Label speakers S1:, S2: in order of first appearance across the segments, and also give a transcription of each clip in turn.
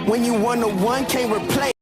S1: When you want a one, can't replace.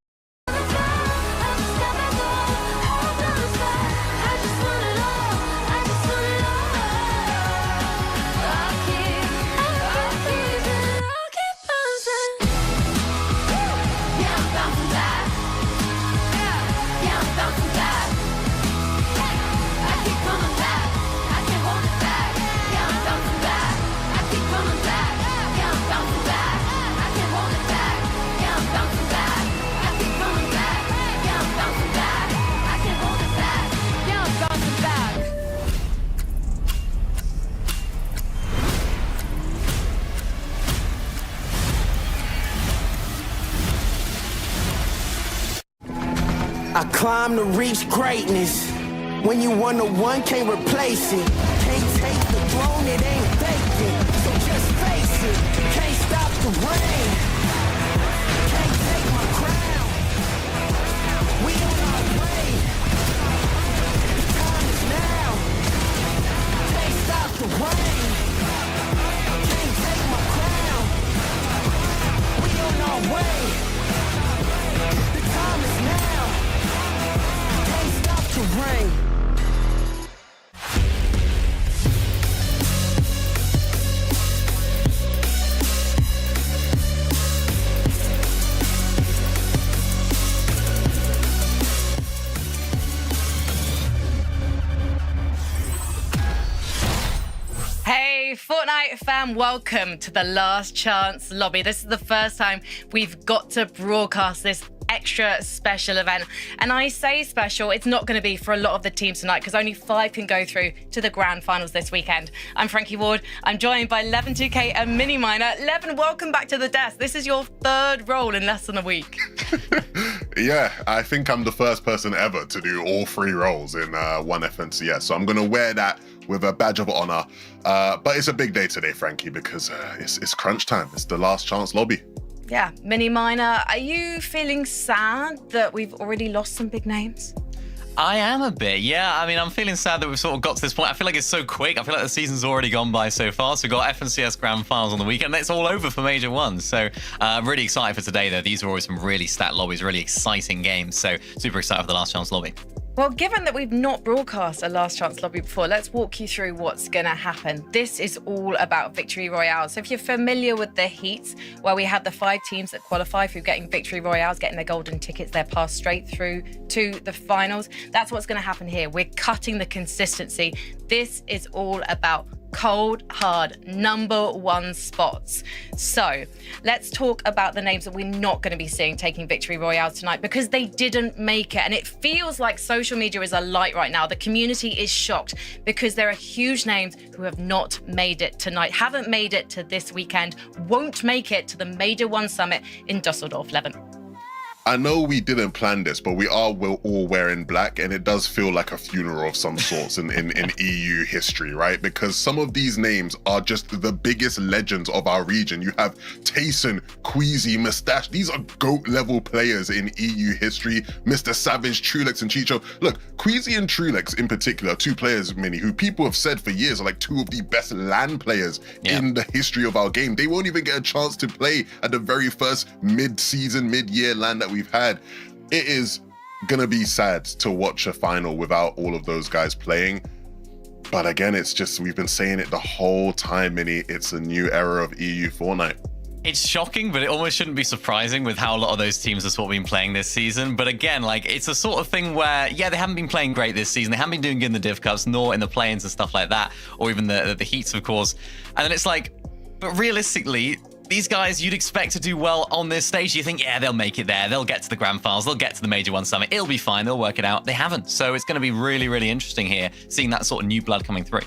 S1: I climb to reach greatness. When you want a one, can't replace it. Can't take the throne, it ain't vacant. So just face it. Can't stop the rain. Can't take my crown. We on our way. The time is now. Can't stop the rain. Can't take my crown. We on our way. The time is now. To rain.
S2: Hey, Fortnite fam, welcome to the Last Chance Lobby. This is the first time we've got to broadcast this extra special event. And I say special, it's not going to be for a lot of the teams tonight because only 5 can go through to the grand finals this weekend. I'm Frankie Ward. I'm joined by Levin 2K and Mini Miner. Levin, welcome back to the desk. This is your 3rd role in less than a week.
S3: Yeah, I think I'm the first person ever to do all 3 roles in one FNCS. So I'm going to wear that with a badge of honor. But it's a big day today, Frankie, because it's crunch time. It's the Last Chance Lobby.
S2: Yeah, Mini Miner, are you feeling sad that we've already lost some big names?
S4: I am a bit, yeah. I mean, I'm feeling sad that we've sort of got to this point. I feel like it's so quick. I feel like the season's already gone by so fast. We've got FNCS Grand Finals on the weekend. It's all over for Major 1. So I'm really excited for today, though. These are always some really stat lobbies, really exciting games. So super excited for the Last Chance Lobby.
S2: Well, given that we've not broadcast a Last Chance Lobby before, let's walk you through what's going to happen. This is all about Victory Royale. So if you're familiar with the heats, where we have the 5 teams that qualify through getting Victory Royales, getting their golden tickets, they're passed straight through to the finals. That's what's going to happen here. We're cutting the consistency. This is all about cold, hard, #1 spots. So let's talk about the names that we're not going to be seeing taking Victory Royales tonight because they didn't make it. And it feels like social media is alight right now. The community is shocked because there are huge names who have not made it tonight, haven't made it to this weekend, won't make it to the Major 1 Summit in Dusseldorf, Levin.
S3: I know we didn't plan this, but we're all wearing black, and it does feel like a funeral of some sorts in EU history, right? Because some of these names are just the biggest legends of our region. You have Tayson, Queasy, Mustache. These are GOAT-level players in EU history. Mr. Savage, Trulex, and Chicho. Look, Queasy and Trulex in particular, 2 players, Mini, who people have said for years are like 2 of the best LAN players in the history of our game. They won't even get a chance to play at the very first mid-season, mid-year LAN that we've had. It is gonna be sad to watch a final without all of those guys playing. But again, it's just, we've been saying it the whole time, Minnie. It's a new era of EU Fortnite.
S4: It's shocking, but it almost shouldn't be surprising with how a lot of those teams have sort of been playing this season. But again, like, it's a sort of thing where, yeah, they haven't been playing great this season. They haven't been doing good in the Div Cups, nor in the play-ins and stuff like that, or even the heats, of course. And then it's like, but realistically, these guys you'd expect to do well on this stage. You think, yeah, they'll make it there. They'll get to the Grand Finals. They'll get to the Major 1 Summit. It'll be fine. They'll work it out. They haven't. So it's going to be really, really interesting here, seeing that sort of new blood coming through.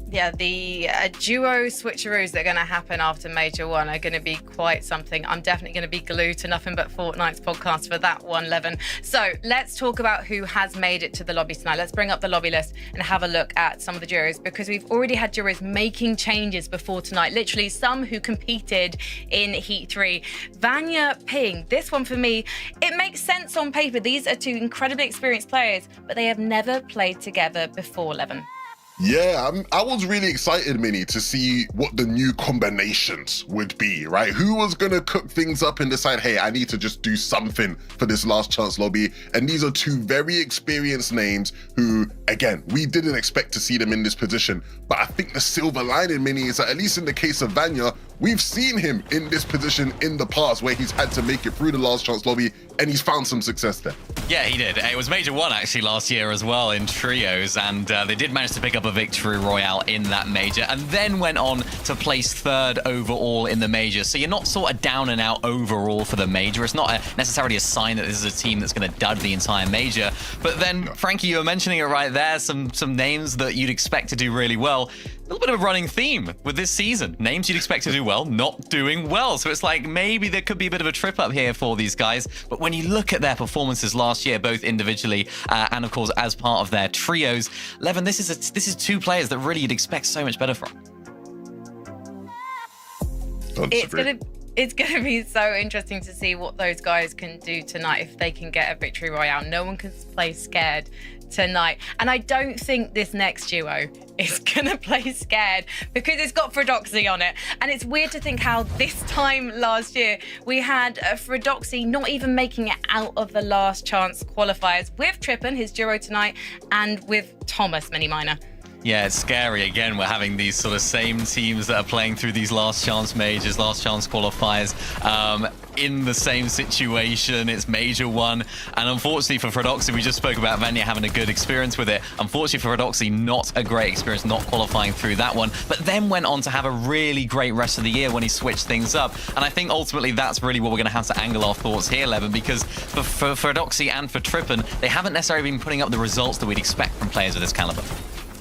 S2: Yeah, the duo switcheroos that are going to happen after Major 1 are going to be quite something. I'm definitely going to be glued to Nothing But Fortnite's podcast for that one, Levin. So let's talk about who has made it to the lobby tonight. Let's bring up the lobby list and have a look at some of the duos, because we've already had duos making changes before tonight. Literally some who competed in Heat 3. Vanya Ping, this one for me, it makes sense on paper. These are 2 incredibly experienced players, but they have never played together before, Levin.
S3: Yeah, I was really excited, Minnie, to see what the new combinations would be, right? Who was going to cook things up and decide, hey, I need to just do something for this last chance lobby. And these are two very experienced names who, again, we didn't expect to see them in this position. But I think the silver lining, Minnie, is that at least in the case of Vanya, we've seen him in this position in the past where he's had to make it through the last chance lobby and he's found some success there.
S4: Yeah, he did. It was Major 1 actually last year as well in trios, and they did manage to pick up a victory royale in that major and then went on to place 3rd overall in the major. So you're not sort of down and out overall for the major. It's not necessarily a sign that this is a team that's going to dud the entire major. But then, Frankie, you were mentioning it right there, some names that you'd expect to do really well. A little bit of a running theme with this season. Names you'd expect to do well, not doing well. So it's like maybe there could be a bit of a trip up here for these guys. But when you look at their performances last year, both individually and of course as part of their trios, Levin, this is two players that really you'd expect so much better from.
S2: It's gonna be so interesting to see what those guys can do tonight if they can get a victory royale. No one can play scared tonight, and I don't think this next duo is gonna play scared because it's got Fredoxy on it. And it's weird to think how this time last year we had Fredoxy not even making it out of the last chance qualifiers with Trippin, his duo tonight, and with Thomas Mini Minor.
S4: Yeah, it's scary. Again, we're having these sort of same teams that are playing through these last chance majors, last chance qualifiers in the same situation. It's Major 1. And unfortunately for Fredoxy, we just spoke about Vanya having a good experience with it. Unfortunately for Fredoxy, not a great experience, not qualifying through that one, but then went on to have a really great rest of the year when he switched things up. And I think ultimately that's really what we're going to have to angle our thoughts here, Levin, because for Fredoxy and for Trippin, they haven't necessarily been putting up the results that we'd expect from players of this caliber.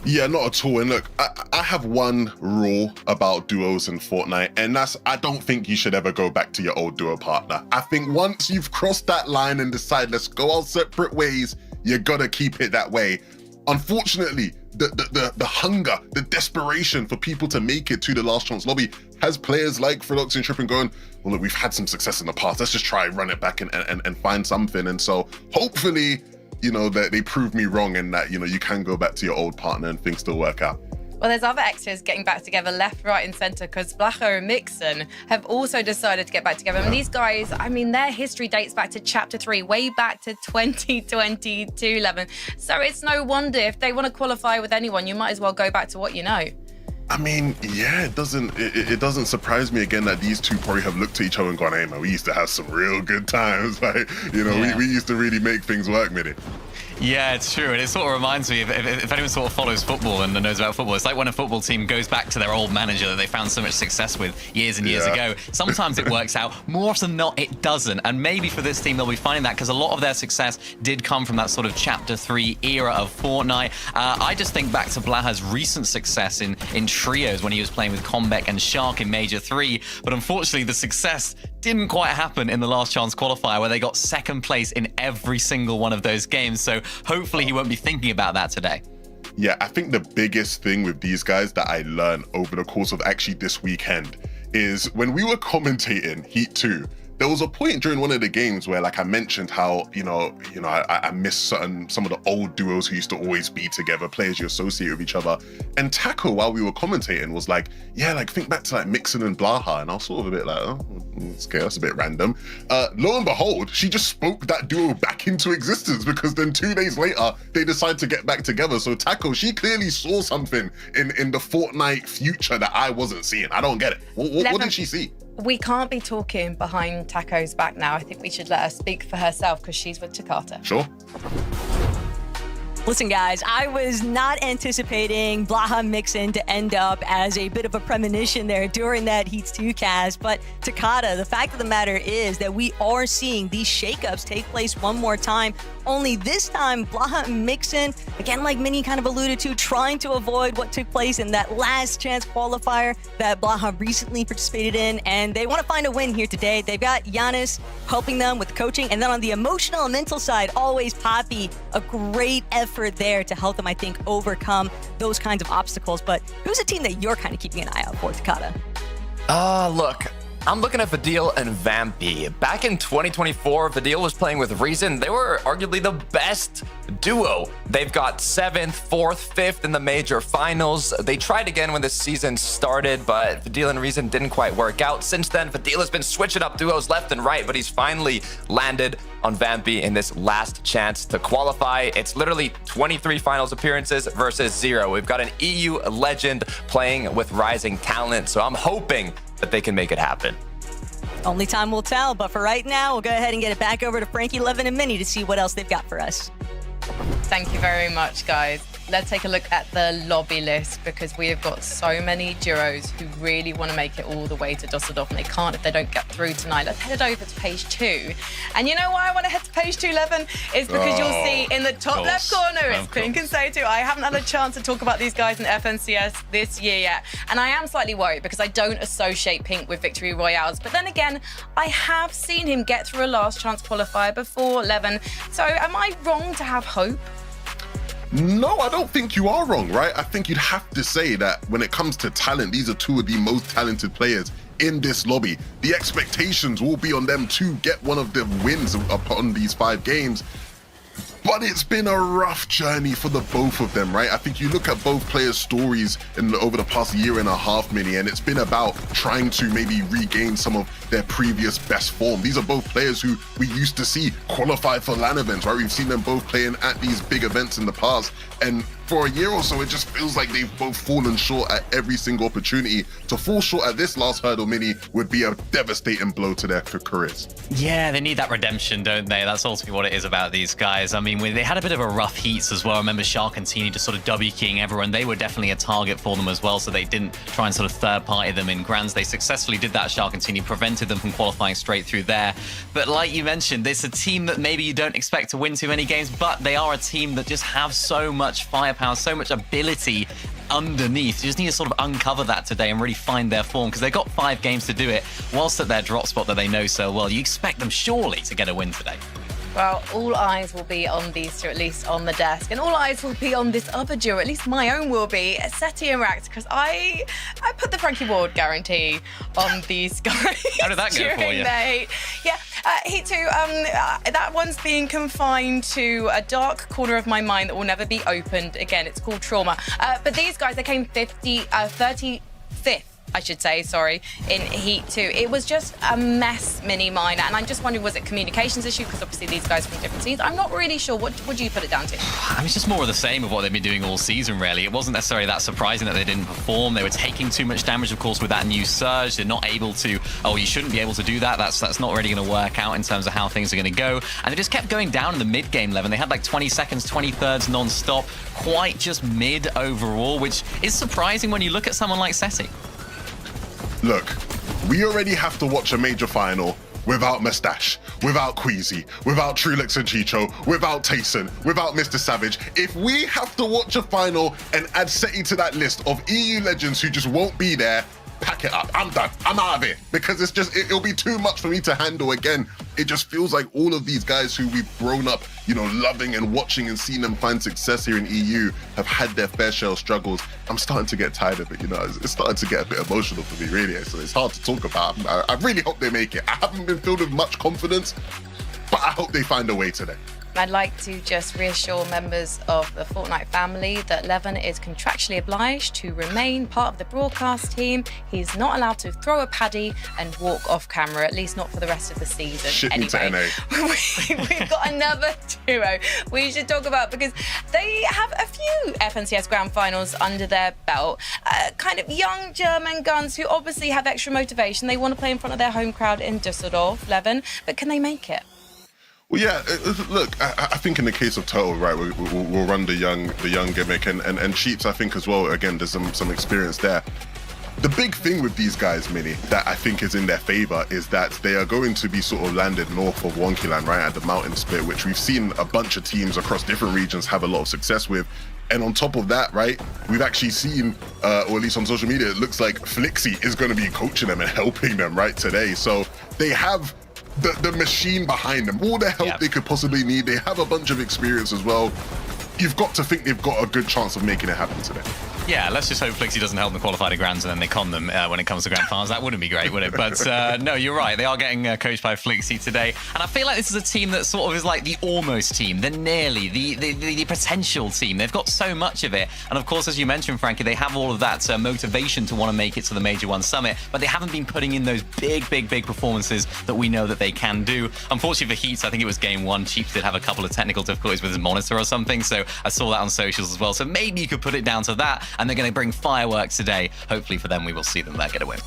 S3: Yeah, not at all. And look, I have one rule about duos in Fortnite, and that's I don't think you should ever go back to your old duo partner. I think once you've crossed that line and decide let's go our separate ways, you gotta keep it that way. Unfortunately, the hunger, the desperation for people to make it to the last chance lobby has players like Fredoxy and Trippin going, well, look, we've had some success in the past. Let's just try and run it back and find something. And so hopefully, you know, that they prove me wrong and that, you know, you can go back to your old partner and things still work out.
S2: Well, there's other extras getting back together left, right and centre because Blacho and Mixon have also decided to get back together. And these guys, I mean, their history dates back to Chapter 3, way back to 2022, Levin. So it's no wonder if they want to qualify with anyone, you might as well go back to what you know.
S3: I mean, yeah, it doesn't surprise me again that these two probably have looked at each other and gone, hey man, we used to have some real good times. Like, you know, we used to really make things work with it.
S4: Yeah, it's true. And it sort of reminds me, if anyone sort of follows football and knows about football, it's like when a football team goes back to their old manager that they found so much success with years and years ago. Sometimes it works out. More often than not, it doesn't. And maybe for this team, they'll be finding that because a lot of their success did come from that sort of Chapter 3 era of Fortnite. I just think back to Blaha's recent success in trios when he was playing with Combek and Shark in Major 3. But unfortunately, the success didn't quite happen in the last chance qualifier where they got 2nd place in every single one of those games. So hopefully he won't be thinking about that today.
S3: Yeah, I think the biggest thing with these guys that I learned over the course of actually this weekend is when we were commentating Heat 2, there was a point during one of the games where, like, I mentioned how, I miss some of the old duos who used to always be together, players you associate with each other. And Taco, while we were commentating, was like, yeah, like, think back to, like, Mixon and Blaha. And I was sort of a bit like, oh, okay, that's a bit random. Lo and behold, she just spoke that duo back into existence because then 2 days later, they decided to get back together. So Taco, she clearly saw something in the Fortnite future that I wasn't seeing. I don't get it. What did she see?
S2: We can't be talking behind Taco's back now. I think we should let her speak for herself because she's with Takata.
S3: Sure.
S5: Listen, guys, I was not anticipating Blaha Mixon to end up as a bit of a premonition there during that Heats 2 cast, but Takata, the fact of the matter is that we are seeing these shakeups take place one more time, only this time Blaha Mixon, again, like Minnie kind of alluded to, trying to avoid what took place in that last chance qualifier that Blaha recently participated in, and they want to find a win here today. They've got Giannis helping them with coaching, and then on the emotional and mental side, always Poppy, a great effort there to help them, I think, overcome those kinds of obstacles. But who's a team that you're kind of keeping an eye out for, Takata?
S6: Look, I'm looking at Vidil and Vampy. Back in 2024, Vidil was playing with Reason. They were arguably the best duo. They've got 7th, 4th, 5th in the major finals. They tried again when this season started, but Vidil and Reason didn't quite work out. Since then, Vidil has been switching up duos left and right, but he's finally landed on Vampy in this last chance to qualify. It's literally 23 finals appearances versus 0. We've got an EU legend playing with rising talent, so I'm hoping that they can make it happen.
S5: Only time will tell, but for right now, we'll go ahead and get it back over to Frankie, Levin, and Minnie to see what else they've got for us.
S2: Thank you very much, guys. Let's take a look at the lobby list because we have got so many duos who really want to make it all the way to Dusseldorf, and they can't if they don't get through tonight. Let's head over to page 2. And you know why I want to head to page 2, Levin? It's because you'll see in the top left corner, it's Pink and So2. I haven't had a chance to talk about these guys in FNCS this year yet. And I am slightly worried because I don't associate Pink with victory royales. But then again, I have seen him get through a last chance qualifier before, Levin. So am I wrong to have hope?
S3: No, I don't think you are wrong, right? I think you'd have to say that when it comes to talent, these are two of the most talented players in this lobby. The expectations will be on them to get one of the wins upon these 5 games. But it's been a rough journey for the both of them, right? I think you look at both players' stories over the past year and a half, Minnie, and it's been about trying to maybe regain some of their previous best form. These are both players who we used to see qualify for LAN events, right? We've seen them both playing at these big events in the past, and for a year or so, it just feels like they've both fallen short at every single opportunity. To fall short at this last hurdle, Minnie, would be a devastating blow to their careers.
S4: Yeah, they need that redemption, don't they? That's ultimately what it is about these guys. I mean, they had a bit of a rough heats as well. I remember Shark and Teeny just sort of W-keying everyone. They were definitely a target for them as well, so they didn't try and sort of third-party them in Grands. They successfully did that, Shark and Teeny, prevented them from qualifying straight through there. But like you mentioned, it's a team that maybe you don't expect to win too many games, but they are a team that just have so much firepower, so much ability underneath. You just need to sort of uncover that today and really find their form, because they've got 5 games to do it whilst at their drop spot that they know so well. You expect them surely to get a win today.
S2: Well, all eyes will be on these two, at least on the desk, and all eyes will be on this other duo, at least my own will be, Seti and Rax, because I put the Frankie Ward guarantee on these guys.
S4: How did that go for you?
S2: Heat 2, that one's being confined to a dark corner of my mind that will never be opened again. It's called trauma. But these guys, they came 35th. I should say, sorry, in Heat 2. It was just a mess, Mini Minor, and I'm just wondering, was it communications issue? Because obviously these guys from different teams. I'm not really sure. What do you put it down to?
S4: I mean, it's just more of the same of what they've been doing all season, really. It wasn't necessarily that surprising that they didn't perform. They were taking too much damage, of course, with that new surge. They're not able to, you shouldn't be able to do that. That's not really going to work out in terms of how things are going to go. And they just kept going down in the mid-game level. They had like 20 seconds, 20 thirds non-stop, quite just mid overall, which is surprising when you look at someone like Seti.
S3: Look, we already have to watch a major final without Mustache, without Queasy, without Trulix and Chicho, without Tayson, without Mr. Savage. If we have to watch a final and add Seti to that list of EU legends who just won't be there, pack it up. I'm done. I'm out of it. Because it's just, it'll be too much for me to handle again. It just feels like all of these guys who we've grown up, loving and watching and seeing them find success here in EU have had their fair share of struggles. I'm starting to get tired of it, It's starting to get a bit emotional for me, really. So it's hard to talk about. I really hope they make it. I haven't been filled with much confidence, but I hope they find a way today.
S2: I'd like to just reassure members of the Fortnite family that Levin is contractually obliged to remain part of the broadcast team. He's not allowed to throw a paddy and walk off camera, at least not for the rest of the season.
S3: Ship me to NA.
S2: We've got another duo we should talk about because they have a few FNCS Grand Finals under their belt. Kind of young German guns who obviously have extra motivation. They want to play in front of their home crowd in Dusseldorf, Levin, but can they make it?
S3: Well, yeah. Look, I think in the case of Total, right, we'll run the young gimmick and Cheats. I think as well. Again, there's some experience there. The big thing with these guys, Minnie, that I think is in their favor is that they are going to be sort of landed north of Wonkyland, right, at the mountain split, which we've seen a bunch of teams across different regions have a lot of success with. And on top of that, right, we've actually seen, or at least on social media, it looks like Flixie is going to be coaching them and helping them, right, today. So they have the machine behind them, all the help they could possibly need. They have a bunch of experience as well. you've got to think they've got a good chance of making it happen today.
S4: Yeah, let's just hope Flixie doesn't help them qualify to Grands and then they con them when it comes to Grand Finals. That wouldn't be great, would it? But no, you're right. They are getting coached by Flixie today. And I feel like this is a team that sort of is like the almost team, the nearly, the potential team. They've got so much of it. And of course, as you mentioned, Frankie, they have all of that motivation to want to make it to the Major One Summit, but they haven't been putting in those big performances that we know that they can do. Unfortunately for Heats, I think it was game one, Chiefs did have a couple of technical difficulties with his monitor or something. So I saw that on socials as well. So maybe you could put it down to that. And they're going to bring fireworks today. Hopefully for them, we will see them there get a win.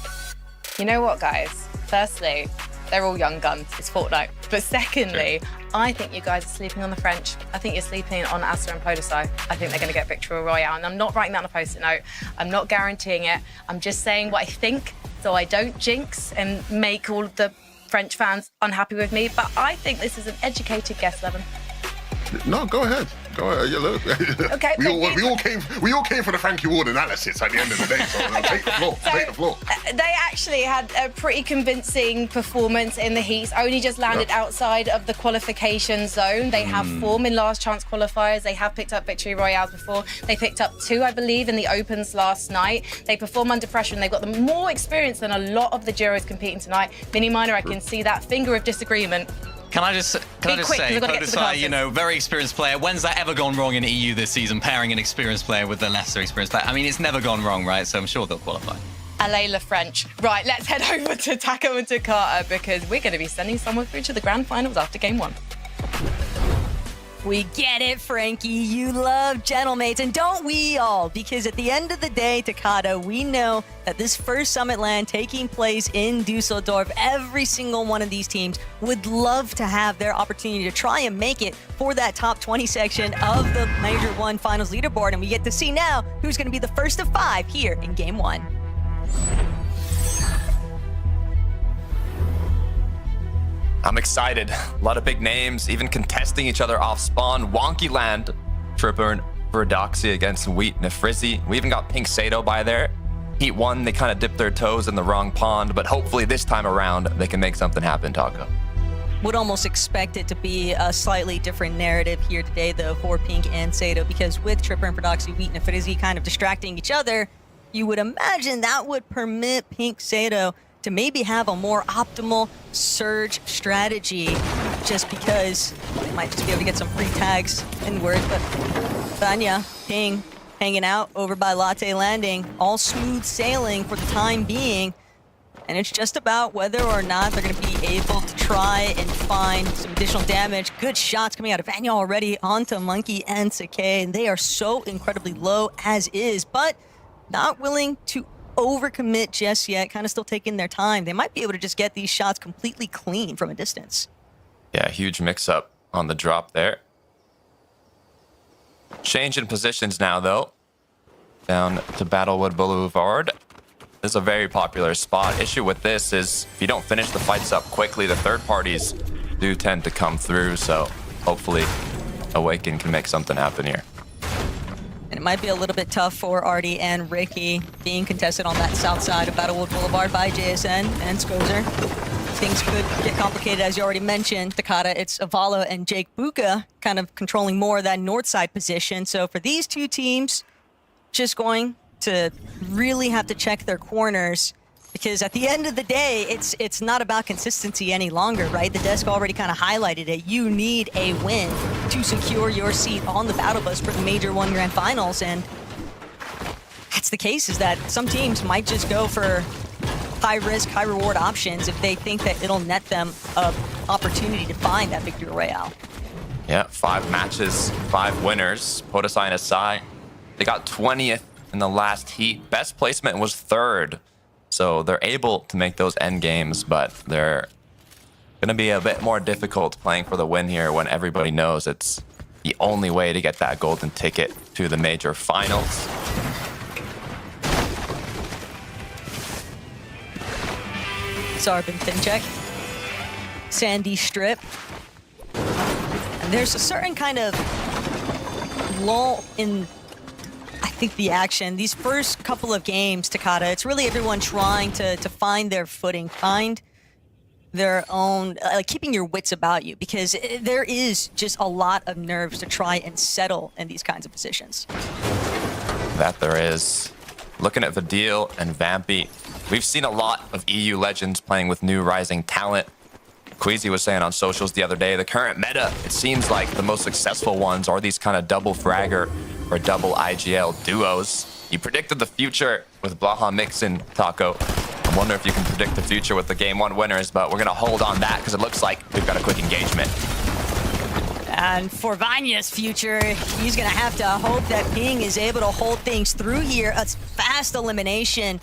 S2: You know what, guys? Firstly, they're all young guns. It's Fortnite. But secondly, I think you guys are sleeping on the French. I think you're sleeping on Aster and Podosai. I think they're going to get Victory Royale. And I'm not writing that on a post-it note. I'm not guaranteeing it. I'm just saying what I think so I don't jinx and make all of the French fans unhappy with me. But I think this is an educated guess, Levin.
S3: No, go ahead. Go ahead. Yeah, look.
S2: Okay.
S3: we all came for the Frankie Ward analysis at the end of the day. So take the floor. Take the floor.
S2: They actually had a pretty convincing performance in the heats. Only just landed outside of the qualification zone. They have form in last chance qualifiers. They have picked up victory royales before. They picked up 2, I believe, in the opens last night. They perform under pressure and they've got the more experience than a lot of the Duros competing tonight. Mini Minor, I can see that finger of disagreement.
S4: Can I just say, Podosai, very experienced player. When's that ever gone wrong in EU this season, pairing an experienced player with a lesser experienced player? I mean, it's never gone wrong, right? So I'm sure they'll qualify.
S2: Alayla French. Right, let's head over to Taco and Takata because we're going to be sending someone through to the grand finals after game 1.
S5: We get it, Frankie. You love gentlemates, and don't we all? Because at the end of the day, Takata, we know that this first Summit LAN taking place in Dusseldorf, every single one of these teams would love to have their opportunity to try and make it for that top 20 section of the Major 1 Finals leaderboard, and we get to see now who's going to be the first of 5 here in Game 1.
S6: I'm excited. A lot of big names, even contesting each other off spawn. Wonky Land, Tripper and Verdoxy against Wheat and Frizzy. We even got Pink Sato by there. Heat 1, they kind of dipped their toes in the wrong pond, but hopefully this time around, they can make something happen, Taco.
S5: Would almost expect it to be a slightly different narrative here today, though, for Pink and Sato, because with Tripper and Verdoxy, Wheat and Frizzy kind of distracting each other, you would imagine that would permit Pink Sato to maybe have a more optimal surge strategy, just because they might just be able to get some free tags inward. But Vanya, Ping, hanging out over by Latte Landing, all smooth sailing for the time being. And it's just about whether or not they're going to be able to try and find some additional damage. Good shots coming out of Vanya already onto Monkey and Sakei, and they are so incredibly low as is, but not willing to overcommit just yet, kind of still taking their time. They might be able to just get these shots completely clean from a distance.
S6: Yeah, huge mix-up on the drop there. Change in positions now, though. Down to Battlewood Boulevard. This is a very popular spot. Issue with this is if you don't finish the fights up quickly, the third parties do tend to come through, so hopefully Awaken can make something happen here.
S5: And it might be a little bit tough for Artie and Ricky being contested on that south side of Battlewood Boulevard by JSN and Skozer. Things could get complicated, as you already mentioned. Takata, it's Avala and Jake Buka kind of controlling more of that north side position. So for these two teams, just going to really have to check their corners, because at the end of the day, it's not about consistency any longer, right? The desk already kind of highlighted it. You need a win to secure your seat on the battle bus for the Major 1 Grand Finals, and that's the case, is that some teams might just go for high risk, high reward options if they think that it'll net them an opportunity to find that victory royale.
S6: Yeah, 5 matches, 5 winners. Podosai and Asai, they got 20th in the last heat. Best placement was 3rd. So they're able to make those end games, but they're going to be a bit more difficult playing for the win here when everybody knows it's the only way to get that golden ticket to the Major Finals.
S5: Zarbin Fincheck, Sandy Strip. And there's a certain kind of lull in, I think, the action. These first couple of games, Takata, it's really everyone trying to find their footing, find their own, like keeping your wits about you, because there is just a lot of nerves to try and settle in these kinds of positions.
S6: That there is. Looking at Vidil and Vampy, we've seen a lot of EU legends playing with new rising talent. Queasy was saying on socials the other day, the current meta, it seems like the most successful ones are these kind of double fragger or double IGL duos. You predicted the future with Blaha Mixin, Taco. I wonder if you can predict the future with the Game 1 winners, but we're going to hold on that because it looks like we've got a quick engagement.
S5: And for Vanya's future, he's going to have to hope that Ping is able to hold things through here. A fast elimination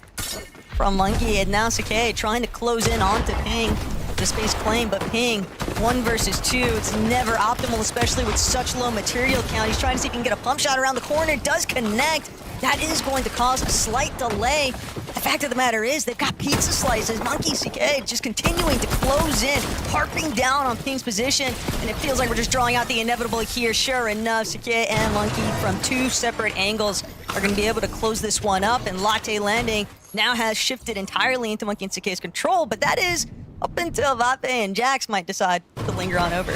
S5: from Monkey, and now Sakai trying to close in onto Ping. The space claim, but Ping, 1 versus 2, it's never optimal, especially with such low material count. He's trying to see if he can get a pump shot around the corner. Does connect. That is going to cause a slight delay. The fact of the matter is they've got pizza slices. Monkey CK just continuing to close in, harping down on Ping's position, and it feels like we're just drawing out the inevitable here. Sure enough, CK and Monkey from 2 separate angles are going to be able to close this one up, and Latte Landing now has shifted entirely into Monkey and CK's control, but that is up until Vape and Jax might decide to linger on over.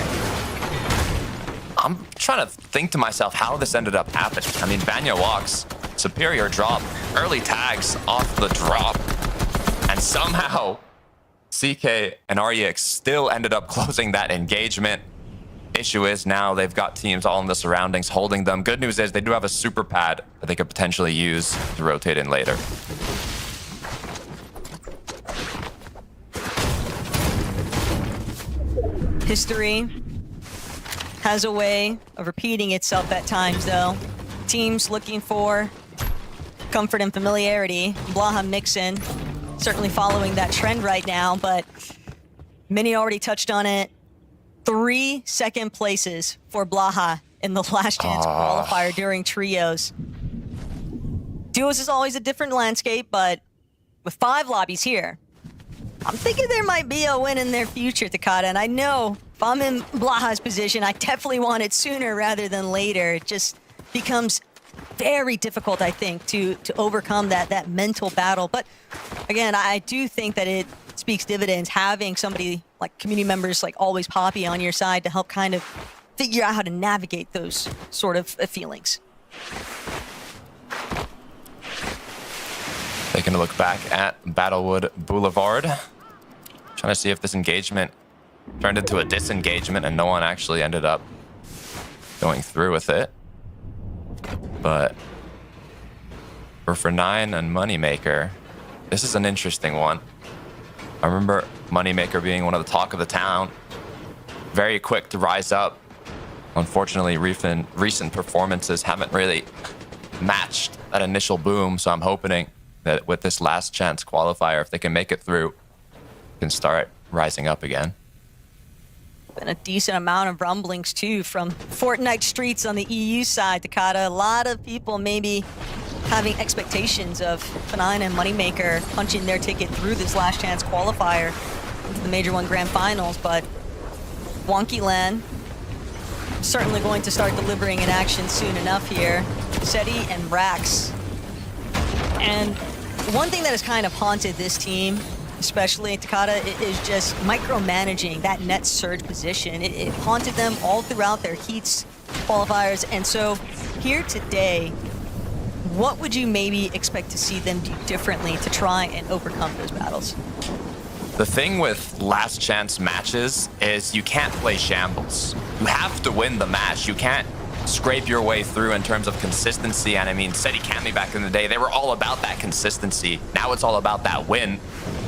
S6: I'm trying to think to myself how this ended up happening. I mean, Vanya walks, superior drop, early tags off the drop, and somehow CK and REX still ended up closing that engagement. Issue is now they've got teams all in the surroundings holding them. Good news is they do have a super pad that they could potentially use to rotate in later.
S5: History has a way of repeating itself at times, though. Teams looking for comfort and familiarity. Blaha Mixin certainly following that trend right now, but many already touched on it. 3 second places for Blaha in the last chance qualifier during trios. Duos is always a different landscape, but with 5 lobbies here, I'm thinking there might be a win in their future, Takada, and I know if I'm in Blaha's position, I definitely want it sooner rather than later. It just becomes very difficult, I think, to overcome that mental battle. But again, I do think that it speaks dividends having somebody like community members like Always Poppy on your side to help kind of figure out how to navigate those sort of feelings.
S6: Taking a look back at Battlewood Boulevard. Trying to see if this engagement turned into a disengagement and no one actually ended up going through with it. But for 9 and Moneymaker, this is an interesting one. I remember Moneymaker being one of the talk of the town. Very quick to rise up. Unfortunately, recent performances haven't really matched that initial boom, so I'm hoping that with this last chance qualifier, if they can make it through, can start rising up again.
S5: Been a decent amount of rumblings too from Fortnite streets on the EU side, Takada. A lot of people maybe having expectations of F9 and Moneymaker punching their ticket through this last chance qualifier into the Major 1 Grand Finals, but Wonkyland certainly going to start delivering in action soon enough here. Seti and Rax. And one thing that has kind of haunted this team, especially Takada, is just micromanaging that net surge position. It haunted them all throughout their heats qualifiers. And so here today, what would you maybe expect to see them do differently to try and overcome those battles?
S6: The thing with last chance matches is you can't play shambles. You have to win the match. You can't scrape your way through in terms of consistency. And I mean, Seti Kami back in the day, they were all about that consistency. Now it's all about that win.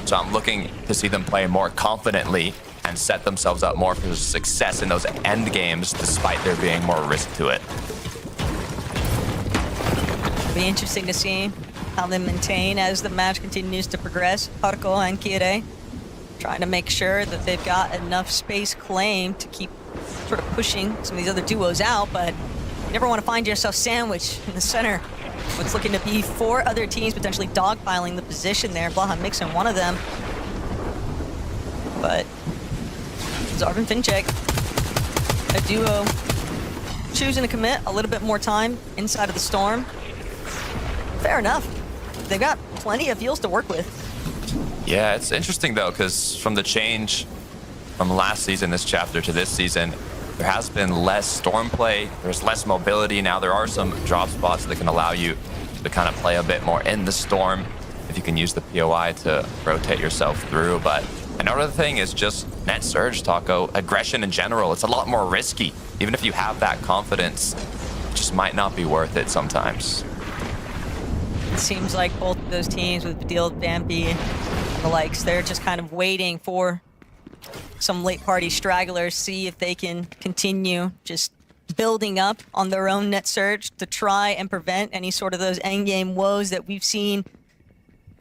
S6: So I'm looking to see them play more confidently and set themselves up more for success in those end games, despite there being more risk to it.
S5: It'll be interesting to see how they maintain as the match continues to progress. Harko and Kire trying to make sure that they've got enough space claimed to keep sort of pushing some of these other duos out, but you never want to find yourself sandwiched in the center. What's looking to be 4 other teams potentially dogpiling the position there. Blaha Mixin, one of them. But Zarvin Finchek, a duo, choosing to commit a little bit more time inside of the storm. Fair enough. They've got plenty of heals to work with.
S6: Yeah, it's interesting though, because from the change from last season, this chapter, to this season, there has been less storm play. There's less mobility. Now there are some drop spots that can allow you to kind of play a bit more in the storm if you can use the POI to rotate yourself through. But another thing is just net surge, Taco. Aggression in general, it's a lot more risky. Even if you have that confidence, it just might not be worth it sometimes.
S5: It seems like both of those teams with Vidil, Vampy, and the likes, they're just kind of waiting for some late party stragglers, see if they can continue just building up on their own net surge to try and prevent any sort of those endgame woes that we've seen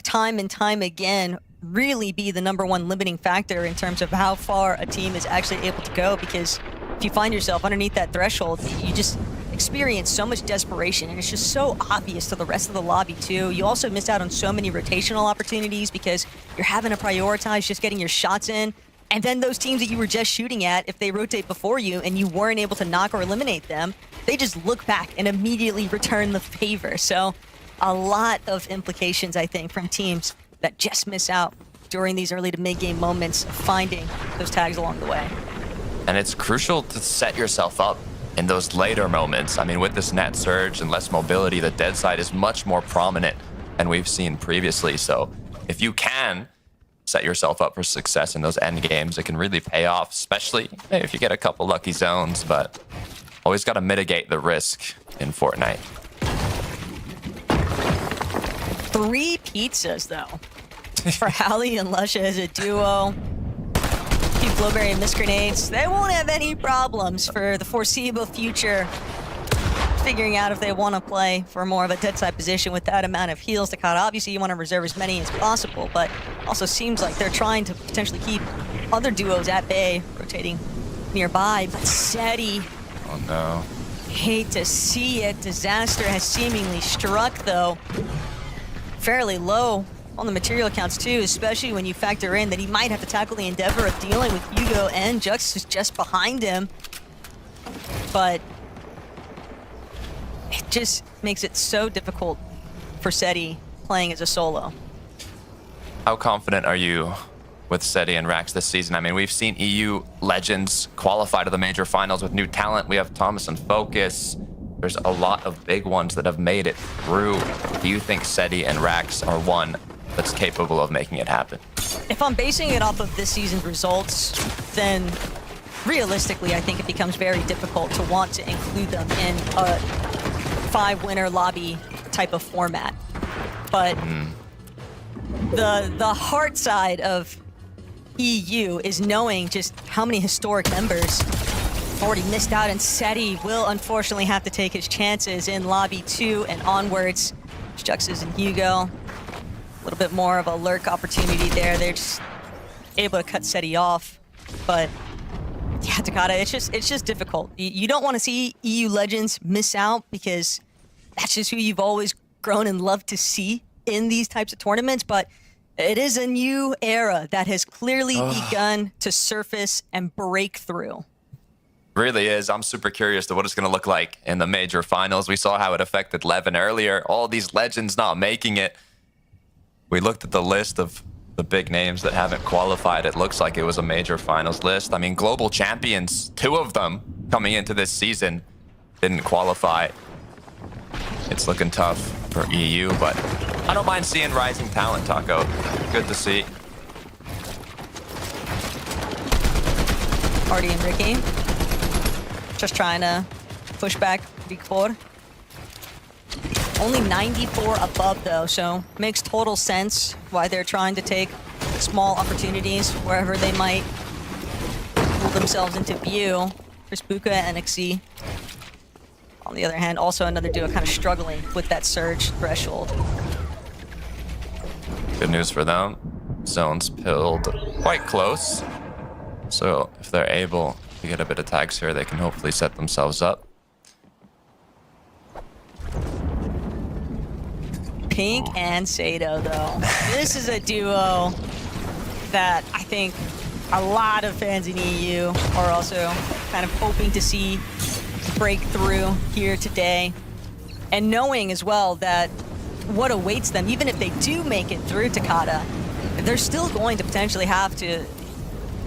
S5: time and time again really be the #1 limiting factor in terms of how far a team is actually able to go. Because if you find yourself underneath that threshold, you just experience so much desperation, and it's just so obvious to the rest of the lobby too. You also miss out on so many rotational opportunities because you're having to prioritize just getting your shots in. And then those teams that you were just shooting at, if they rotate before you and you weren't able to knock or eliminate them, they just look back and immediately return the favor. So a lot of implications, I think, from teams that just miss out during these early to mid-game moments of finding those tags along the way.
S6: And it's crucial to set yourself up in those later moments. I mean, with this net surge and less mobility, the dead side is much more prominent than we've seen previously. So if you can set yourself up for success in those end games, it can really pay off, especially if you get a couple lucky zones, but always got to mitigate the risk in Fortnite.
S5: 3 pizzas, though, for Hallie and Lusha as a duo. Keep Blowberry and Miss Grenades. They won't have any problems for the foreseeable future figuring out if they want to play for more of a dead side position with that amount of heals. Takata, obviously you want to reserve as many as possible, but also seems like they're trying to potentially keep other duos at bay, rotating nearby. But Seti,
S6: Oh no.
S5: hate to see it. Disaster has seemingly struck, though. Fairly low on the material counts too, especially when you factor in that he might have to tackle the endeavor of dealing with Hugo, and Jux is just behind him. But it just makes it so difficult for Seti playing as a solo.
S6: How confident are you with Seti and Rax this season? I mean, we've seen EU legends qualify to the major finals with new talent. We have Thomas and Focus. There's a lot of big ones that have made it through. Do you think Seti and Rax are one that's capable of making it happen?
S5: If I'm basing it off of this season's results, then realistically, I think it becomes very difficult to want to include them in a 5-winner lobby type of format. But the hard side of EU is knowing just how many historic members have already missed out, and Seti will unfortunately have to take his chances in lobby 2 and onwards. Juxes and Hugo, a little bit more of a lurk opportunity there. They're just able to cut Seti off, but yeah, Takata, it's just difficult. You don't want to see EU legends miss out, because that's just who you've always grown and loved to see in these types of tournaments. But it is a new era that has clearly begun to surface and break through.
S6: Really is. I'm super curious to what it's going to look like in the major finals. We saw how it affected Levin earlier. All these legends not making it. We looked at the list of the big names that haven't qualified. It looks like it was a major finals list. I mean, global champions, 2 of them coming into this season didn't qualify. It's looking tough for EU, but I don't mind seeing rising talent, Taco. Good to see.
S5: Artie and Ricky just trying to push back Big 4. Only 94 above, though, so makes total sense why they're trying to take small opportunities wherever they might pull themselves into view. There's Buka and NXC. On the other hand, also another duo kind of struggling with that surge threshold.
S6: Good news for them. Zone's pilled quite close. So if they're able to get a bit of tags here, they can hopefully set themselves up.
S5: Pink and Sato, though. This is a duo that I think a lot of fans in EU are also kind of hoping to see break through here today. And knowing as well that what awaits them, even if they do make it through Takata, they're still going to potentially have to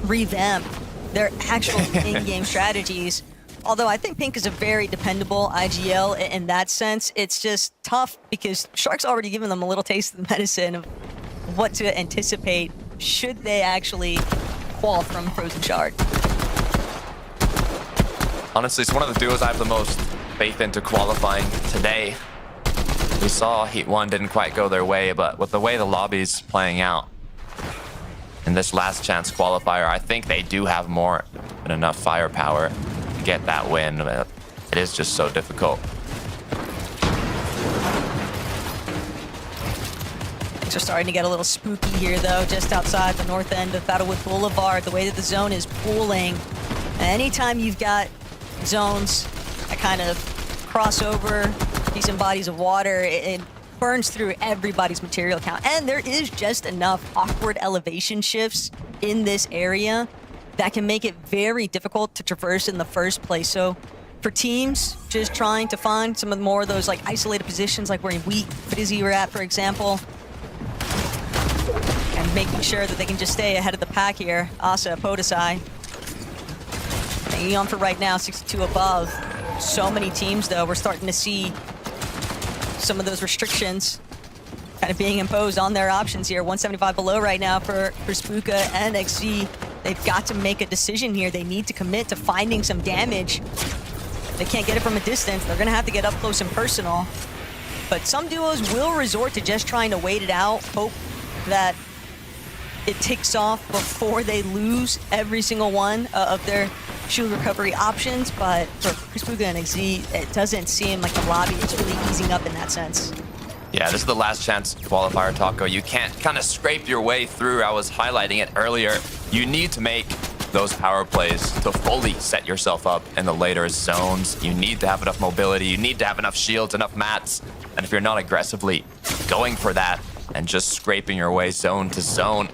S5: revamp their actual in-game strategies. Although I think Pink is a very dependable IGL in that sense. It's just tough because Shark's already given them a little taste of the medicine of what to anticipate should they actually fall from Frozen Shark.
S6: Honestly, it's one of the duos I have the most faith into qualifying today. We saw Heat 1 didn't quite go their way, but with the way the lobby's playing out in this last chance qualifier, I think they do have more than enough firepower to get that win. But it is just so difficult.
S5: Things are starting to get a little spooky here, though, just outside the north end of Battlewood Boulevard. The way that the zone is pooling. Anytime you've got zones that kind of cross over decent bodies of water, it burns through everybody's material count. And there is just enough awkward elevation shifts in this area that can make it very difficult to traverse in the first place. So for teams just trying to find some of the more of those like isolated positions, like where we, Frizzy were at, for example, and making sure that they can just stay ahead of the pack here. Asa, Podesai, hanging on for right now, 62 above. So many teams, though, we're starting to see some of those restrictions kind of being imposed on their options here. 175 below right now for Spooka and XZ. They've got to make a decision here. They need to commit to finding some damage. They can't get it from a distance. They're going to have to get up close and personal. But some duos will resort to just trying to wait it out, hope that it ticks off before they lose every single one of their shield recovery options. But for Spooka and XZ, it doesn't seem like the lobby is really easing up in that sense.
S6: Yeah, this is the last chance qualifier, Taco. You can't kind of scrape your way through. I was highlighting it earlier. You need to make those power plays to fully set yourself up in the later zones. You need to have enough mobility. You need to have enough shields, enough mats. And if you're not aggressively going for that and just scraping your way zone to zone,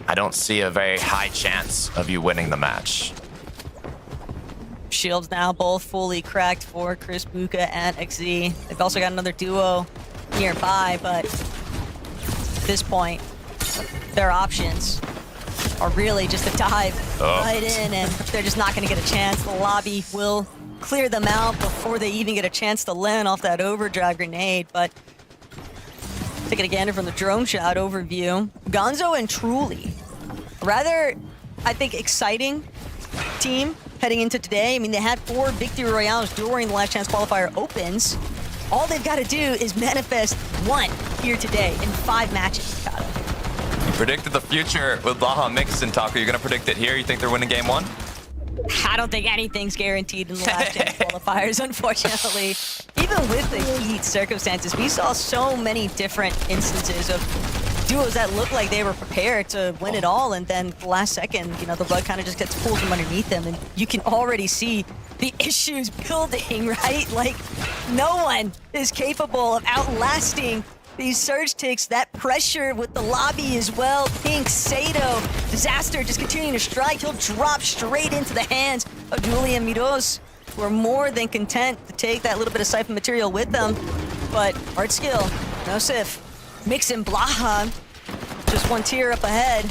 S6: I don't see a very high chance of you winning the match.
S5: Shields now both fully cracked for Chris Buka and XZ. They've also got another duo nearby, but at this point, their options are really just to dive right in, and they're just not going to get a chance. The lobby will clear them out before they even get a chance to land off that overdrive grenade. But take it again from the drone shot overview. Gonzo and Truly, rather, I think, exciting team heading into today. I mean, they had 4 victory royales during the last chance qualifier opens. All they've got to do is manifest 1 here today in 5 matches.
S6: You predicted the future with Baja Mix and Taco. You're going to predict it here? You think they're winning game 1?
S5: I don't think anything's guaranteed in the last chance qualifiers, unfortunately. Even with the Heat circumstances, we saw so many different instances of duos that looked like they were prepared to win it all, and then the last second, you know, the rug kind of just gets pulled from underneath them, and you can already see the issues building, right? Like, no one is capable of outlasting these surge ticks. That pressure with the lobby as well. Pink, Sato, Disaster just continuing to strike. He'll drop straight into the hands of Julian Miros, who are more than content to take that little bit of siphon material with them. But art skill, no Sif. Mix and Blaha, just 1 tier up ahead.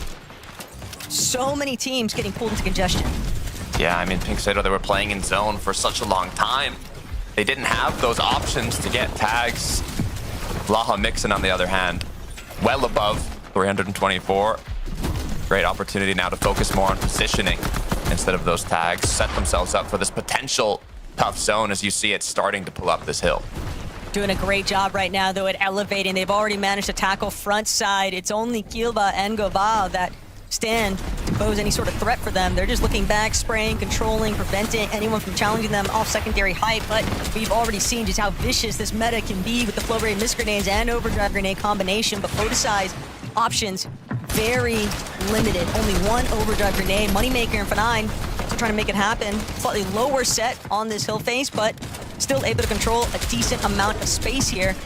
S5: So many teams getting pulled into congestion.
S6: Yeah, I mean, Pink Sato, they were playing in zone for such a long time. They didn't have those options to get tags. Blaha Mixon, on the other hand, well above 324. Great opportunity now to focus more on positioning instead of those tags. Set themselves up for this potential tough zone as you see it starting to pull up this hill.
S5: Doing a great job right now, though, at elevating. They've already managed to tackle front side. It's only Kilba and Govao that stand to pose any sort of threat for them. They're just looking back, spraying, controlling, preventing anyone from challenging them off secondary height. But we've already seen just how vicious this meta can be with the flow rate miss grenades and overdrive grenade combination. But Podesai's options very limited. Only 1 overdrive grenade. Moneymaker and F9 still trying to make it happen. Slightly lower set on this hill face, but still able to control a decent amount of space here.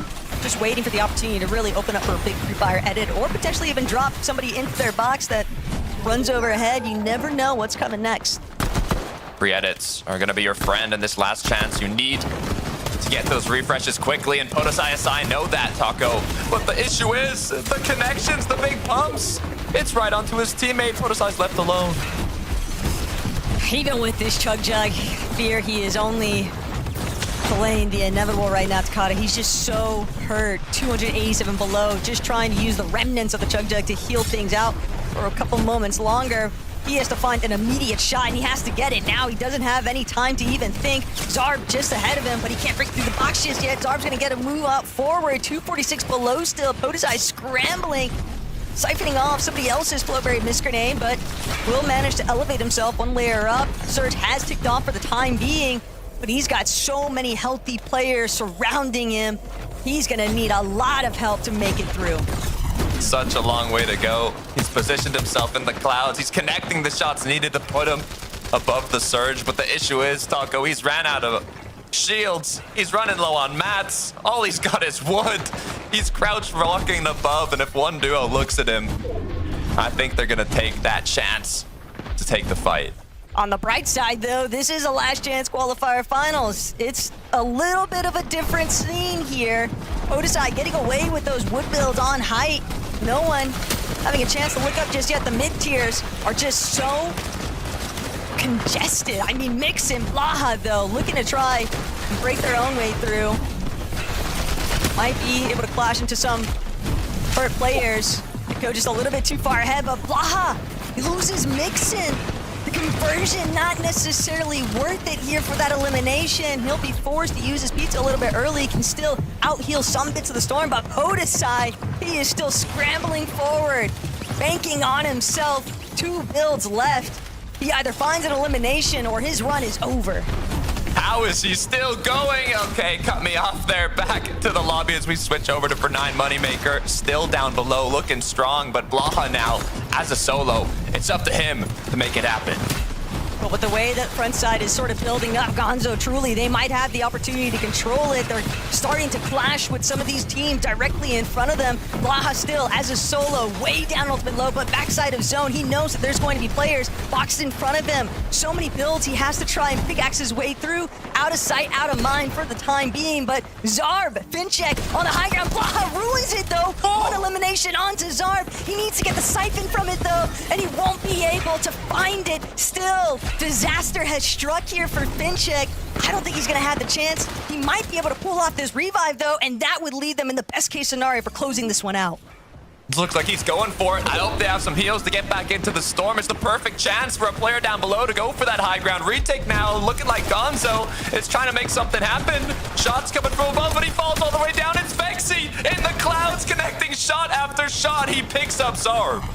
S5: Just waiting for the opportunity to really open up for a big pre-fire edit, or potentially even drop somebody into their box that runs overhead. You never know what's coming next.
S6: Free edits are going to be your friend in this last chance. You need to to get those refreshes quickly, and POTUS ISI know that, Taco. But the issue is, the connections, the big pumps, it's right onto his teammate. POTUS ISI's left alone.
S5: Even with this Chug Jug, fear he is only delaying the inevitable right now, Takada. He's just so hurt. 287 below, just trying to use the remnants of the Chug Jug to heal things out for a couple moments longer. He has to find an immediate shot, and he has to get it now. He doesn't have any time to even think. Zarb just ahead of him, but he can't break through the box just yet. Zarb's gonna get a move out forward. 246 below still. POTUS ISI scrambling, siphoning off somebody else's Flowberry Mist Grenade, but will manage to elevate himself one layer up. Surge has ticked off for the time being, but he's got so many healthy players surrounding him. He's gonna need a lot of help to make it through.
S6: Such a long way to go. He's positioned himself in the clouds. He's connecting the shots needed to put him above the surge. But the issue is, Taco, he's ran out of shields. He's running low on mats. All he's got is wood. He's crouched rocking above. And if one duo looks at him, I think they're going to take that chance to take the fight.
S5: On the bright side, though, this is a last chance qualifier finals. It's a little bit of a different scene here. POTUS ISI getting away with those wood builds on height. No one having a chance to look up just yet. The mid tiers are just so congested. I mean, Mix and Blaha, though, looking to try and break their own way through. Might be able to clash into some hurt players. Go just a little bit too far ahead, but Blaha, he loses Mixin. The conversion not necessarily worth it here for that elimination. He'll be forced to use his pizza a little bit early. He can still out-heal some bits of the storm, but POTUS ISI, he is still scrambling forward, banking on himself. 2 builds left. He either finds an elimination or his run is over.
S6: How is he still going? Okay, cut me off there. Back to the lobby as we switch over to For9 Moneymaker. Still down below, looking strong, but Blaha now, as a solo, it's up to him to make it happen.
S5: But with the way that front side is sort of building up, Gonzo, truly, they might have the opportunity to control it. They're starting to clash with some of these teams directly in front of them. Blaha still, as a solo, way down ultimate low, but backside of zone, he knows that there's going to be players boxed in front of him. So many builds he has to try and pickaxe his way through. Out of sight, out of mind for the time being, but Zarb, Fincheck on the high ground. Blaha ruins it, though. One elimination onto Zarb. He needs to get the siphon from it, though, and he won't be able to find it. Still, disaster has struck here for Fincheck. I don't think he's going to have the chance. He might be able to pull off this revive, though, and that would lead them in the best case scenario for closing this one out.
S6: Looks like he's going for it. I hope they have some heals to get back into the storm. It's the perfect chance for a player down below to go for that high ground retake now. Looking like Gonzo is trying to make something happen. Shots coming from above, but he falls all the way down. It's Vexy in the clouds, connecting shot after shot. He picks up Zarb.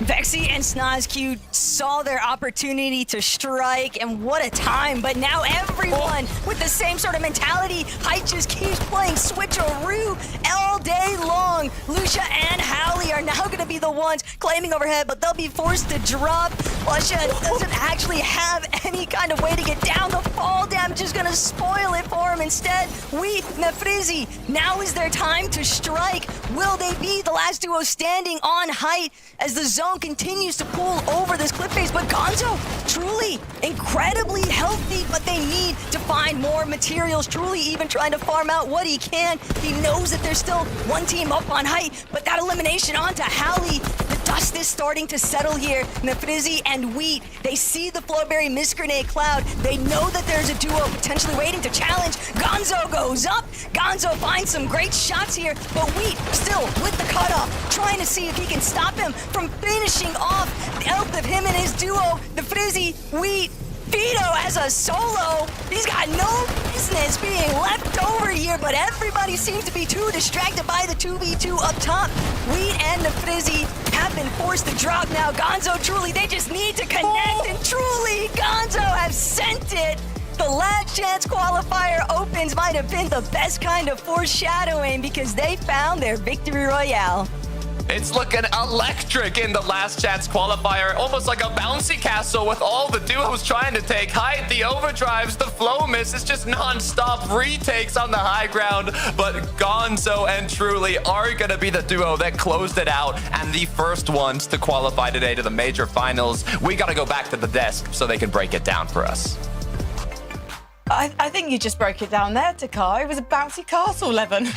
S5: Vexy and SnozQ saw their opportunity to strike, and what a time. But now everyone with the same sort of mentality. Height just keeps playing switcheroo all day long. Lucia and Howley are now going to be the ones claiming overhead, but they'll be forced to drop. Lucia doesn't actually have any kind of way to get down. The fall damage is going to spoil it for him. Instead, Mefrizi, now is their time to strike. Will they be the last duo standing on height as the zone continues to pull over this cliff face? But Gonzo, truly incredibly healthy, but they need to find more materials. Truly even trying to farm out what he can. He knows that there's still one team up on height, but that elimination onto Howley, the dust is starting to settle here. Mefrizi and Wheat, they see the Flowberry Mist Grenade cloud. They know that there's a duo potentially waiting to challenge. Gonzo goes up. Gonzo finds some great shots here, but Wheat still with the cutoff, trying to see if he can stop him from finishing off the health of him and his duo. The Frizzy, Wheat, Vito as a solo. He's got no business being left over here, but everybody seems to be too distracted by the 2v2 up top. Wheat and the Frizzy have been forced to drop now. Gonzo, truly, they just need to connect, and truly, Gonzo have sent it. The last chance qualifier opens might have been the best kind of foreshadowing because they found their victory royale.
S6: It's looking electric in the last chance qualifier, almost like a bouncy castle with all the duos trying to take height. The overdrives, the flow miss, it's just non-stop retakes on the high ground. But Gonzo and Truly are going to be the duo that closed it out and the first ones to qualify today to the major finals. We got to go back to the desk so they can break it down for us.
S2: I think you just broke it down there, Takar. It was a bouncy castle, Levin.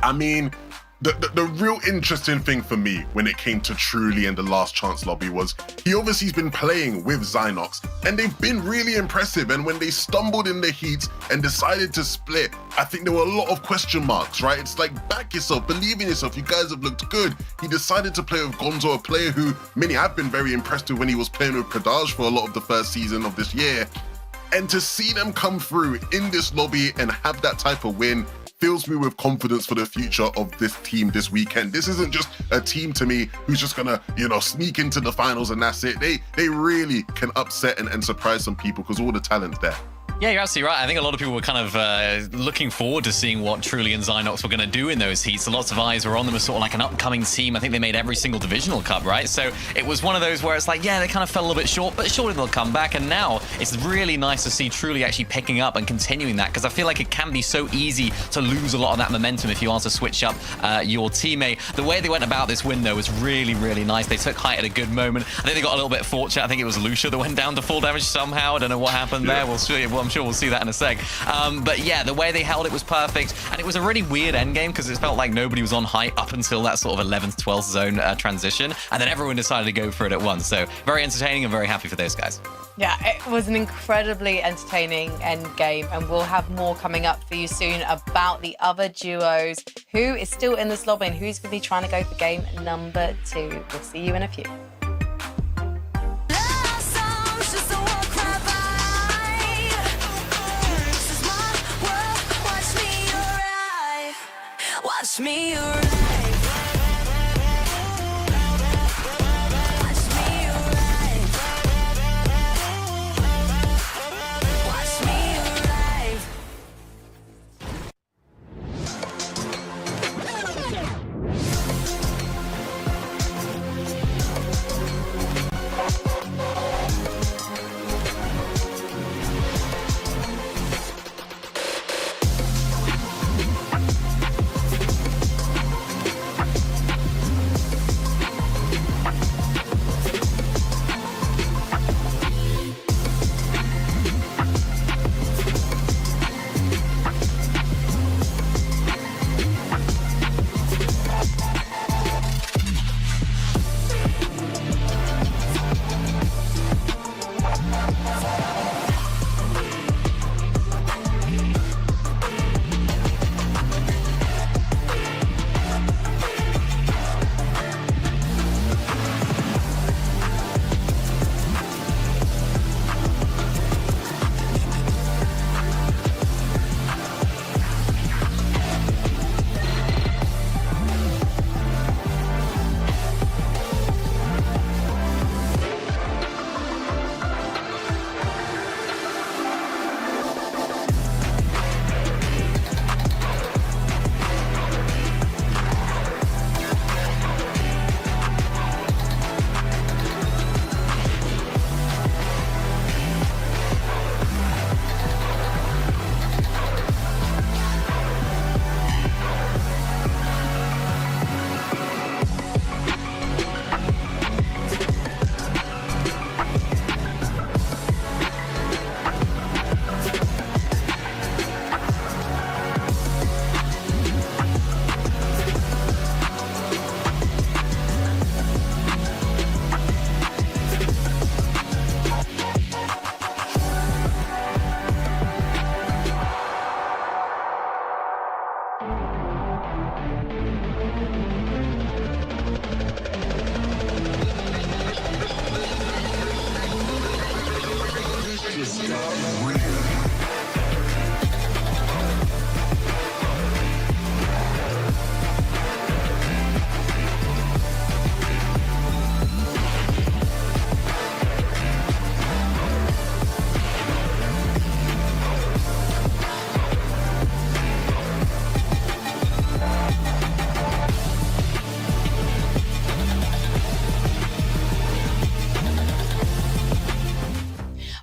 S3: I mean, the real interesting thing for me when it came to Truly and the Last Chance lobby was he obviously has been playing with Zynox and they've been really impressive. And when they stumbled in the heat and decided to split, I think there were a lot of question marks, right? It's like, back yourself, believe in yourself. You guys have looked good. He decided to play with Gonzo, a player who many have been very impressed with when he was playing with Pradaj for a lot of the first season of this year. And to see them come through in this lobby and have that type of win fills me with confidence for the future of this team this weekend. This isn't just a team to me who's just gonna, sneak into the finals and that's it. They really can upset and surprise some people because all the talent's there.
S4: Yeah, you're absolutely right. I think a lot of people were kind of looking forward to seeing what Truly and Zynox were going to do in those heats. And lots of eyes were on them as sort of like an upcoming team. I think they made every single divisional cup, right? So it was one of those where it's like, yeah, they kind of fell a little bit short, but surely they'll come back. And now it's really nice to see Truly actually picking up and continuing that, because I feel like it can be so easy to lose a lot of that momentum if you are to switch up your teammate. The way they went about this win, though, was really, really nice. They took height at a good moment. I think they got a little bit fortunate. I think it was Lucia that went down to full damage somehow. I don't know what happened there. We'll see. Well, I'm sure we'll see that in a sec. But yeah, the way they held it was perfect. And it was a really weird endgame because it felt like nobody was on height up until that sort of 11th, 12th zone transition. And then everyone decided to go for it at once. So very entertaining and very happy for those guys.
S2: Yeah, it was an incredibly entertaining end game, and we'll have more coming up for you soon about the other duos, who is still in this lobby and who's going to be trying to go for game number 2. We'll see you in a few.
S1: Watch me arrive. Watch me arrive. Watch me arrive.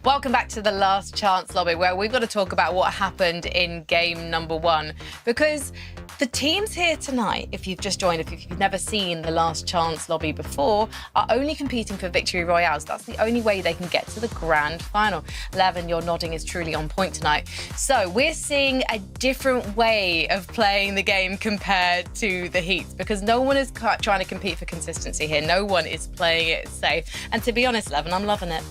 S2: Welcome back to the Last Chance lobby, where we've got to talk about what happened in game number 1, because The teams here tonight, if you've just joined, if you've never seen the Last Chance lobby before, are only competing for victory royales. That's the only way they can get to the grand final. Levin, your nodding is truly on point tonight. So we're seeing a different way of playing the game compared to the heats, because no one is trying to compete for consistency here. No one is playing it safe. And to be honest, Levin, I'm loving it.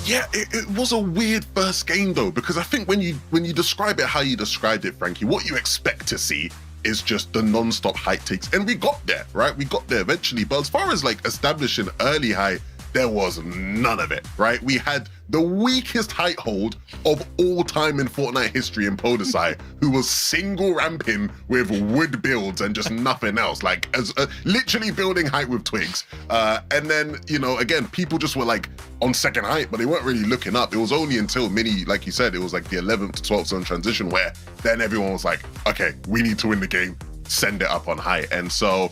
S3: Yeah, it was a weird first game though, because I think when you describe it how you described it, Frankie, what you expect to see is just the non-stop height takes. And we got there, right? We got there eventually. But as far as like establishing early height, there was none of it, right? We had the weakest height hold of all time in Fortnite history in Podesai, who was single ramping with wood builds and just nothing else, like as literally building height with twigs. And then, you know, again, people just were like on second height, but they weren't really looking up. It was only until Mini, like you said, it was like the 11th to 12th zone transition where then everyone was like, okay, we need to win the game, send it up on height. And so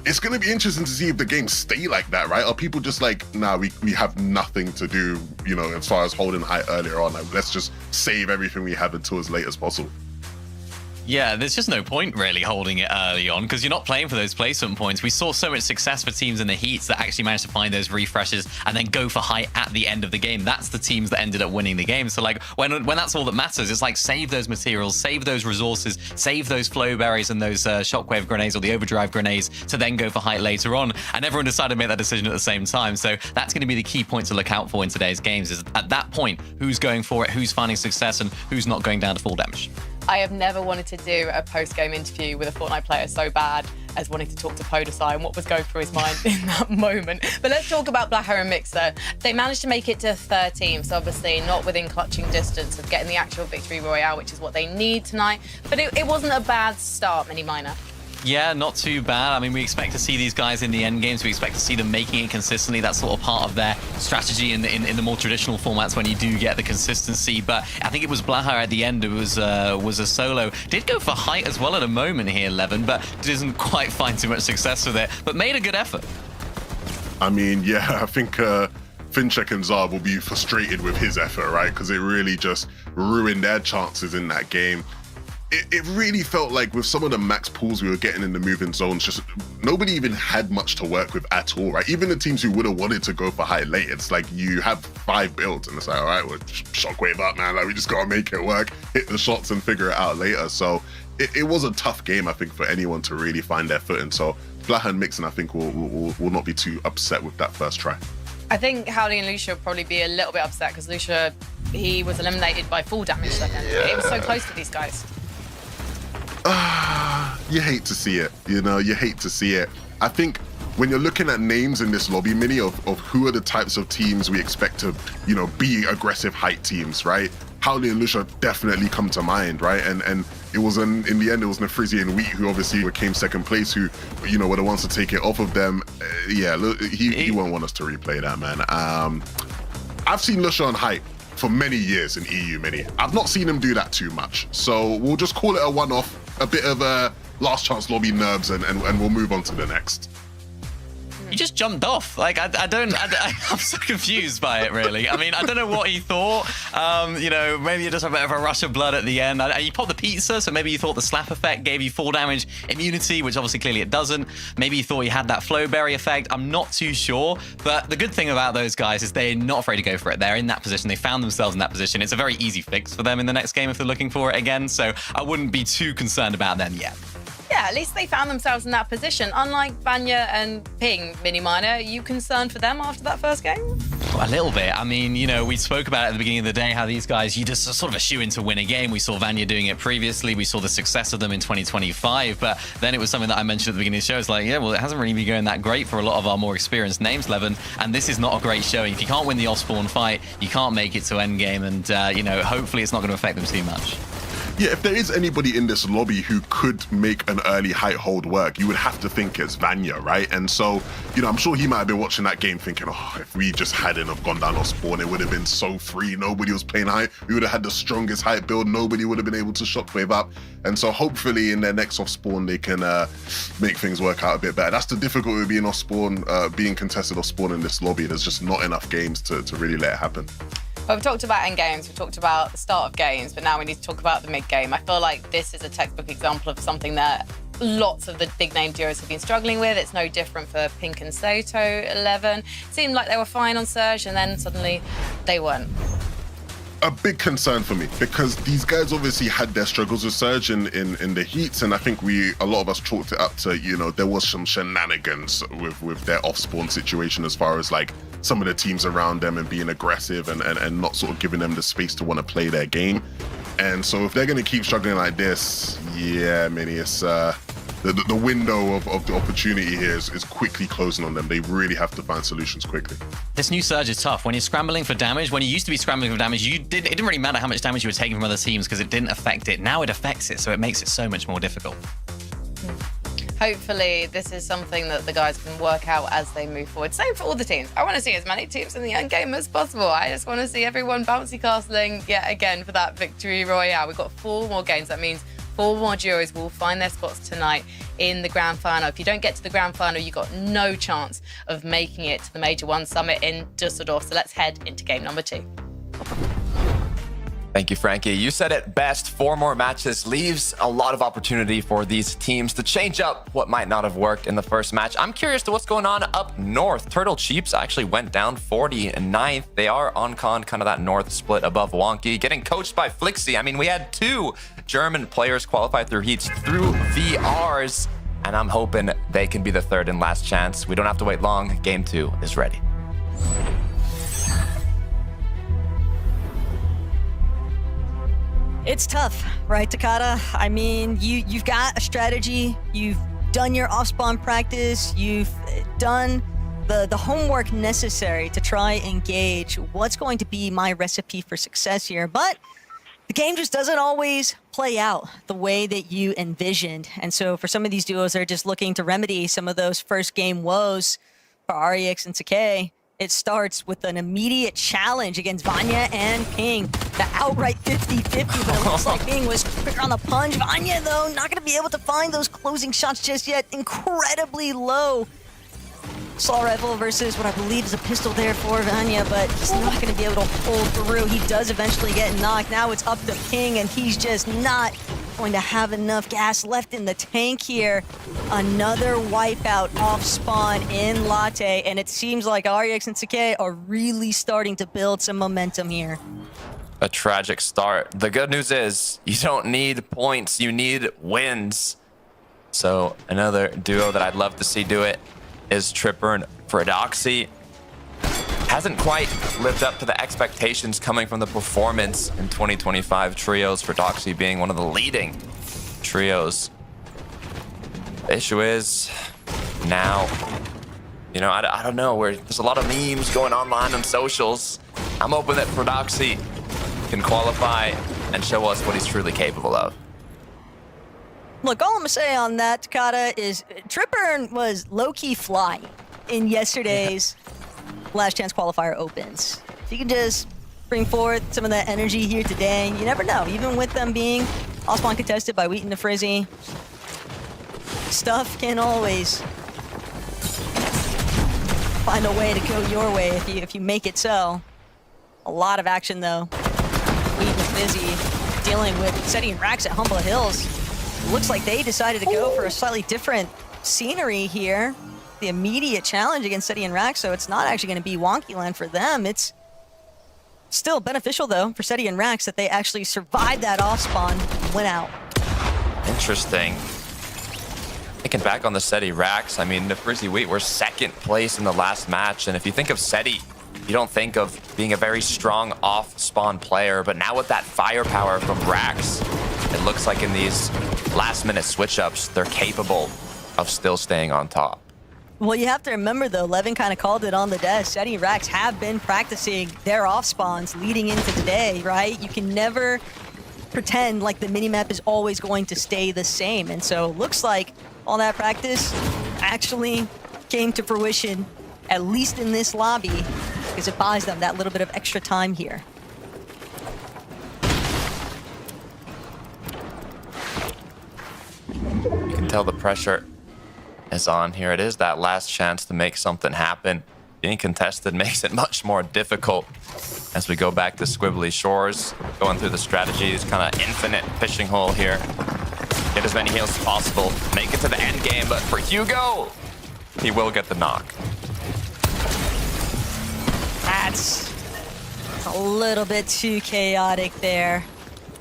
S3: it's going to be interesting to see if the games stay like that, right? Are people just like, nah, we have nothing to do, you know, as far as holding height earlier on. Like, let's just save everything we have until as late as possible.
S4: Yeah, there's just no point really holding it early on because you're not playing for those placement points. We saw so much success for teams in the heats that actually managed to find those refreshes and then go for height at the end of the game. That's the teams that ended up winning the game. So like when that's all that matters, it's like save those materials, save those resources, save those flow berries and those shockwave grenades or the overdrive grenades to then go for height later on. And everyone decided to make that decision at the same time. So that's going to be the key point to look out for in today's games is at that point, who's going for it, who's finding success and who's not going down to full damage.
S2: I have never wanted to do a post-game interview with a Fortnite player so bad as wanting to talk to Podesai and what was going through his mind in that moment. But let's talk about Blaha and Mixer. They managed to make it to 13th, so obviously not within clutching distance of getting the actual victory royale, which is what they need tonight. But it wasn't a bad start, Mini Miner.
S4: Yeah, not too bad. I mean, we expect to see these guys in the end games. We expect to see them making it consistently. That's sort of part of their strategy in the more traditional formats when you do get the consistency. But I think it was Blaha at the end who was a solo. Did go for height as well at a moment here, Levin, but doesn't quite find too much success with it. But made a good effort.
S3: I mean, yeah, I think Finchek and Zab will be frustrated with his effort, right? Because it really just ruined their chances in that game. It really felt like with some of the max pools we were getting in the moving zones, just nobody even had much to work with at all, right? Even the teams who would have wanted to go for high late, it's like you have 5 builds and it's like, all right, well, shockwave up, man. Like, we just got to make it work, hit the shots and figure it out later. So it was a tough game, I think, for anyone to really find their footing. So Blaha and Mixon, I think, will not be too upset with that first try.
S2: I think Howdy and Lucia will probably be a little bit upset because Lucia, he was eliminated by full damage. Yeah. It was so close to these guys.
S3: You hate to see it, you know, you hate to see it. I think when you're looking at names in this lobby, Mini, of who are the types of teams we expect to, you know, be aggressive height teams, right? Howley and Lucia definitely come to mind, right? And it was in the end, it was Nefrizzi and Wheat who obviously came second place, who, you know, were the ones to take it off of them. Yeah, he won't want us to replay that, man. I've seen Lucia on height for many years in EU Mini. I've not seen him do that too much. So we'll just call it a one-off, a bit of a last chance lobby nerves, and we'll move on to the next.
S4: He just jumped off. Like, I'm so confused by it, really. I mean, I don't know what he thought. You know, maybe you just have a bit of a rush of blood at the end. You popped the pizza, so maybe you thought the slap effect gave you full damage immunity, which obviously clearly it doesn't. Maybe you thought you had that flowberry effect. I'm not too sure. But the good thing about those guys is they're not afraid to go for it. They're in that position. They found themselves in that position. It's a very easy fix for them in the next game if they're looking for it again. So I wouldn't be too concerned about them yet.
S2: Yeah, at least they found themselves in that position. Unlike Vanya and Ping, Mini Miner, are you concerned for them after that first game?
S4: A little bit. I mean, you know, we spoke about it at the beginning of the day, how these guys, you just sort of a shoe in to win a game. We saw Vanya doing it previously. We saw the success of them in 2025. But then it was something that I mentioned at the beginning of the show. It's like, yeah, well, it hasn't really been going that great for a lot of our more experienced names, Levin. And this is not a great showing. If you can't win the off-spawn fight, you can't make it to endgame. And, you know, hopefully it's not going to affect them too much.
S3: Yeah, if there is anybody in this lobby who could make an early height hold work, you would have to think it's Vanya, right? And so, you know, I'm sure he might have been watching that game thinking, oh, if we just hadn't have gone down off spawn, it would have been so free. Nobody was playing height. We would have had the strongest height build. Nobody would have been able to shockwave up. And so hopefully in their next off spawn, they can make things work out a bit better. That's the difficulty with being off spawn, being contested off spawn in this lobby. There's just not enough games to really let it happen.
S2: Well, we've talked about end games, we've talked about the start of games, but now we need to talk about the mid game. I feel like this is a textbook example of something that lots of the big name duos have been struggling with. It's no different for Pink and Soto 11. It seemed like they were fine on Surge, and then suddenly they weren't.
S3: A big concern for me, because these guys obviously had their struggles with Surge in the heats, and I think a lot of us chalked it up to, you know, there was some shenanigans with their off-spawn situation as far as like some of the teams around them and being aggressive and not sort of giving them the space to want to play their game. And so if they're going to keep struggling like this, yeah, Minnie, it's the window of the opportunity here is quickly closing on them. They really have to find solutions quickly.
S4: This new Surge is tough. When you're scrambling for damage, when you used to be scrambling for damage, it didn't really matter how much damage you were taking from other teams because it didn't affect it. Now it affects it, so it makes it so much more difficult.
S2: Hopefully, this is something that the guys can work out as they move forward. Same for all the teams. I want to see as many teams in the end game as possible. I just want to see everyone bouncy castling yet again for that victory royale. We've got 4 more games. That means 4 more duos will find their spots tonight in the grand final. If you don't get to the grand final, you've got no chance of making it to the Major 1 Summit in Dusseldorf. So let's head into game number 2.
S6: Thank you, Frankie. You said it best. 4 more matches leaves a lot of opportunity for these teams to change up what might not have worked in the first match. I'm curious to what's going on up north. Turtle Cheeps actually went down 49th. They are on con, kind of that north split above Wonky, getting coached by Flixie. I mean, we had 2 German players qualify through heats through VRs, and I'm hoping they can be the third and last chance. We don't have to wait long. Game 2 is ready.
S5: It's tough, right, Takata? I mean, you've got a strategy, you've done your off-spawn practice, you've done the homework necessary to try and gauge what's going to be my recipe for success here, but the game just doesn't always play out the way that you envisioned. And so for some of these duos, they're just looking to remedy some of those first game woes. For REX and Sakei, it starts with an immediate challenge against Vanya and Ping. The outright 50-50, but it looks like Ping was quicker on the punch. Vanya, though, not going to be able to find those closing shots just yet. Incredibly low. Assault rifle versus what I believe is a pistol there for Vanya, but he's not going to be able to pull through. He does eventually get knocked. Now it's up to Ping, and he's just not going to have enough gas left in the tank here. Another wipeout off spawn in Latte, and it seems like REX and Sakei are really starting to build some momentum here.
S6: A tragic start. The good news is you don't need points, you need wins. So another duo that I'd love to see do it is Tripper and Fredoxy. Hasn't quite lived up to the expectations coming from the performance in 2025 trios, Fredoxy being one of the leading trios. The issue is now, you know, I don't know, there's a lot of memes going online on socials. I'm hoping that Fredoxy can qualify and show us what he's truly capable of.
S5: Look, all I'm going to say on that, Takata, is Tripper was low-key flying in yesterday's Last Chance Qualifier Opens. If you can just bring forth some of that energy here today, you never know. Even with them being off-spawn contested by Wheaton to Frizzy, stuff can always find a way to go your way if you make it so. A lot of action, though. Wheaton to Frizzy dealing with setting racks at Humble Hills. Looks like they decided to go for a slightly different scenery here. The immediate challenge against Seti and Rax, so it's not actually going to be wonky land for them. It's still beneficial, though, for Seti and Rax that they actually survived that off-spawn and went out.
S6: Interesting. Thinking back on the Seti Rax, I mean, the Frizzy Wheat were second place in the last match, and if you think of Seti, you don't think of being a very strong off-spawn player, but now with that firepower from Rax, it looks like in these last-minute switch-ups, they're capable of still staying on top.
S5: Well, you have to remember, though, Levin kind of called it on the desk. Seti and Rax have been practicing their off-spawns leading into today, right? You can never pretend like the minimap is always going to stay the same. And so it looks like all that practice actually came to fruition, at least in this lobby, because it buys them that little bit of extra time here.
S6: You can tell the pressure is on here. It is that last chance to make something happen. Being contested makes it much more difficult. As we go back to Squibbly Shores, going through the strategies, kind of infinite fishing hole here. Get as many heals as possible, make it to the end game, but for Hugo, he will get the knock.
S5: That's a little bit too chaotic there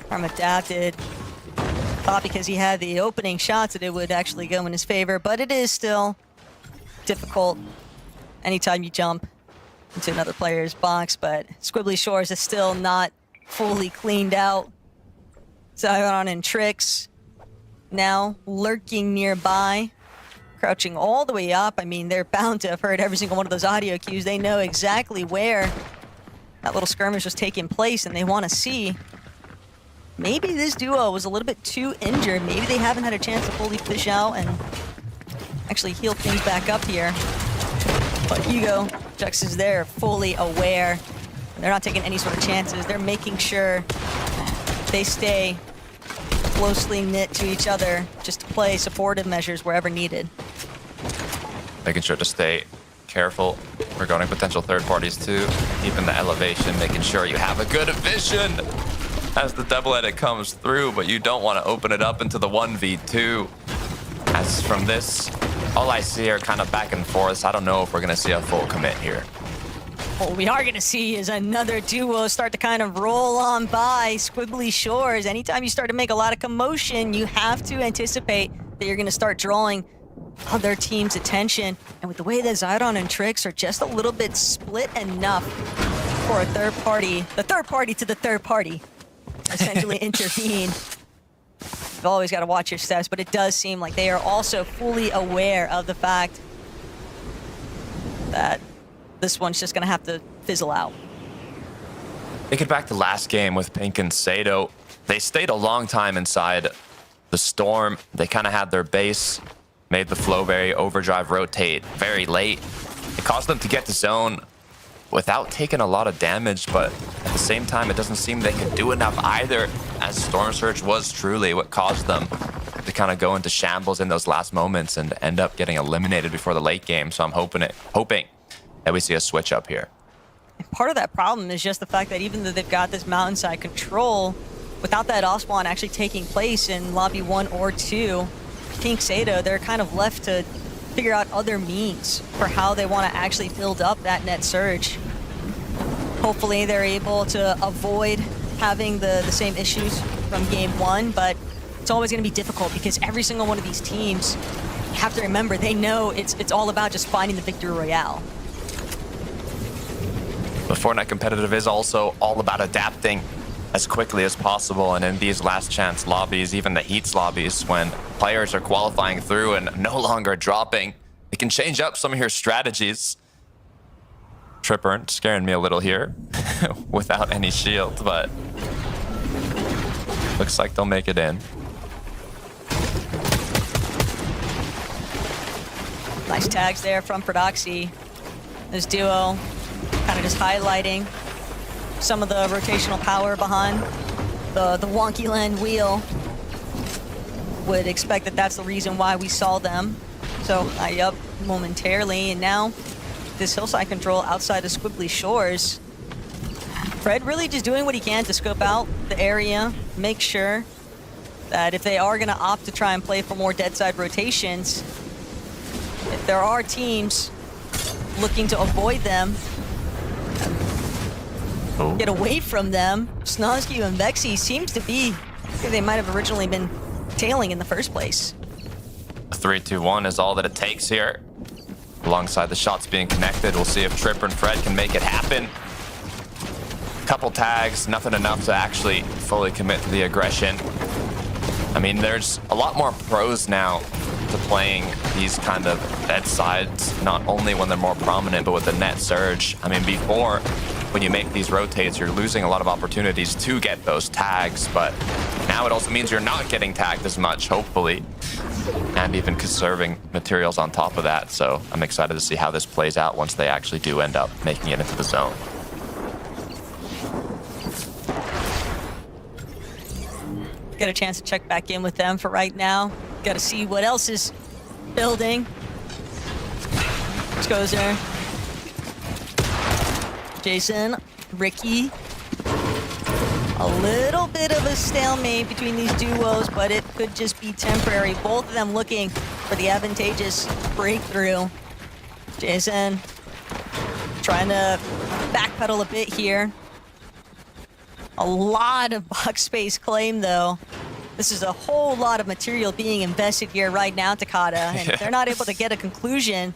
S5: from Adapted. Thought because he had the opening shots that it would actually go in his favor, but it is still difficult anytime you jump into another player's box. But Squibbly Shores is still not fully cleaned out. Zion and Tricks now lurking nearby, crouching all the way up. I mean, they're bound to have heard every single one of those audio cues. They know exactly where that little skirmish was taking place, and they want to see. Maybe this duo was a little bit too injured. Maybe they haven't had a chance to fully fish out and actually heal things back up here. But Hugo, Jux is there, fully aware. They're not taking any sort of chances. They're making sure they stay closely knit to each other, just to play supportive measures wherever needed.
S6: Making sure to stay careful regarding potential third parties too. Keeping the elevation, making sure you have a good vision as the double edit comes through, but you don't want to open it up into the 1v2. As from this, all I see are kind of back and forth. I don't know if we're going to see a full commit here.
S5: What we are going to see is another duo start to kind of roll on by Squibbly Shores. Anytime you start to make a lot of commotion, you have to anticipate that you're going to start drawing other team's attention. And with the way that Zydon and Trix are just a little bit split enough for a third party, the third party to the third party, essentially intervene. You've always got to watch your steps, but it does seem like they are also fully aware of the fact that this one's just going to have to fizzle out.
S6: Take it back to last game with Pink and Sato. They stayed a long time inside the storm. They kind of had their base, made the Flowberry overdrive rotate very late. It caused them to get to zone without taking a lot of damage, but at the same time, it doesn't seem they could do enough either, as Storm Surge was truly what caused them to kind of go into shambles in those last moments and end up getting eliminated before the late game. So I'm hoping that we see a switch up here.
S5: And part of that problem is just the fact that even though they've got this mountainside control, without that off spawn actually taking place in lobby 1 or 2, Pink Sato, they're kind of left to figure out other means for how they want to actually build up that net surge. Hopefully they're able to avoid having the same issues from game 1, but it's always going to be difficult because every single one of these teams, you have to remember, they know it's all about just finding the victory royale.
S6: The Fortnite competitive is also all about adapting as quickly as possible, and in these last chance lobbies, even the heats lobbies, when players are qualifying through and no longer dropping, it can change up some of your strategies. Tripper scaring me a little here without any shield, but looks like they'll make it in.
S5: Nice tags there from Prodoxy. This duo kind of just highlighting some of the rotational power behind the wonky land wheel. Would expect that that's the reason why we saw them so high up momentarily, and now this hillside control outside of Squibbly Shores. Fred really just doing what he can to scope out the area, make sure that if they are going to opt to try and play for more dead side rotations, if there are teams looking to avoid them, get away from them, Snozky and Vexy seems to be who they might have originally been tailing in the first place.
S6: 3-2-1 is all that it takes here. Alongside the shots being connected, we'll see if Tripper and Fred can make it happen. Couple tags, nothing enough to actually fully commit to the aggression. I mean, there's a lot more pros now to playing these kind of dead sides, not only when they're more prominent, but with the net surge. I mean, before, when you make these rotates, you're losing a lot of opportunities to get those tags, but now it also means you're not getting tagged as much, hopefully, and even conserving materials on top of that. So I'm excited to see how this plays out once they actually do end up making it into the zone.
S5: Get a chance to check back in with them for right now. Got to see what else is building. Let's go there. Jason Ricky. A little bit of a stalemate between these duos, but it could just be temporary. Both of them looking for the advantageous breakthrough. Jason trying to backpedal a bit here. A lot of box space claim, though. This is a whole lot of material being invested here right now, Takada. And if they're not able to get a conclusion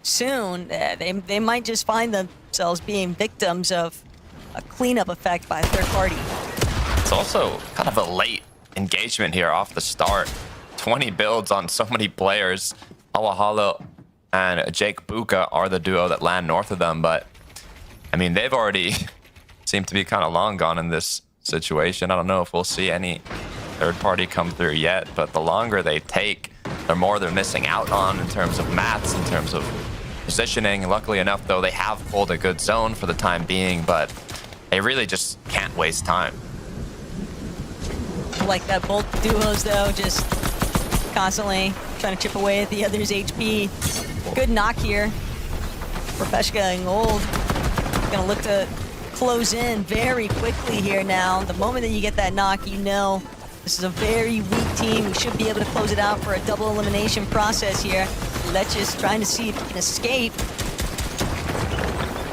S5: soon, they might just find themselves being victims of a cleanup effect by a third party.
S6: It's also kind of a late engagement here off the start. 20 builds on so many players. Awahalo and Jake Buka are the duo that land north of them, but I mean, they've already seemed to be kind of long gone in this situation. I don't know if we'll see any third party come through yet, but the longer they take, the more they're missing out on in terms of maths, in terms of positioning. Luckily enough, though, they have pulled a good zone for the time being, but they really just can't waste time.
S5: I like that. Both duos, though, just constantly trying to chip away at the other's HP. Good knock here. Profeshka and Gold gonna look to close in very quickly here now. The moment that you get that knock, you know this is a very weak team. We should be able to close it out for a double elimination process here. Let's just trying to see if he can escape.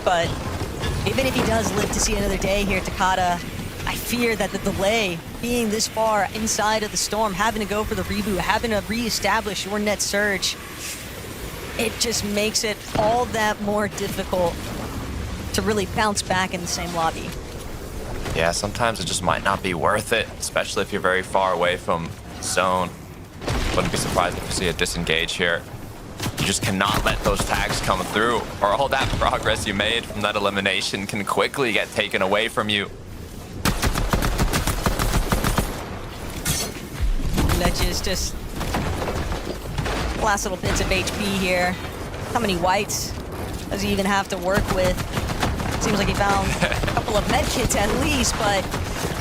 S5: But even if he does live to see another day here, Takada, I fear that the delay, being this far inside of the storm, having to go for the reboot, having to reestablish your net surge, it just makes it all that more difficult to really bounce back in the same lobby.
S6: Yeah, sometimes it just might not be worth it, especially if you're very far away from zone. Wouldn't be surprised if you see a disengage here. You just cannot let those tags come through, or all that progress you made from that elimination can quickly get taken away from you.
S5: Let's just last little bits of HP here. How many whites does he even have to work with? Seems like he found a couple of med kits at least, but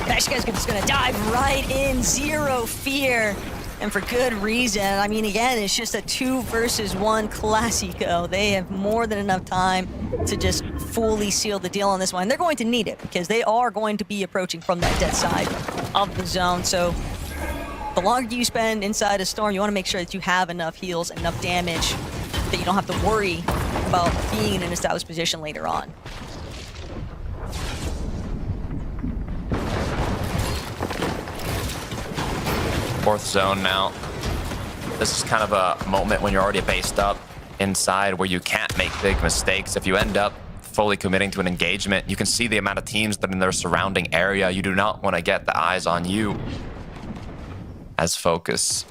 S5: Peshka's just gonna dive right in, zero fear, and for good reason. I mean, again, it's just a 2 versus 1 Classico. They have more than enough time to just fully seal the deal on this one. And they're going to need it because they are going to be approaching from that dead side of the zone. So the longer you spend inside a storm, you want to make sure that you have enough heals, enough damage, that you don't have to worry about being in an established position later on.
S6: Fourth zone now. This is kind of a moment when you're already based up inside where you can't make big mistakes. If you end up fully committing to an engagement, you can see the amount of teams that are in their surrounding area. You do not want to get the eyes on you, as focus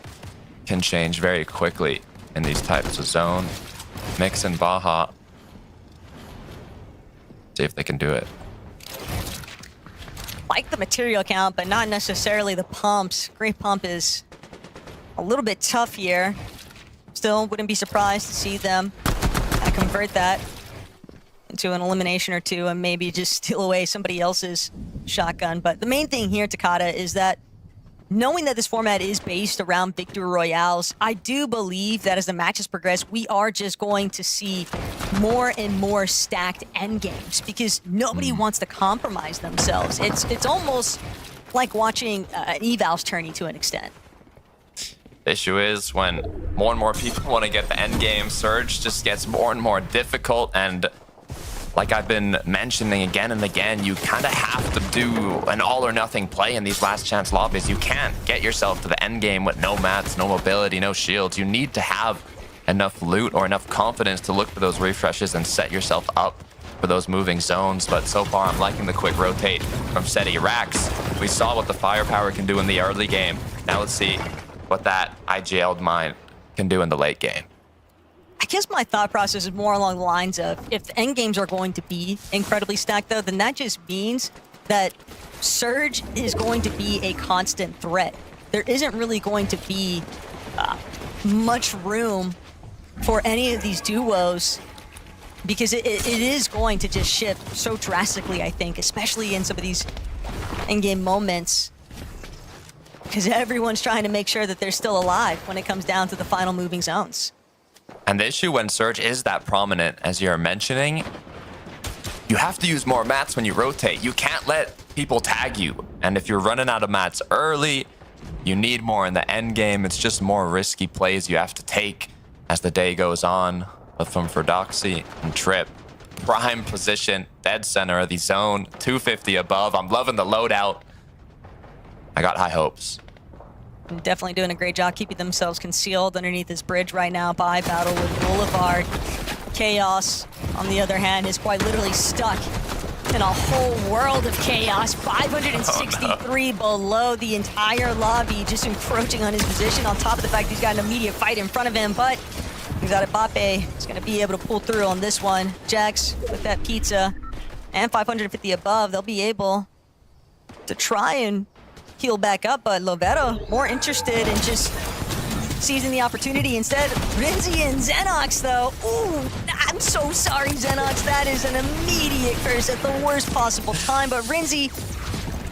S6: can change very quickly in these types of zone. Mix and Baja. See if they can do it.
S5: Like the material count, but not necessarily the pumps. Great pump is a little bit tough here. Still, wouldn't be surprised to see them convert that into an elimination or two and maybe just steal away somebody else's shotgun. But the main thing here, Takada, is that knowing that this format is based around victory royales, I do believe that as the matches progress, we are just going to see more and more stacked endgames because nobody wants to compromise themselves. It's almost like watching an evals tourney to an extent.
S6: The issue is when more and more people want to get the endgame, Surge just gets more and more difficult, and like I've been mentioning again and again, you kind of have to do an all or nothing play in these last chance lobbies. You can't get yourself to the end game with no mats, no mobility, no shields. You need to have enough loot or enough confidence to look for those refreshes and set yourself up for those moving zones. But so far, I'm liking the quick rotate from Seti Rax. We saw what the firepower can do in the early game. Now let's see what that IGL'd mine can do in the late game.
S5: I guess my thought process is more along the lines of if the end games are going to be incredibly stacked, though, then that just means that Surge is going to be a constant threat. There isn't really going to be much room for any of these duos because it is going to just shift so drastically, I think, especially in some of these in-game moments, because everyone's trying to make sure that they're still alive when it comes down to the final moving zones.
S6: And the issue when Surge is that prominent, as you're mentioning, you have to use more mats when you rotate. You can't let people tag you. And if you're running out of mats early, you need more in the end game. It's just more risky plays you have to take as the day goes on. But from Fordoxy and Trip, prime position, dead center of the zone, 250 above. I'm loving the loadout. I got high hopes.
S5: Definitely doing a great job keeping themselves concealed underneath this bridge right now by Battlewood Boulevard. Chaos, on the other hand, is quite literally stuck in a whole world of chaos. 563 below the entire lobby, just encroaching on his position, on top of the fact he's got an immediate fight in front of him, but he's got Mbappe. He's going to be able to pull through on this one. Jax with that pizza and 550 above, they'll be able to try and heal back up, but Lovera more interested in just seizing the opportunity instead. Rinzi and Xenox, though. Ooh, I'm so sorry, Xenox. That is an immediate curse at the worst possible time, but Rinzi,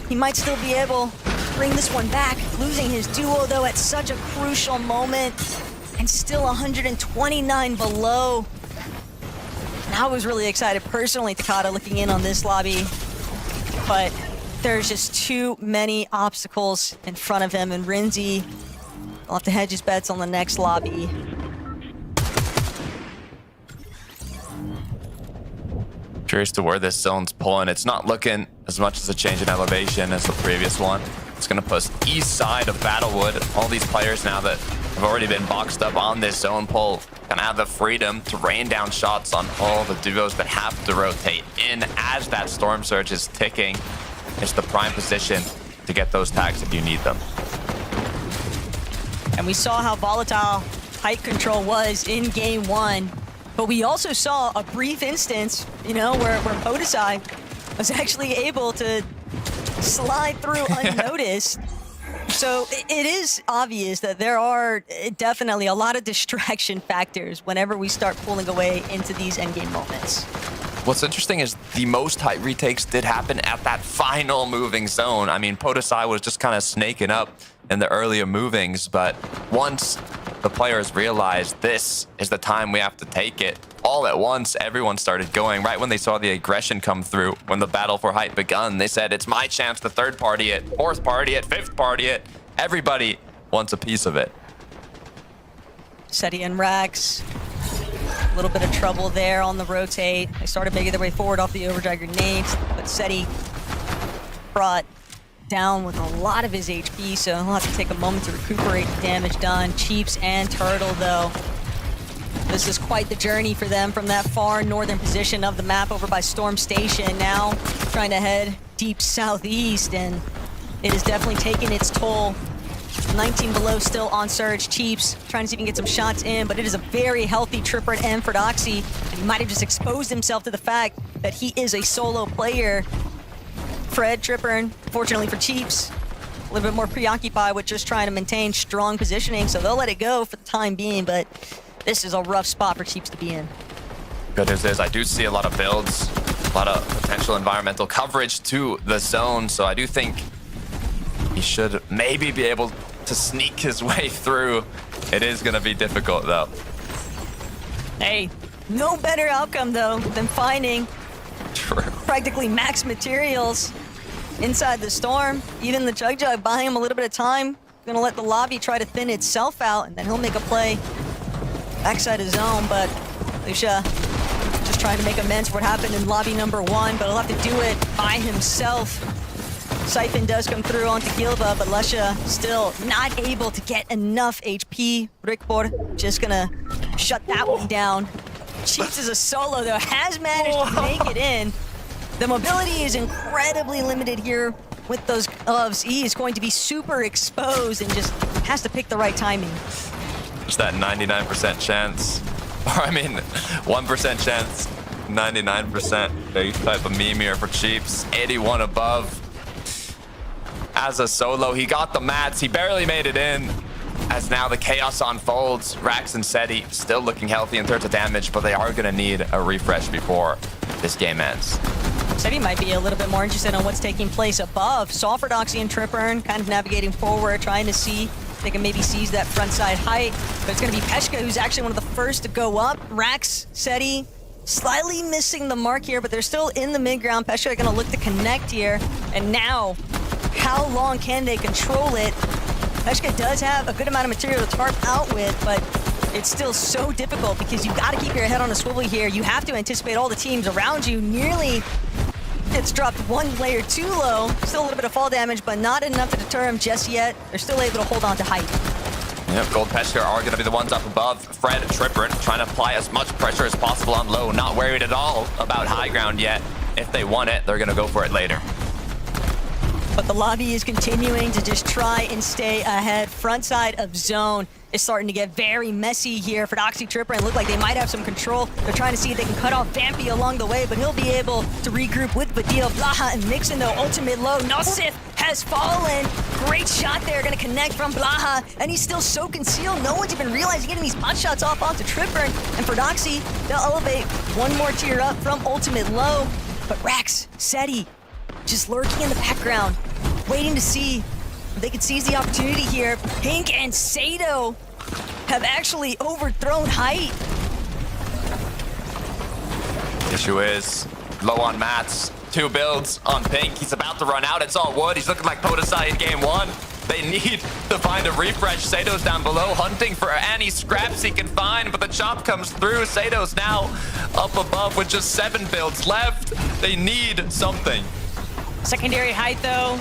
S5: he might still be able to bring this one back. Losing his duo, though, at such a crucial moment, and still 129 below. And I was really excited personally, Takada, looking in on this lobby, but there's just too many obstacles in front of him, and Rinzi will have to hedge his bets on the next lobby.
S6: Curious to where this zone's pulling. It's not looking as much as a change in elevation as the previous one. It's going to push east side of Battlewood. All these players now that have already been boxed up on this zone pull going to have the freedom to rain down shots on all the duos that have to rotate in as that storm surge is ticking. It's the prime position to get those tags if you need them.
S5: And we saw how volatile height control was in game one, but we also saw a brief instance, you know, where Podesai was actually able to slide through unnoticed. So it is obvious that there are definitely a lot of distraction factors whenever we start pulling away into these endgame moments.
S6: What's interesting is the most height retakes did happen at that final moving zone. I mean, Podesai was just kind of snaking up in the earlier movings, but once the players realized this is the time we have to take it, all at once, everyone started going. Right when they saw the aggression come through, when the battle for height begun, they said, it's my chance to third party it, fourth party it, fifth party it. Everybody wants a piece of it.
S5: Seti and Rax, a little bit of trouble there on the rotate. They started making their way forward off the overdrive grenades, but Seti brought down with a lot of his HP, so he'll have to take a moment to recuperate the damage done. Chiefs and Turtle, though, this is quite the journey for them from that far northern position of the map over by Storm Station, now trying to head deep southeast, and it is definitely taking its toll. 19 below still on surge. Chiefs trying to see if he can get some shots in, but it is a very healthy Tripper and Fordoxy, and he might have just exposed himself to the fact that he is a solo player. Fred, Tripper, and fortunately for Chiefs, a little bit more preoccupied with just trying to maintain strong positioning, so they'll let it go for the time being, but this is a rough spot for Chiefs to be in.
S6: Good news is I do see a lot of builds, a lot of potential environmental coverage to the zone, so I do think he should maybe be able to sneak his way through. It is going to be difficult, though.
S5: Hey, no better outcome, though, than finding practically max materials inside the storm. Even the Jug buying him a little bit of time. Gonna let the lobby try to thin itself out, and then he'll make a play backside his zone. But Lucia just trying to make amends for what happened in lobby number one, but he'll have to do it by himself. Siphon does come through onto Gilba, but Lesha still not able to get enough HP. Rickboard just gonna shut that one down. Chiefs is a solo, though, has managed to make it in. The mobility is incredibly limited here with those gloves. He is going to be super exposed and just has to pick the right timing.
S6: Just that 99% chance. Or, I mean, 1% chance, 99%. They type of meme here for Chiefs. 81 above. As a solo, he got the mats. He barely made it in. As now the chaos unfolds, Rax and Seti still looking healthy in terms of damage, but they are going to need a refresh before this game ends.
S5: Seti might be a little bit more interested in what's taking place above. Saw Fordoxy and Tripper kind of navigating forward, trying to see if they can maybe seize that front side height. But it's going to be Peshka who's actually one of the first to go up. Rax, Seti, slightly missing the mark here, but they're still in the mid ground. Pesha are going to look to connect here. And now, how long can they control it? Peshka does have a good amount of material to tarp out with, but it's still so difficult because you've got to keep your head on a swivel here. You have to anticipate all the teams around you. Nearly it's dropped one layer too low. Still a little bit of fall damage, but not enough to deter him just yet. They're still able to hold on to height.
S6: Yep, Gold Pesca are going to be the ones up above. Fred and Tripper trying to apply as much pressure as possible on low. Not worried at all about high ground yet. If they want it, they're going to go for it later.
S5: But the lobby is continuing to just try and stay ahead. Front side of zone is starting to get very messy here for Doxy Tripper and look like they might have some control. They're trying to see if they can cut off Vampy along the way, but he'll be able to regroup with Badil. Blaha and Mixon though, ultimate low. Nosith has fallen. Great shot there, gonna connect from Blaha, and he's still so concealed. No one's even realizing getting these pot shots off onto Tripper. And for Doxy, they'll elevate one more tier up from ultimate low. But Rax, Seti, just lurking in the background, waiting to see if they can seize the opportunity here. Pink and Sato have actually overthrown height.
S6: Issue is low on mats. 2 builds on Pink. He's about to run out. It's all wood. He's looking like Podesai in game 1. They need to find a refresh. Sato's down below, hunting for any scraps he can find, but the chop comes through. Sato's now up above with just 7 builds left. They need something.
S5: Secondary height, though,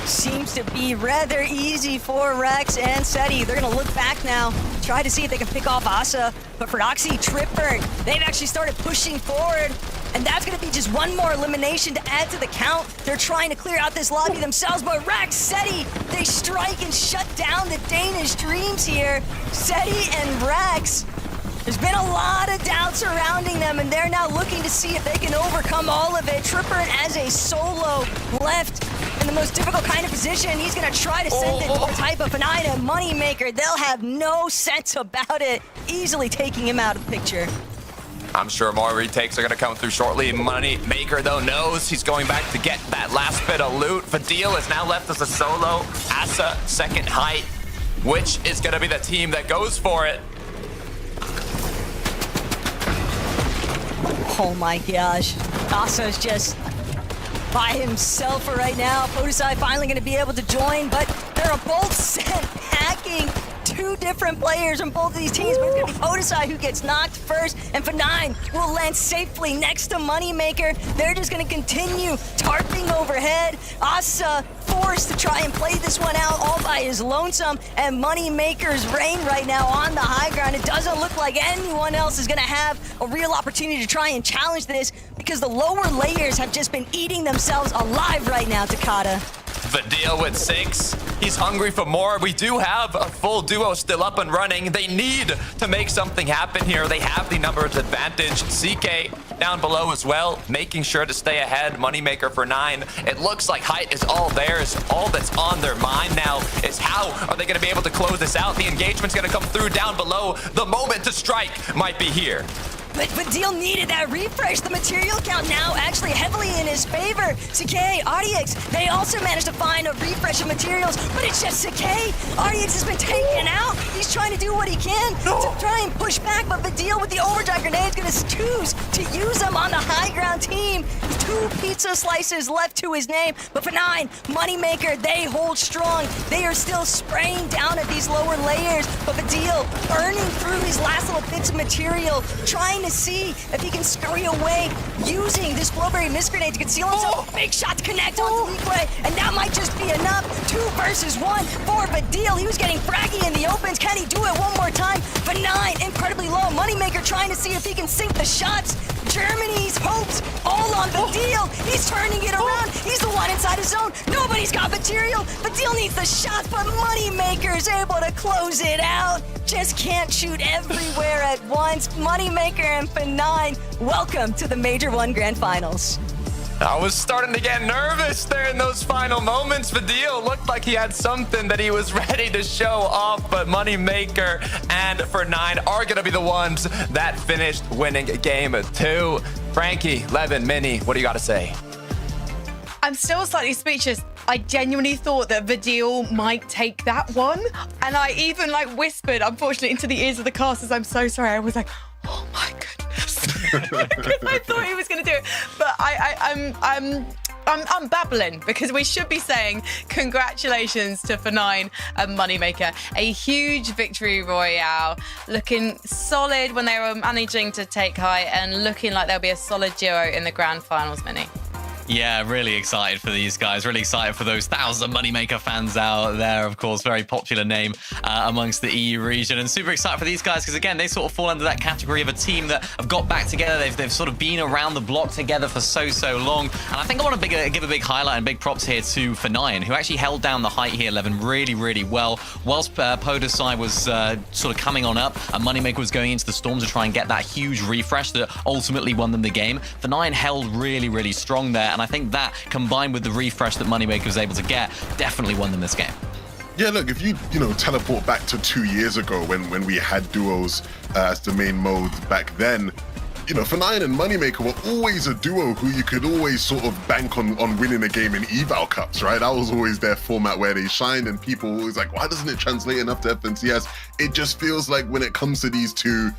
S5: seems to be rather easy for Rex and Seti. They're going to look back now, try to see if they can pick off Asa. But for Doxy Tripper, they've actually started pushing forward. And that's going to be just one more elimination to add to the count. They're trying to clear out this lobby themselves, but Rex, Seti, they strike and shut down the Danish dreams here. Seti and Rex, there's been a lot of doubt surrounding them, and they're now looking to see if they can overcome all of it. Tripper as a solo left in the most difficult kind of position. He's going to try to send it towards Hype of Fanina and Moneymaker. They'll have no sense about it, easily taking him out of the picture.
S6: I'm sure more retakes are going to come through shortly. Moneymaker, though, knows he's going back to get that last bit of loot. Fadil is now left as a solo. Asa, second height. Which is going to be the team that goes for it?
S5: Oh my gosh. Asa's just by himself right now. Podesai finally going to be able to join, but they're both sent hacking. 2 different players from both of these teams, but it's going to be Podesai who gets knocked first, and F9 will land safely next to Moneymaker. They're just going to continue tarping overhead. Asa forced to try and play this one out all by his lonesome, and Moneymaker's reign right now on the high ground. It doesn't look like anyone else is going to have a real opportunity to try and challenge this because the lower layers have just been eating themselves alive right now, Takata.
S6: Vadil with 6. He's hungry for more. We do have a full duo still up and running. They need to make something happen here. They have the numbers advantage. CK down below as well, making sure to stay ahead. Moneymaker for 9. It looks like height is all theirs. All that's on their mind now is how are they going to be able to close this out? The engagement's going to come through down below. The moment to strike might be here.
S5: But Deal needed that refresh. The material count now actually heavily in his favor. CK, RDX, they also managed to find a refresh of materials, but it's just CK. RDX has been taken out. He's trying to do what he can to try and push back, but Deal with the overdrive grenade is going to choose to use them on the high ground team. 2 pizza slices left to his name, but for 9, Moneymaker, they hold strong. They are still spraying down at these lower layers, but Deal burning through his last little bits of material, trying to see if he can scurry away using this Blowberry Mist Grenade to conceal himself. Big shot to connect onto Leakway, and that might just be enough. 2 versus 1 for Badil. He was getting fraggy in the opens. Can he do it one more time? But 9, incredibly low. Moneymaker trying to see if he can sink the shots. Germany's hopes all on Badil. He's turning it around. He's the one inside his zone. Nobody's got material. Badil needs the shots, but Moneymaker is able to close it out. Just can't shoot everywhere at once. Moneymaker and F9, welcome to the Major 1 Grand Finals.
S6: I was starting to get nervous there in those final moments. Vadil looked like he had something that he was ready to show off, but Moneymaker and F9 are going to be the ones that finished winning game 2. Frankie, Levin, Minnie, what do you got to say?
S2: I'm still slightly speechless. I genuinely thought that Vadil might take that one. And I even whispered, unfortunately, into the ears of the casters, I'm so sorry. I was like, oh my goodness. I thought he was going to do it, but I'm babbling because we should be saying congratulations to F9 and Moneymaker. A huge victory royale, looking solid when they were managing to take high and looking like there'll be a solid duo in the grand finals, Minnie.
S4: Yeah, really excited for these guys. Really excited for those 1,000 Moneymaker fans out there. Of course, very popular name amongst the EU region. And super excited for these guys because, again, they sort of fall under that category of a team that have got back together. They've sort of been around the block together for so long. And I think I want to give a big highlight and big props here to F9, who actually held down the height here 11 really well. Whilst Podosai was sort of coming on up, and Moneymaker was going into the Storm to try and get that huge refresh that ultimately won them the game. F9 held really strong there. And I think that, combined with the refresh that Moneymaker was able to get, definitely won them this game.
S3: Yeah, look, if you teleport back to 2 years ago when we had duos as the main mode back then, F9 and Moneymaker were always a duo who you could always sort of bank on winning a game in eval cups, right? That was always their format where they shined, and people were always like, why doesn't it translate enough to FNCS? It just feels like when it comes to these two,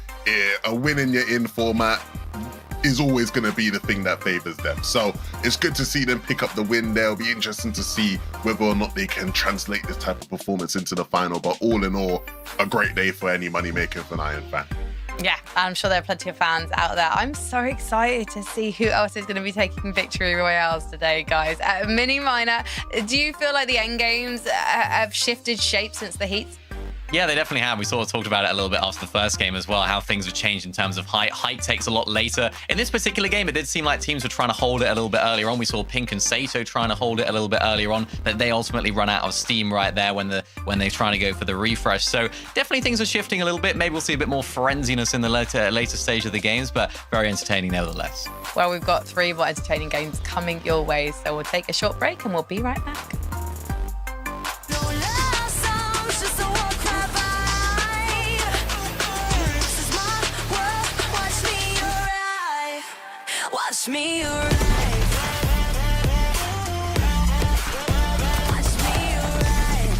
S3: a win in your in format is always going to be the thing that favors them. So it's good to see them pick up the win there. It'll be interesting to see whether or not they can translate this type of performance into the final. But all in all, a great day for any Moneymaker and Iron fan.
S2: Yeah, I'm sure there are plenty of fans out there. I'm so excited to see who else is going to be taking victory royales today, guys. Mini Minor, do you feel like the end games have shifted shape since the heats?
S4: Yeah, they definitely have. We sort of talked about it a little bit after the first game as well, how things have changed in terms of height. Height takes a lot later. In this particular game, it did seem like teams were trying to hold it a little bit earlier on. We saw Pink and Sato trying to hold it a little bit earlier on, but they ultimately run out of steam right there when they're trying to go for the refresh. So definitely things are shifting a little bit. Maybe we'll see a bit more frenziness in the later stage of the games, but very entertaining nevertheless.
S2: Well, we've got 3 more entertaining games coming your way, so we'll take a short break and we'll be right back.
S1: Watch me arrive. Watch me arrive.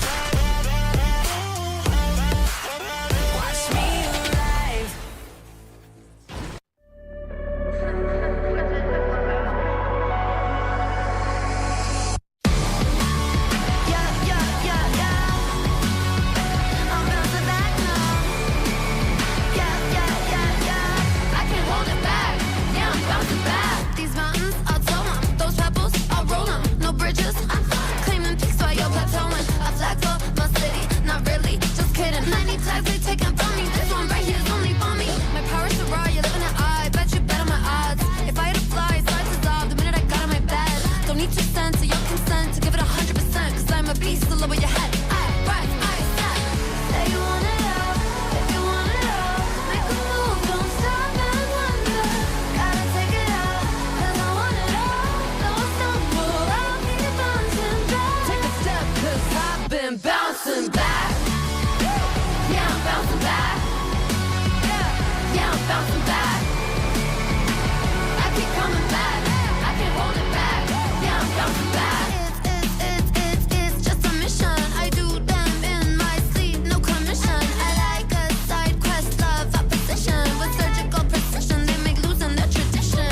S1: Watch me arrive. Yeah. I'm bouncing back now. Yeah. I can't hold it back. Yeah, I'm bouncing back. These mountains, I'll tow 'em. Those pebbles, I'll roll 'em. No bridges, I'm claiming peaks while you're plateauing. I flag for my city, not really, just kidding. 90 tags they taking from me. This one right here is only for me. My power's so raw, you're living it. I bet you bet on my odds. If I had to fly, start to dissolve the minute I got on my bed. Don't need 2 cents or your consent to give it 100%. Cause I'm a beast to lower your head. I rise, I set. Say you want it all, if you want it all. Make a move, don't stop and wonder. Gotta take it out, cause I want it all. Don't stumble, I'll keep bouncing back. Take a step, cause I've been bouncing back. Yeah, I'm bouncing back. Yeah, I'm bouncing back. I keep coming back. I can't hold it back. Yeah, I'm bouncing back. It's just a mission. I do them in my sleep, no commission. I like a side quest, love opposition. With surgical precision, they make losing their tradition.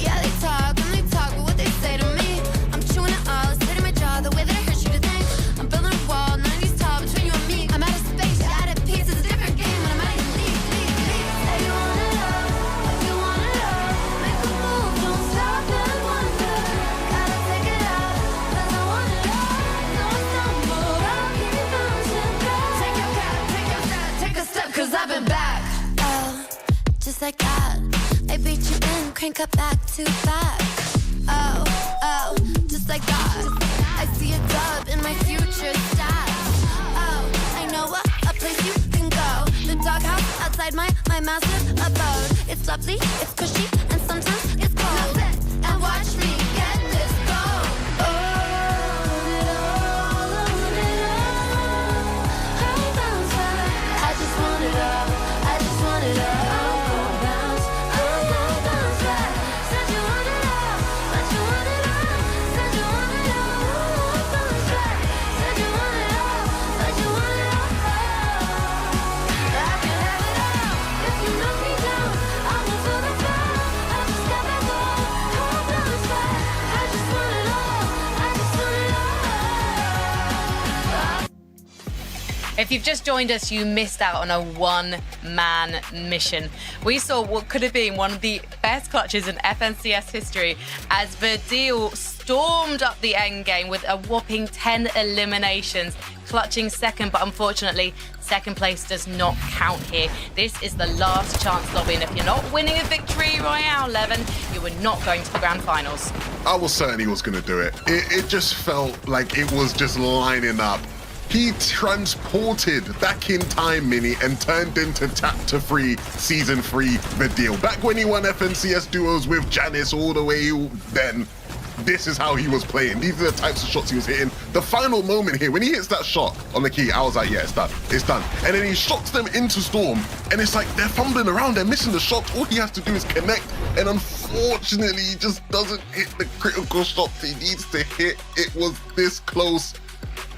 S1: Yeah, they talk, but what they say to me, I'm chewing it all, sitting my jaw, the way that it hurts you to think. I'm building a wall, 90s tall between you and me. I'm out of space, you're out of peace. It's a different game when I'm out of league. Say you want it all, if you want it all. Make a move, don't stop and wonder. Gotta take it out, cause I want it all. Don't stumble, I'll keep bouncing back. Take your cap, take a step, cause I've been back. Oh, just like that. I beat you in, crank up back to back. Oh, just like that. I see a dub in my future stats. Oh, I know a place you can go. The doghouse outside my massive abode. It's lovely, it's cushy, and sometimes it's cold. And watch me get this gold. Own it all. I'll bounce back. I just want it all. I'll bounce back. Said you want it all, but you want it all. Said you want it all. I'll bounce back. Said you want it all, but you want it all. I can have it all. If you knock me down, I'll move for the fall.
S2: If you've just joined us, you missed out on a one-man mission. We saw what could have been one of the best clutches in FNCS history as Verdeel stormed up the end game with a whopping 10 eliminations, clutching second, but unfortunately, second place does not count here. This is the last chance lobby, and if you're not winning a victory royale, Levin, you were not going to the grand finals.
S3: I was certain he was going to do it. It just felt like it was just lining up. He transported back in time Mini and turned into chapter 3, season 3 Verdeel. Back when he won FNCS duos with Janice all the way then. This is how he was playing. These are the types of shots he was hitting. The final moment here, when he hits that shot on the key, I was like, yeah, it's done. It's done. And then he shots them into Storm, and it's like they're fumbling around. They're missing the shots. All he has to do is connect. And unfortunately, he just doesn't hit the critical shots he needs to hit. It was this close.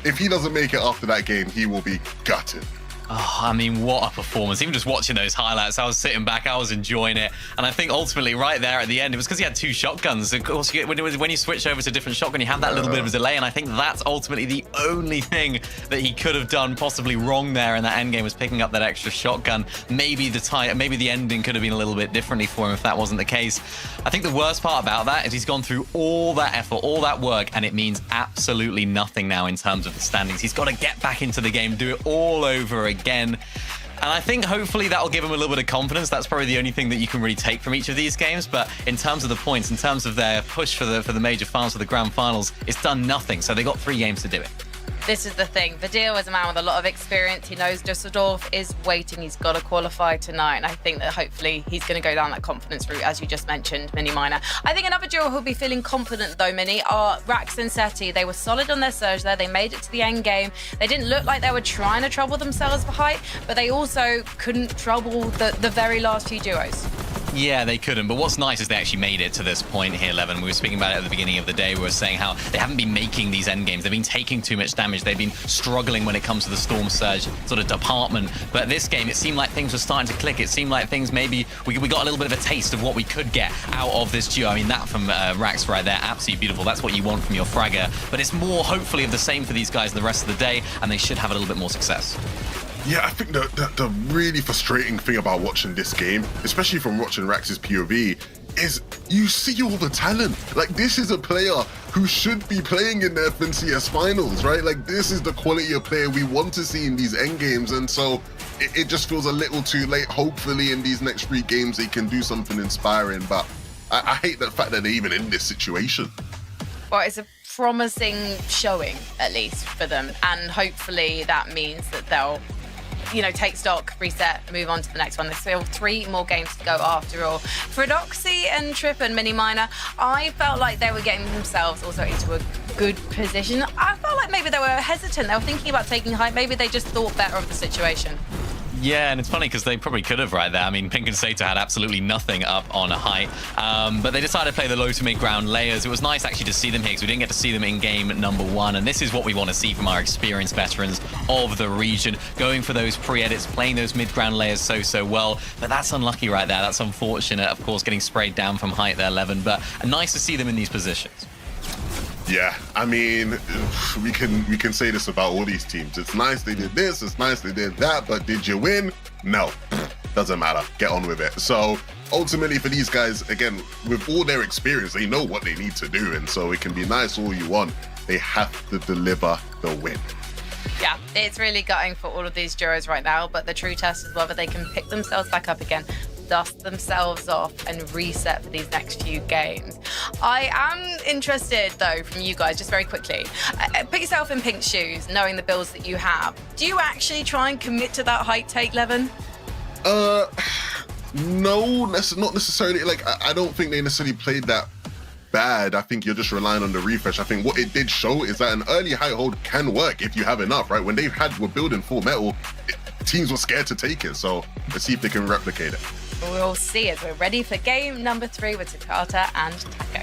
S3: If he doesn't make it after that game, he will be gutted.
S4: Oh, I mean, what a performance. Even just watching those highlights, I was sitting back, I was enjoying it. And I think ultimately right there at the end, it was because he had 2 shotguns. Of course, when you switch over to a different shotgun, you have that little bit of a delay. And I think that's ultimately the only thing that he could have done possibly wrong there in that end game was picking up that extra shotgun. Maybe the ending could have been a little bit differently for him if that wasn't the case. I think the worst part about that is he's gone through all that effort, all that work, and it means absolutely nothing now in terms of the standings. He's got to get back into the game, do it all over again. And I think hopefully that'll give him a little bit of confidence. That's probably the only thing that you can really take from each of these games. But in terms of the points, in terms of their push for the major finals, for the grand finals, it's done nothing. So they got 3 games to do it.
S2: This is the thing. Verdeel is a man with a lot of experience. He knows Dusseldorf is waiting. He's got to qualify tonight. And I think that hopefully he's going to go down that confidence route, as you just mentioned, Mini Minor. I think another duo who'll be feeling confident, though, Mini, are Rax and Seti. They were solid on their surge there. They made it to the end game. They didn't look like they were trying to trouble themselves for height, but they also couldn't trouble the very last few duos.
S4: Yeah, they couldn't. But what's nice is they actually made it to this point here, Levin. We were speaking about it at the beginning of the day. We were saying how they haven't been making these end games. They've been taking too much damage. They've been struggling when it comes to the Storm Surge sort of department. But this game, it seemed like things were starting to click. It seemed like things maybe we got a little bit of a taste of what we could get out of this duo. I mean, that from Rax right there, absolutely beautiful. That's what you want from your fragger. But it's more, hopefully, of the same for these guys the rest of the day, and they should have a little bit more success.
S3: Yeah, I think the really frustrating thing about watching this game, especially from watching Rax's POV, is you see all the talent. Like, this is a player who should be playing in the FNCS finals, right? Like, this is the quality of player we want to see in these end games, and so it just feels a little too late. Hopefully in these next 3 games they can do something inspiring, but I hate the fact that they're even in this situation.
S2: Well, it's a promising showing, at least, for them, and hopefully that means that they'll take stock, reset, move on to the next one. There's still 3 more games to go after all. For Doxy and Trip and Mini Minor, I felt like they were getting themselves also into a good position. I felt like maybe they were hesitant. They were thinking about taking height. Maybe they just thought better of the situation.
S4: Yeah, and it's funny because they probably could have right there. I mean, Pink and Sato had absolutely nothing up on a height, but they decided to play the low to mid ground layers. It was nice actually to see them here because we didn't get to see them in game number 1, and this is what we want to see from our experienced veterans of the region, going for those pre-edits, playing those mid ground layers so well. But that's unlucky right there. That's unfortunate, of course, getting sprayed down from height there, Levin, but nice to see them in these positions.
S3: Yeah, I mean, we can say this about all these teams. It's nice they did this, it's nice they did that, but did you win? No, doesn't matter. Get on with it. So ultimately for these guys, again, with all their experience, they know what they need to do, and so it can be nice all you want. They have to deliver the win.
S2: Yeah, it's really gutting for all of these duos right now, but the true test is whether they can pick themselves back up again, dust themselves off and reset for these next few games. I am interested, though, from you guys, just very quickly. Put yourself in Pink's shoes, knowing the builds that you have. Do you actually try and commit to that height take, Levin?
S3: No, not necessarily. Like, I don't think they necessarily played that bad. I think you're just relying on the refresh. I think what it did show is that an early height hold can work if you have enough, right? When were building full metal, teams were scared to take it. So let's see if they can replicate it.
S2: We'll see as we're ready for game number 3 with Takata and Taco.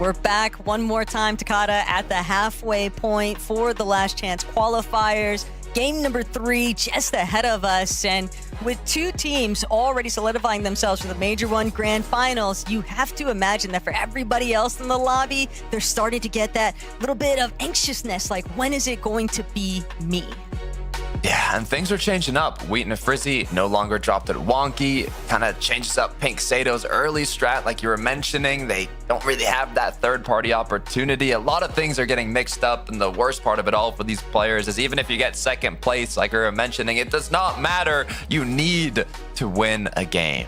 S5: We're back one more time, Takata, at the halfway point for the last chance qualifiers. Game number 3 just ahead of us, and with two teams already solidifying themselves for the Major 1 Grand Finals, you have to imagine that for everybody else in the lobby, they're starting to get that little bit of anxiousness, like, when is it going to be me?
S6: Yeah, and things are changing up. Wheaton and Frizzy no longer dropped at Wonky. Kind of changes up Pink Sato's early strat, like you were mentioning. They don't really have that third-party opportunity. A lot of things are getting mixed up, and the worst part of it all for these players is even if you get second place, like you were mentioning, it does not matter. You need to win a game.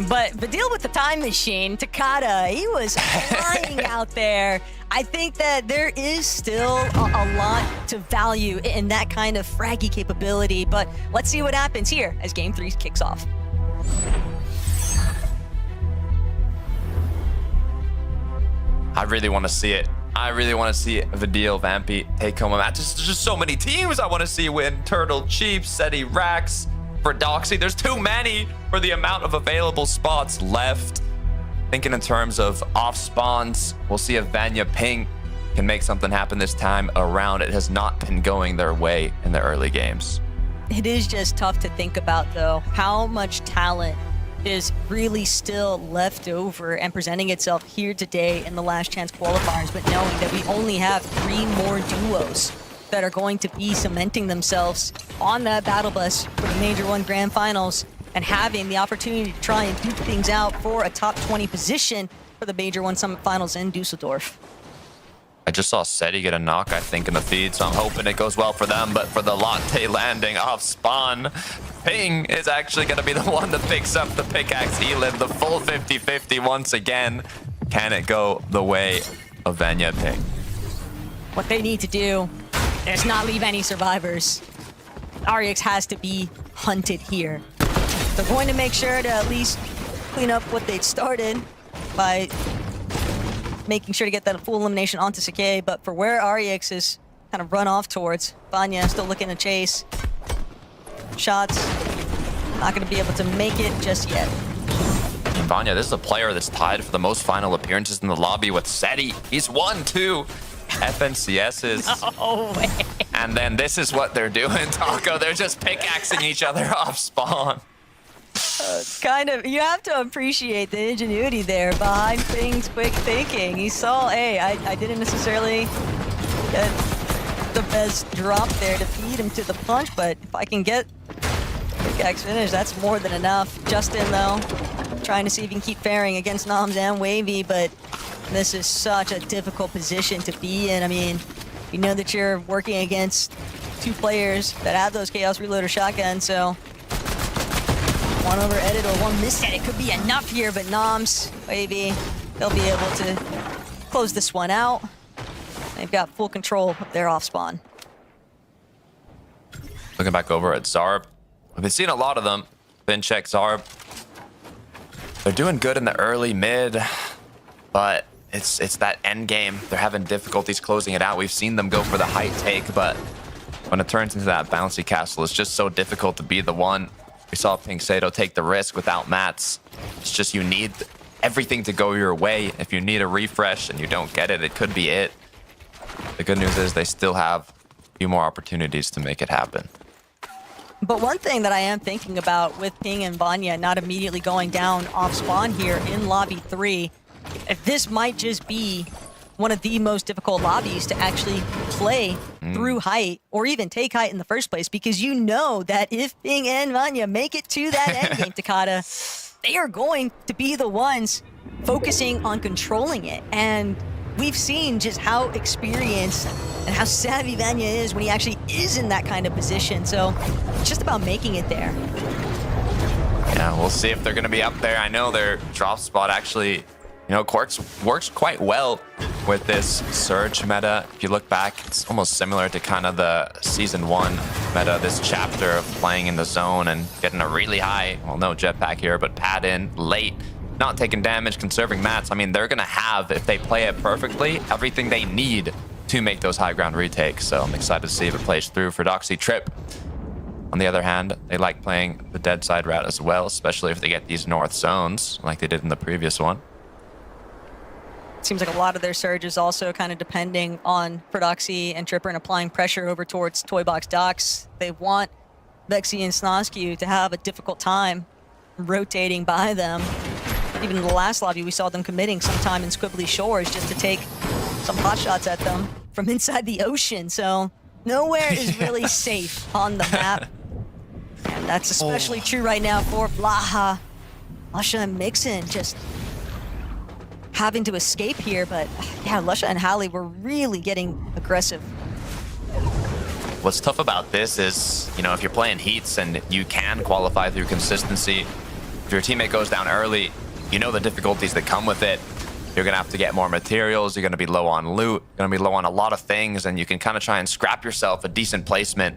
S5: But the deal with the time machine, Takada, he was flying out there. I think that there is still a lot to value in that kind of fraggy capability, but let's see what happens here as Game 3 kicks off.
S6: I really want to see it. I really want to see Vidil, Vampy take home a match. There's just so many teams I want to see win. Turtle, Chief, Seti, Rax. For Doxy, there's too many for the amount of available spots left. Thinking in terms of off spawns, we'll see if Vanya Ping can make something happen this time around. It has not been going their way in the early games.
S5: It is just tough to think about, though, how much talent is really still left over and presenting itself here today in the last chance qualifiers, but knowing that we only have 3 more duos that are going to be cementing themselves on that battle bus for the Major 1 Grand Finals and having the opportunity to try and duke things out for a top 20 position for the Major 1 Summit Finals in Dusseldorf.
S6: I just saw Seti get a knock, I think, in the feed, so I'm hoping it goes well for them, but for the latte landing off spawn, Ping is actually going to be the one that picks up the pickaxe. He lived the full 50-50 once again. Can it go the way of Vanya Ping?
S5: What they need to do is not leave any survivors. REX has to be hunted here. They're going to make sure to at least clean up what they'd started by making sure to get that full elimination onto Sakai, but for where REX is kind of run off towards, Vanya still looking to chase. Shots, not going to be able to make it just yet.
S6: And Vanya, this is a player that's tied for the most final appearances in the lobby with Seti. He's won 2 FNCSs.
S5: No way.
S6: And then this is what they're doing, Taco. They're just pickaxing each other off spawn.
S5: Kind of, you have to appreciate the ingenuity there behind Ping's quick thinking. He saw, hey, I didn't necessarily get the best drop there to feed him to the punch, but if I can get pickaxe finish, that's more than enough. Justin, though, trying to see if he can keep faring against Noms and Wavy, but this is such a difficult position to be in. I mean, you know that you're working against 2 players that have those Chaos Reloader shotguns, so one over edit or one miss edit could be enough here, but Noms, Wavy, they'll be able to close this one out. They've got full control of their off spawn.
S6: Looking back over at Zarb, we've been seeing a lot of them. Fincheck, Zarb. They're doing good in the early mid, but it's that end game. They're having difficulties closing it out. We've seen them go for the height take, but when it turns into that bouncy castle, it's just so difficult to be the one. We saw Pink Sato take the risk without mats. It's just you need everything to go your way. If you need a refresh and you don't get it, it could be it. The good news is they still have a few more opportunities to make it happen.
S5: But one thing that I am thinking about with Ping and Vanya not immediately going down off spawn here in Lobby 3, if this might just be one of the most difficult lobbies to actually play through height or even take height in the first place, because you know that if Ping and Vanya make it to that endgame, Takada, they are going to be the ones focusing on controlling it. And we've seen just how experienced and how savvy Vanya is when he actually is in that kind of position. So it's just about making it there.
S6: Yeah, we'll see if they're going to be up there. I know their drop spot actually, you know, works quite well with this Surge meta. If you look back, it's almost similar to kind of the Season 1 meta, this chapter of playing in the zone and getting a really high, well, no jetpack here, but pad in late, not taking damage, conserving mats. I mean, they're going to have, if they play it perfectly, everything they need to make those high ground retakes. So I'm excited to see if it plays through for Doxy Trip. On the other hand, they like playing the dead side route as well, especially if they get these north zones like they did in the previous one.
S5: Seems like a lot of their surge is also kind of depending on Prodoxy and Tripper and applying pressure over towards Toy Box Docks. They want Vexy and Snosku to have a difficult time rotating by them. Even in the last lobby, we saw them committing some time in Squibbly Shores just to take some pot shots at them from inside the ocean. So nowhere is really safe on the map. And that's especially true right now for Blaha. Lusha and Mixin just having to escape here, but yeah, Lusha and Hallie were really getting aggressive.
S6: What's tough about this is, you know, if you're playing heats and you can qualify through consistency, if your teammate goes down early, you know the difficulties that come with it. You're gonna have to get more materials, you're gonna be low on loot, you're gonna be low on a lot of things, and you can kind of try and scrap yourself a decent placement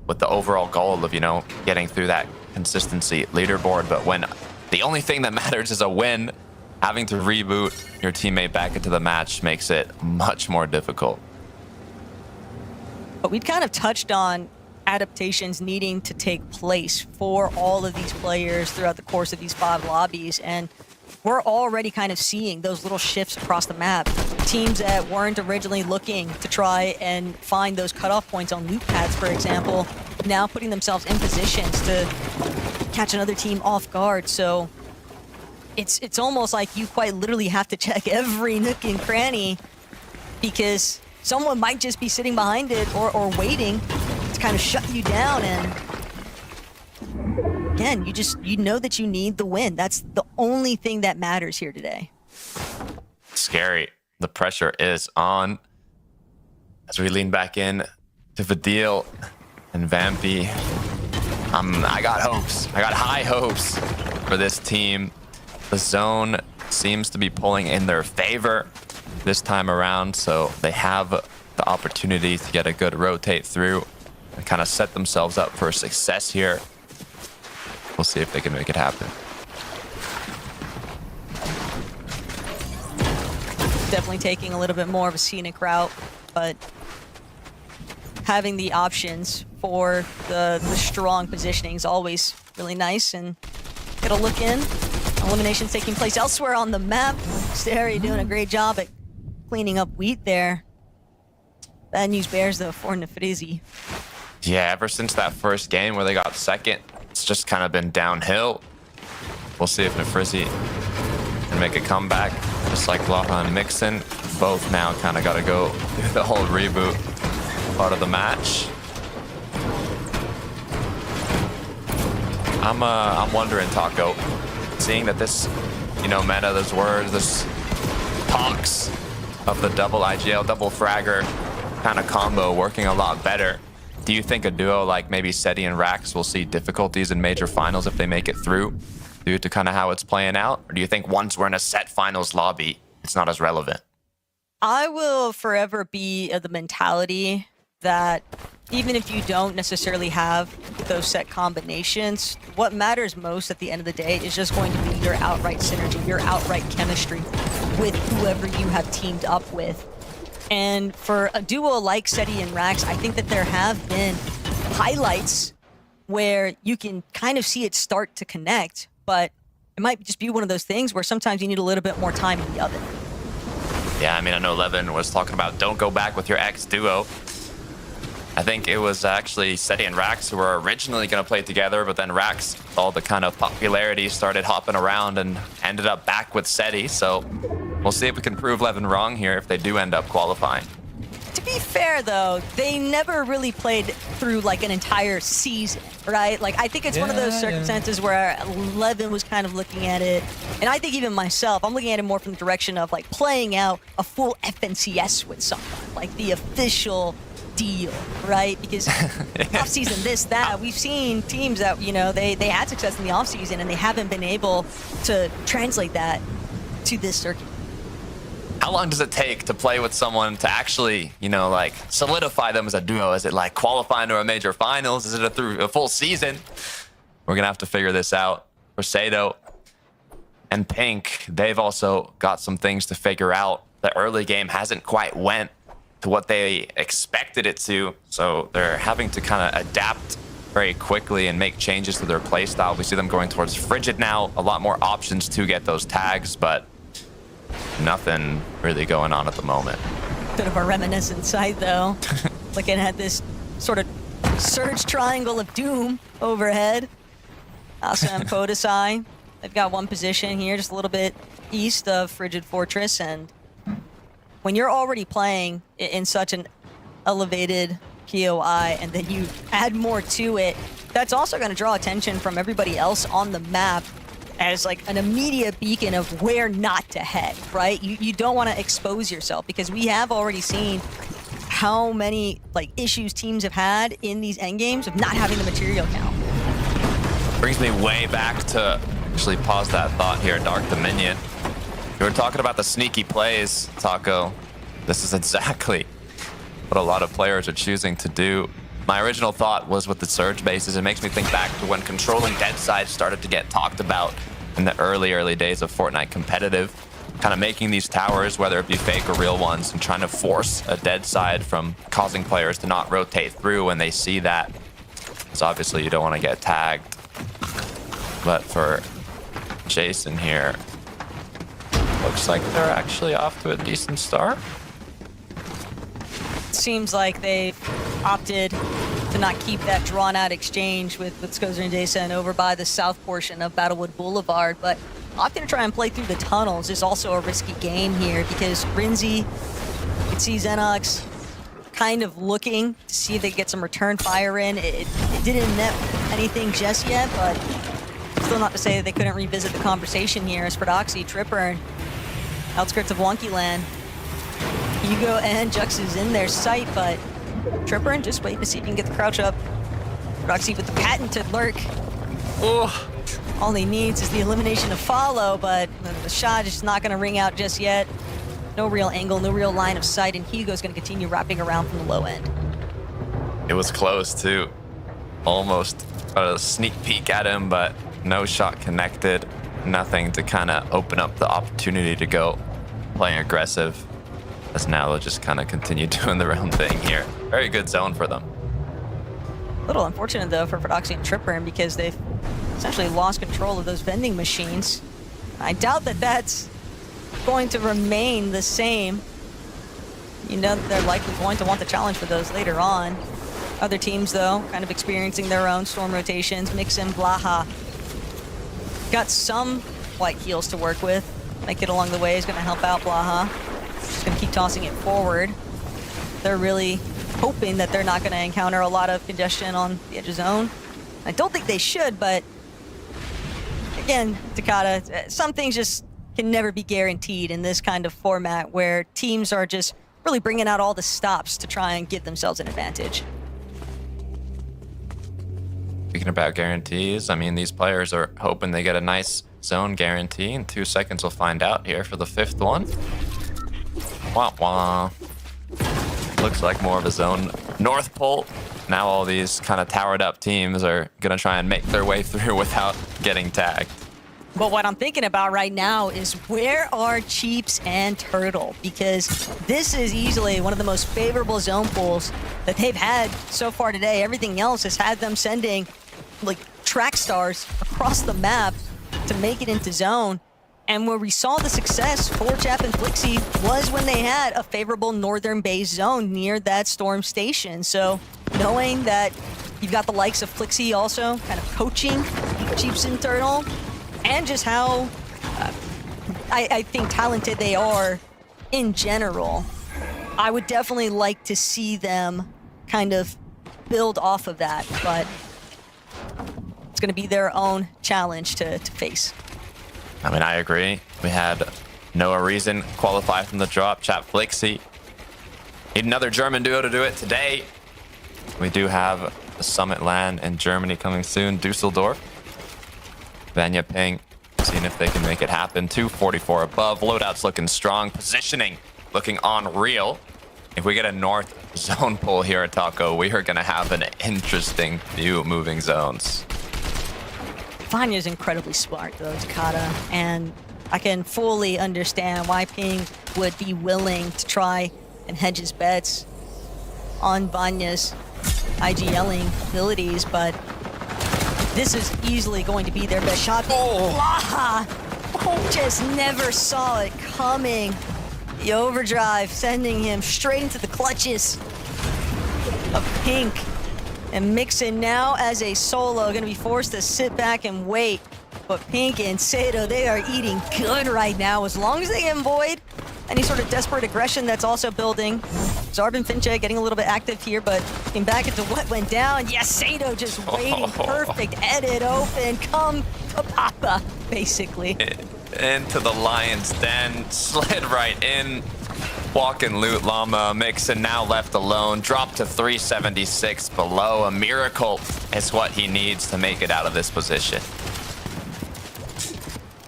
S6: with the overall goal of, you know, getting through that consistency leaderboard. But when the only thing that matters is a win, having to reboot your teammate back into the match makes it much more difficult.
S5: But we'd kind of touched on adaptations needing to take place for all of these players throughout the course of these 5 lobbies, and we're already kind of seeing those little shifts across the map. Teams that weren't originally looking to try and find those cutoff points on loot pads, for example, now putting themselves in positions to catch another team off guard. So it's almost like you quite literally have to check every nook and cranny, because someone might just be sitting behind it or waiting to kind of shut you down. And again, you know that you need the win. That's the only thing that matters here today.
S6: Scary. The pressure is on as we lean back in to Vidil and Vampy. I got hopes. I got high hopes for this team. The zone seems to be pulling in their favor this time around, so they have the opportunity to get a good rotate through and kind of set themselves up for success here. We'll see if they can make it happen.
S5: Definitely taking a little bit more of a scenic route, but having the options for the strong positioning is always really nice. And get a look in. Eliminations taking place elsewhere on the map. Steri doing a great job at cleaning up wheat there. Bad news bears though for Nefrizzi.
S6: Yeah, ever since that first game where they got second, it's just kind of been downhill. We'll see if Nefrizzi can make a comeback, just like Blaha and Mixin. Both now kind of got to go through the whole reboot part of the match. I'm wondering, Taco, seeing that this, you know, meta, those words, this talks of the double IGL, double fragger kind of combo working a lot better. Do you think a duo like maybe Seti and Rax will see difficulties in major finals if they make it through due to kind of how it's playing out? Or do you think once we're in a set finals lobby, it's not as relevant?
S5: I will forever be of the mentality that even if you don't necessarily have those set combinations, what matters most at the end of the day is just going to be your outright synergy, your outright chemistry with whoever you have teamed up with. And for a duo like Seti and Rax, I think that there have been highlights where you can kind of see it start to connect, but it might just be one of those things where sometimes you need a little bit more time in the oven.
S6: Yeah, I mean, I know Levin was talking about don't go back with your ex duo. I think it was actually Seti and Rax who were originally going to play together, but then Rax, all the kind of popularity, started hopping around and ended up back with Seti. So we'll see if we can prove Levin wrong here if they do end up qualifying.
S5: To be fair, though, they never really played through like an entire season, right? Like, I think it's one of those circumstances where Levin was kind of looking at it, and I think even myself, I'm looking at it more from the direction of like playing out a full FNCS with someone, like the official deal, right? Because offseason, this, that, we've seen teams that, you know, they had success in the offseason and they haven't been able to translate that to this circuit.
S6: How long does it take to play with someone to actually, you know, like solidify them as a duo? Is it like qualifying to a major finals? Is it through a full season? We're gonna have to figure this out. For Sado and Pink, they've also got some things to figure out. The early game hasn't quite went to what they expected it to, so they're having to kind of adapt very quickly and make changes to their playstyle. We see them going towards Frigid now, a lot more options to get those tags, but nothing really going on at the moment.
S5: Bit of a reminiscent sight, though. Looking at this sort of Surge triangle of doom overhead. Asa and Podesai. They've got one position here, just a little bit east of Frigid Fortress, and when you're already playing in such an elevated POI and then you add more to it, that's also going to draw attention from everybody else on the map as like an immediate beacon of where not to head, right? You don't want to expose yourself, because we have already seen how many like issues teams have had in these endgames of not having the material count.
S6: Brings me way back to actually pause that thought here, Dark Dominion. You were talking about the sneaky plays, Taco. This is exactly what a lot of players are choosing to do. My original thought was with the Surge bases, it makes me think back to when controlling dead sides started to get talked about in the early days of Fortnite competitive. Kind of making these towers, whether it be fake or real ones, and trying to force a dead side from causing players to not rotate through when they see that. So obviously you don't want to get tagged. But for Jason here, looks like they're actually off to a decent start.
S5: Seems like they opted to not keep that drawn-out exchange with Skozer and Jason over by the south portion of Battlewood Boulevard, but opting to try and play through the tunnels is also a risky game here, because Rinzi, you can see Xenox kind of looking to see if they get some return fire in. It didn't net anything just yet, but still not to say that they couldn't revisit the conversation here as Prodoxy, Tripper, outskirts of Wonky Land. Hugo and Jux is in their sight, but Tripper just waiting to see if he can get the crouch up. Prodoxy with the patented lurk.
S6: Oh.
S5: All he needs is the elimination of follow, but the shot is not going to ring out just yet. No real angle, no real line of sight, and Hugo's going to continue wrapping around from the low end.
S6: It was close too. Almost a sneak peek at him, but no shot connected. Nothing to kind of open up the opportunity to go playing aggressive. As now they'll just kind of continue doing their own thing here. Very good zone for them.
S5: A little unfortunate though for Prodoxy and Tripper, because they've essentially lost control of those vending machines. I doubt that that's going to remain the same. You know that they're likely going to want the challenge for those later on. Other teams, though, kind of experiencing their own storm rotations. Mixin, Blaha. Got some white heals to work with. Make it along the way is going to help out Blaha. Just going to keep tossing it forward. They're really hoping that they're not going to encounter a lot of congestion on the edge of zone. I don't think they should, but again, Takata, some things just can never be guaranteed in this kind of format where teams are just really bringing out all the stops to try and give themselves an advantage.
S6: Speaking about guarantees, I mean, these players are hoping they get a nice zone guarantee. In 2 seconds, we'll find out here for the 5th one. Wah wah. Looks like more of a zone North Pole. Now all these kind of towered up teams are going to try and make their way through without getting tagged.
S5: But what I'm thinking about right now is where are Cheeps and Turtle? Because this is easily one of the most favorable zone pools that they've had so far today. Everything else has had them sending like track stars across the map to make it into zone. And where we saw the success for Chap and Flixie was when they had a favorable northern base zone near that storm station. So knowing that you've got the likes of Flixie also kind of coaching Cheeps and Turtle, and just how I think talented they are in general, I would definitely like to see them kind of build off of that, but it's going to be their own challenge to face.
S6: I mean, I agree. We had Noah Reason qualify from the drop. Chap Flixie. Need another German duo to do it today. We do have the Summit LAN in Germany coming soon. Dusseldorf. Vanya Ping, seeing if they can make it happen. 244 above. Loadout's looking strong. Positioning looking unreal. If we get a north zone pull here at Taco, we are going to have an interesting few moving zones.
S5: Vanya's incredibly smart, though, Takata, and I can fully understand why Ping would be willing to try and hedge his bets on Vanya's IGLing abilities, but this is easily going to be their best shot. Oh! Just never saw it coming. The overdrive sending him straight into the clutches of Pink. And Mixon now as a solo, going to be forced to sit back and wait. But Pink and Sato, they are eating good right now. As long as they can avoid any sort of desperate aggression that's also building. Zarbin Finche getting a little bit active here, but getting back into what went down. Yes, Sato just waiting. Perfect edit open. Come to Papa, basically.
S6: Into the Lion's Den. Slid right in. Walk and loot Llama. Mixon now left alone. Dropped to 376 below. A miracle is what he needs to make it out of this position.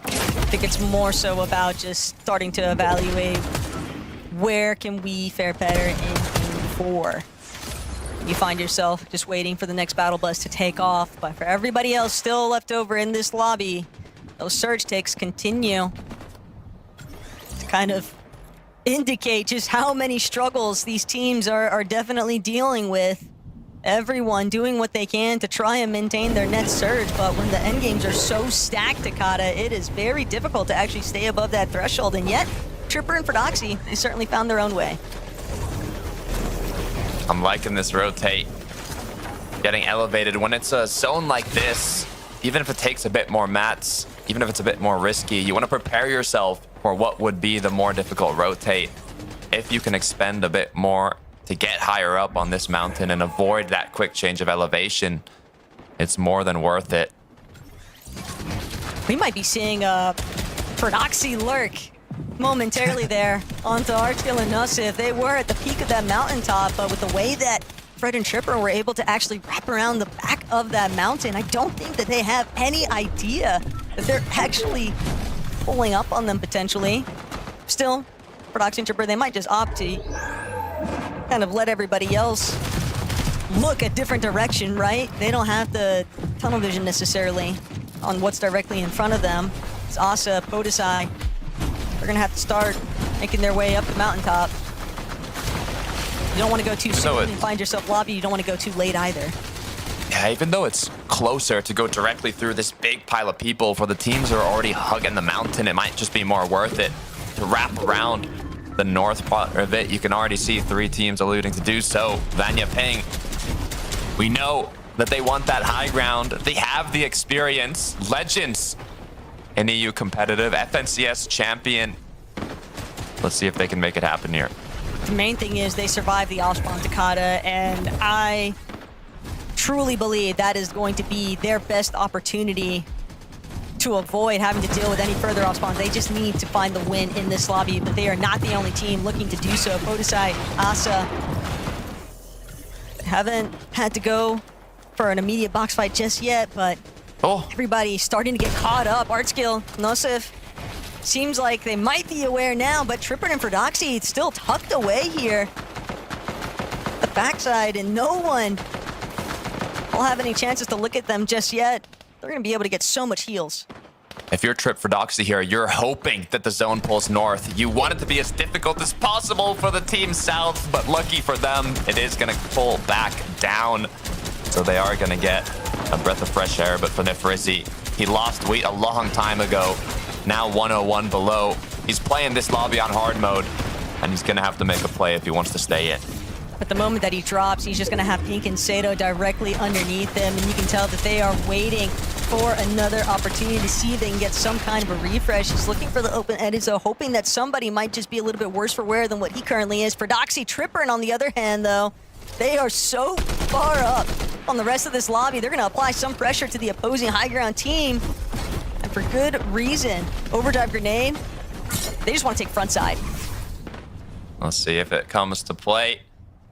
S5: I think it's more so about just starting to evaluate where can we fare better in game 4. You find yourself just waiting for the next battle bus to take off, but for everybody else still left over in this lobby, those surge takes continue to kind of indicate just how many struggles these teams are definitely dealing with. Everyone doing what they can to try and maintain their net surge, but when the end games are so stacked, Takata, it is very difficult to actually stay above that threshold, and yet Tripper and Prodoxy, they certainly found their own way.
S6: I'm liking this rotate. Getting elevated when it's a zone like this, even if it takes a bit more mats, even if it's a bit more risky, you want to prepare yourself for what would be the more difficult rotate. If you can expend a bit more to get higher up on this mountain and avoid that quick change of elevation, it's more than worth it.
S5: We might be seeing a Prodoxy lurk momentarily there onto Archkill and Nusif. They were at the peak of that mountaintop, but with the way that Fred and Tripper were able to actually wrap around the back of that mountain, I don't think that they have any idea that they're actually pulling up on them potentially. Still, Prodoxy and Tripper, they might just opt to kind of let everybody else look a different direction, right? They don't have the tunnel vision necessarily on what's directly in front of them. It's Asa, Podesai. They're gonna have to start making their way up the mountaintop. You don't want to go too soon and find yourself lobby. You don't want to go too late either.
S6: Yeah, even though it's closer to go directly through this big pile of people, for the teams who are already hugging the mountain, it might just be more worth it to wrap around the north part of it. You can already see 3 teams alluding to do so. Vanya Ping, we know that they want that high ground. They have the experience. Legends in EU competitive, FNCS champion. Let's see if they can make it happen here.
S5: The main thing is they survived the Allspawn Takata, and I truly believe that is going to be their best opportunity to avoid having to deal with any further off-spawns. They just need to find the win in this lobby, but they are not the only team looking to do so. Podesai, Asa haven't had to go for an immediate box fight just yet, but everybody's starting to get caught up. Artskill, Nosif, seems like they might be aware now, but Tripper and Prodoxy still tucked away here. The backside, and no one will have any chances to look at them just yet. They're going to be able to get so much heals.
S6: If you're Trip for Doxy here, you're hoping that the zone pulls north. You want it to be as difficult as possible for the team south, but lucky for them, it is going to pull back down. So they are going to get a breath of fresh air, but for Nefrizzi, he lost wheat a long time ago. Now 101 below. He's playing this lobby on hard mode, and he's going to have to make a play if he wants to stay in.
S5: But the moment that he drops, he's just going to have Pink and Sato directly underneath him, and you can tell that they are waiting for another opportunity to see if they can get some kind of a refresh. He's looking for the open edit, so hoping that somebody might just be a little bit worse for wear than what he currently is. For Doxy, Tripper, and on the other hand, though, they are so far up on the rest of this lobby. They're going to apply some pressure to the opposing high ground team, and for good reason. Overdrive grenade, they just want to take front side.
S6: Let's see if it comes to play.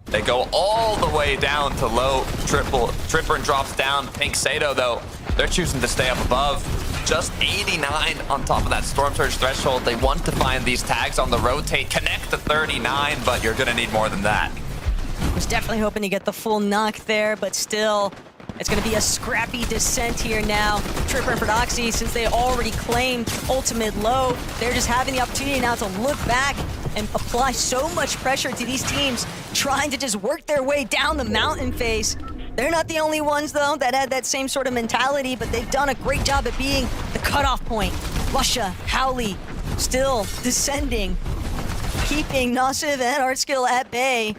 S6: They go all the way down to low. Tripper and drops down. Pink Sato, though, they're choosing to stay up above. Just 89 on top of that Storm Surge threshold. They want to find these tags on the rotate. Connect to 39, but you're going to need more than that.
S5: Was definitely hoping to get the full knock there, but still, it's going to be a scrappy descent here now. Tripper and Prodoxy, since they already claimed ultimate low, they're just having the opportunity now to look back and apply so much pressure to these teams trying to just work their way down the mountain face. They're not the only ones, though, that had that same sort of mentality, but they've done a great job at being the cutoff point. Lusha, Howley, still descending, keeping Nasiv and Artskill at bay.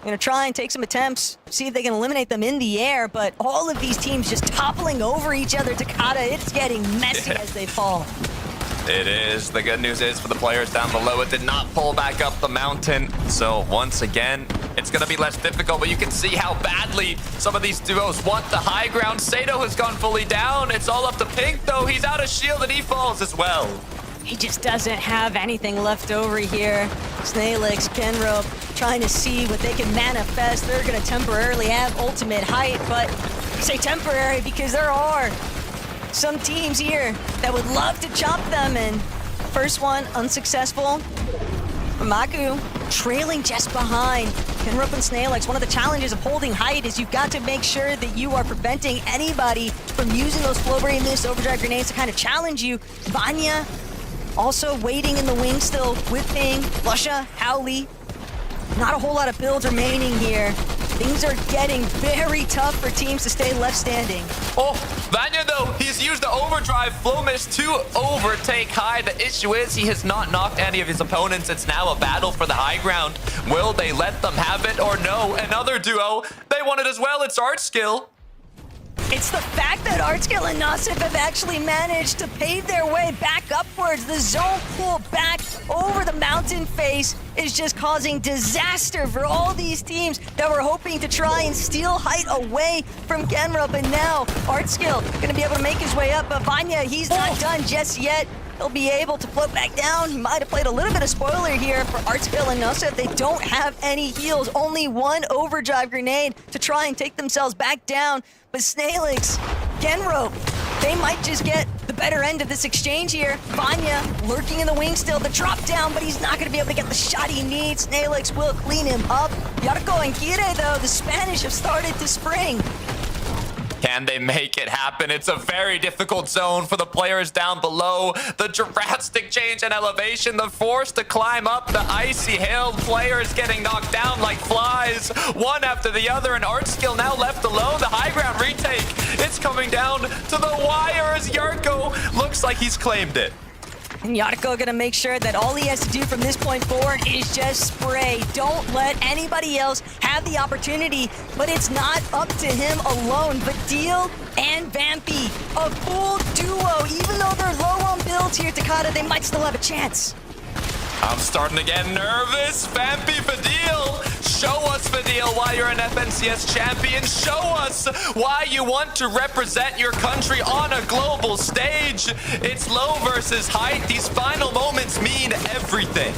S5: Going to try and take some attempts, see if they can eliminate them in the air, but all of these teams just toppling over each other. Takata, it's getting messy as they fall.
S6: It is. The good news is for the players down below, it did not pull back up the mountain. So once again, it's going to be less difficult, but you can see how badly some of these duos want the high ground. Sato has gone fully down. It's all up to Pink, though. He's out of shield, and he falls as well.
S5: He just doesn't have anything left over here. Snailix, Kenrope, trying to see what they can manifest. They're going to temporarily have ultimate height, but I say temporary because there are some teams here that would love to chop them, and first one unsuccessful. Maku trailing just behind Kenrope and Snailix. One of the challenges of holding height is you've got to make sure that you are preventing anybody from using those Flowberry Mist overdrive grenades to kind of challenge you. Vanya also waiting in the wing still with Ping, Lusha, Howley. Not a whole lot of builds remaining here. Things are getting very tough for teams to stay left standing.
S6: Oh, Vanya, though, he's used the overdrive flow mist to overtake high. The issue is he has not knocked any of his opponents. It's now a battle for the high ground. Will they let them have it or no? Another duo, they want it as well. It's Artskill.
S5: It's the fact that Artskill and Nassif have actually managed to pave their way back upwards. The zone pull back over the mountain face is just causing disaster for all these teams that were hoping to try and steal height away from Kenrope. And now Artskill going to be able to make his way up. But Vanya, he's not done just yet. He'll be able to float back down. He might have played a little bit of spoiler here for Artskill and Nassif. They don't have any heals, only one overdrive grenade to try and take themselves back down. But Snailix, Kenrope, they might just get the better end of this exchange here. Vanya lurking in the wing still, the drop down, but he's not going to be able to get the shot he needs. Snailix will clean him up. Yarko and Kire, though, the Spanish have started to spring.
S6: Can they make it happen? It's a very difficult zone for the players down below. The drastic change in elevation, the force to climb up, the icy hill, players getting knocked down like flies, one after the other, and Artskill now left alone. The high ground retake, it's coming down to the wire as Yarko looks like he's claimed it.
S5: And Yarko gonna make sure that all he has to do from this point forward is just spray. Don't let anybody else have the opportunity, but it's not up to him alone. Vadil and Vampy, a full duo. Even though they're low on builds here, Takata, they might still have a chance.
S6: I'm starting to get nervous. Vampy, Vadil. Show us, Vadil, why you're an FNCS champion. Show us why you want to represent your country on a global stage. It's low versus height. These final moments mean everything.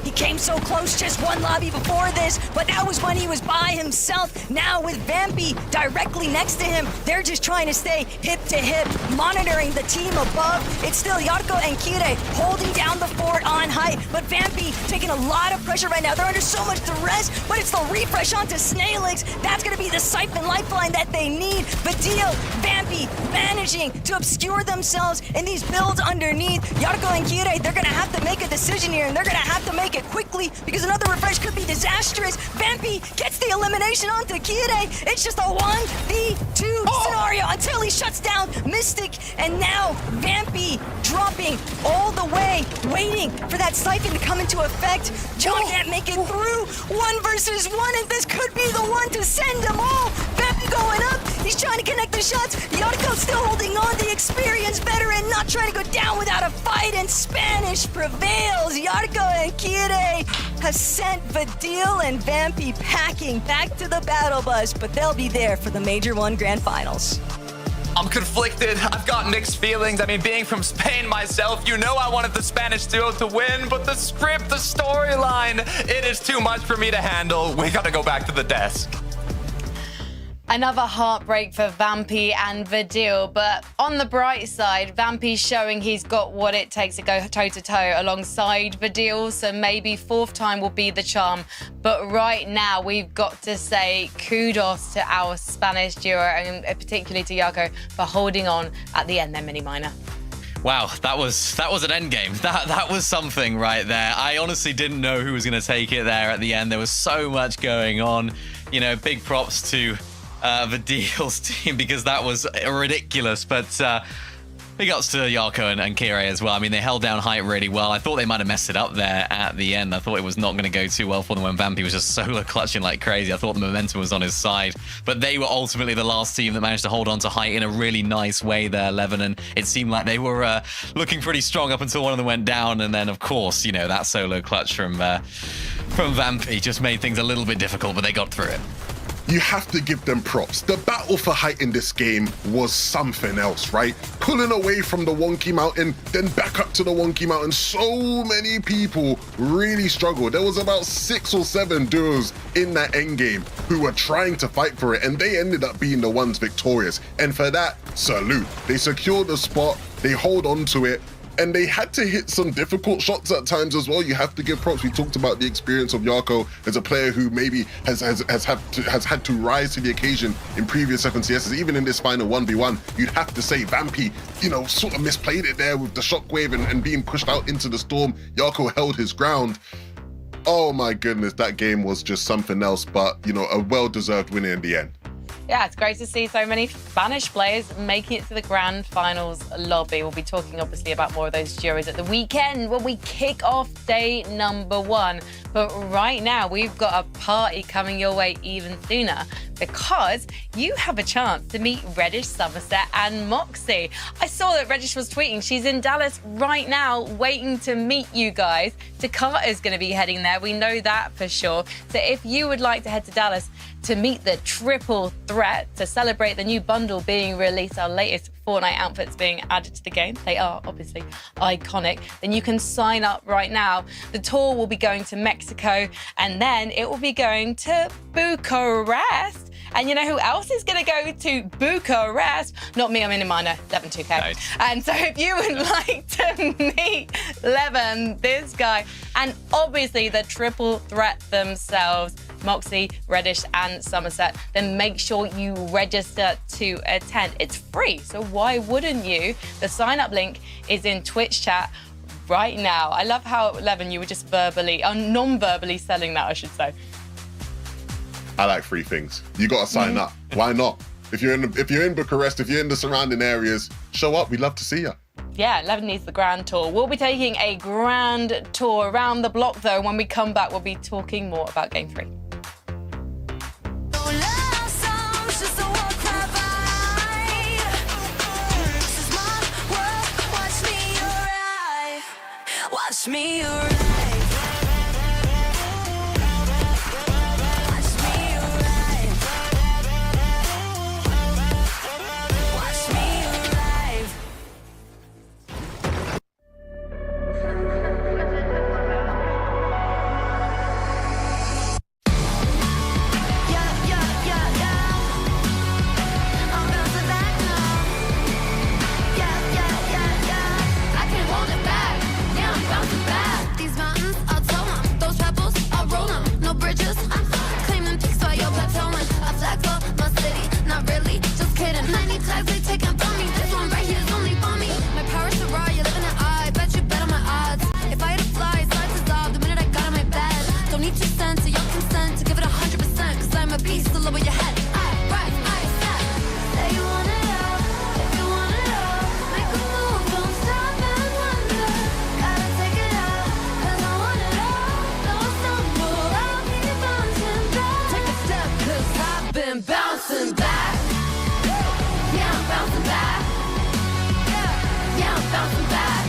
S5: He came so close just one lobby before this, but that was when he was by himself. Now with Vampy directly next to him, they're just trying to stay hip to hip, monitoring the team above. It's still Yarko and Kire holding down the fort on height, but Vampy taking a lot of pressure right now. They're under so much duress, but it's the refresh onto Snailix. That's going to be the siphon lifeline that they need. Vadil, Vampy managing to obscure themselves in these builds underneath. Yarko and Kire, they're going to have to make a decision here, and they're going to have to make it quickly because another refresh could be disastrous. Vampy gets the elimination onto Kire. It's just a 1v2 scenario until he shuts down Mystic, and now Vampy dropping all the way, waiting for that siphon to come into effect. John can't make it through. 1 versus 1, and this could be the one to send them all. Vampy going up. He's trying to connect the shots. Yarko still holding on. The experienced veteran not trying to go down without a fight, and Spanish prevails. Yarko and Kire has sent Vadil and Vampy packing back to the battle bus, but they'll be there for the Major 1 Grand Finals.
S6: I'm conflicted. I've got mixed feelings. I mean, being from Spain myself, you know I wanted the Spanish duo to win, but the script, the storyline, it is too much for me to handle. We gotta go back to the desk.
S2: Another heartbreak for Vampy and Vadil, but on the bright side, Vampy's showing he's got what it takes to go toe-to-toe alongside Vadil, so maybe fourth time will be the charm. But right now, we've got to say kudos to our Spanish duo, and particularly to Yarko, for holding on at the end there, Mini Miner.
S4: Wow, that was an end game. That was something right there. I honestly didn't know who was going to take it there at the end. There was so much going on. You know, big props to Vadil's team because that was ridiculous. But Big ups to Yarko and Kire as well. I mean, they held down height really well. I thought they might have messed it up there at the end. I thought it was not going to go too well for them when Vampy was just solo clutching like crazy. I thought the momentum was on his side. But they were ultimately the last team that managed to hold on to height in a really nice way there, Levin. And it seemed like they were looking pretty strong up until one of them went down. And then, of course, you know, that solo clutch from Vampy just made things a little bit difficult, but they got through it.
S3: You have to give them props. The battle for height in this game was something else, right? Pulling away from the wonky mountain, then back up to the wonky mountain. So many people really struggled. There was about 6 or 7 duos in that end game who were trying to fight for it, and they ended up being the ones victorious. And for that, salute. They secured the spot, they hold on to it, and they had to hit some difficult shots at times as well. You have to give props. We talked about the experience of Yarko as a player who maybe has had to rise to the occasion in previous FNCSs. Even in this final 1v1, you'd have to say Vampy, you know, sort of misplayed it there with the shockwave and being pushed out into the storm. Yarko held his ground. Oh my goodness, that game was just something else, but, you know, a well-deserved winner in the end.
S2: Yeah, it's great to see so many Spanish players making it to the grand finals lobby. We'll be talking, obviously, about more of those duos at the weekend when we kick off day number 1. But right now, we've got a party coming your way even sooner because you have a chance to meet Reddish, Somerset and Moxie. I saw that Reddish was tweeting. She's in Dallas right now waiting to meet you guys. Takata's going to be heading there. We know that for sure. So if you would like to head to Dallas to meet the triple threat to celebrate the new bundle being released, our latest Fortnite outfits being added to the game, they are obviously iconic, then you can sign up right now. The tour will be going to Mexico and then it will be going to Bucharest. And you know who else is going to go to Bucharest? Not me, I'm in a minor, Levin 2K.
S4: Nice.
S2: And so if you would like to meet Levin, this guy, and obviously the triple threat themselves, Moxie, Reddish and Somerset, then make sure you register to attend. It's free, so why wouldn't you? The sign-up link is in Twitch chat right now. I love how, Levin, you were just verbally, non-verbally selling that, I should say.
S3: I like free things. You got to sign up. Why not? If you're in Bucharest, if you're in the surrounding areas, show up. We'd love to see you.
S2: Yeah, Levin needs the grand tour. We'll be taking a grand tour around the block, though. When we come back, we'll be talking more about Game 3.
S1: Watch me bouncing back. Yeah, I'm bouncing back. Yeah, I'm bouncing back.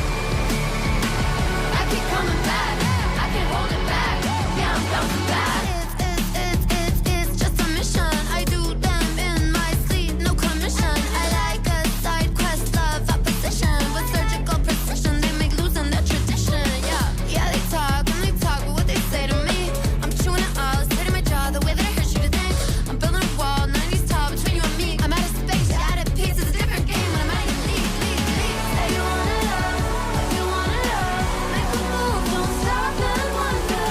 S1: I keep coming back. I can't hold it back. Yeah, I'm bouncing back. It's just a mission. I do them in my sleep, no commission. I like a side quest, love opposition. With surgical precision, they make losing their tradition. Yeah, they talk, but what they say to me, I'm chewing it all, straight in my jaw, the way that I hurt you to think. I'm building a wall, 90s tall between you and me. I'm out of space, you're out of peace. It's a different game when I'm out of your league. Say you want it all, if you want it all, make a move, don't stop and wonder.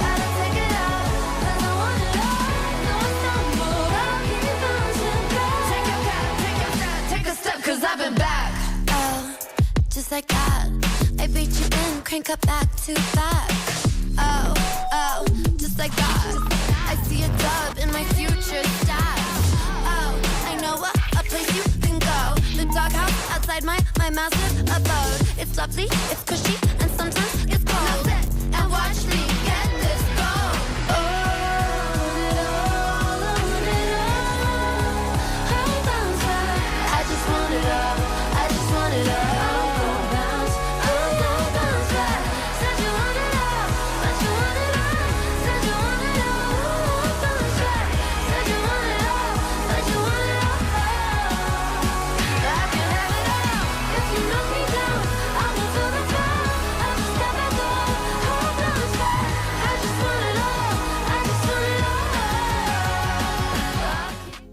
S1: Gotta take it out, 'cause I want it all. No stumble, I'll keep bouncing back. Take your cap, take a step, 'cause I've been back. Oh, just like that, I beat you in, crank up back to back. Oh, just like that, I see a dub in my future stats. Oh, I know a place you can go, the doghouse outside.
S7: inside my massive abode. It's lovely, it's cushy, and sometimes it's cold. Now sit and watch me get this gold. Oh, I want it all. How bounce back? I just want it all. I just want it all.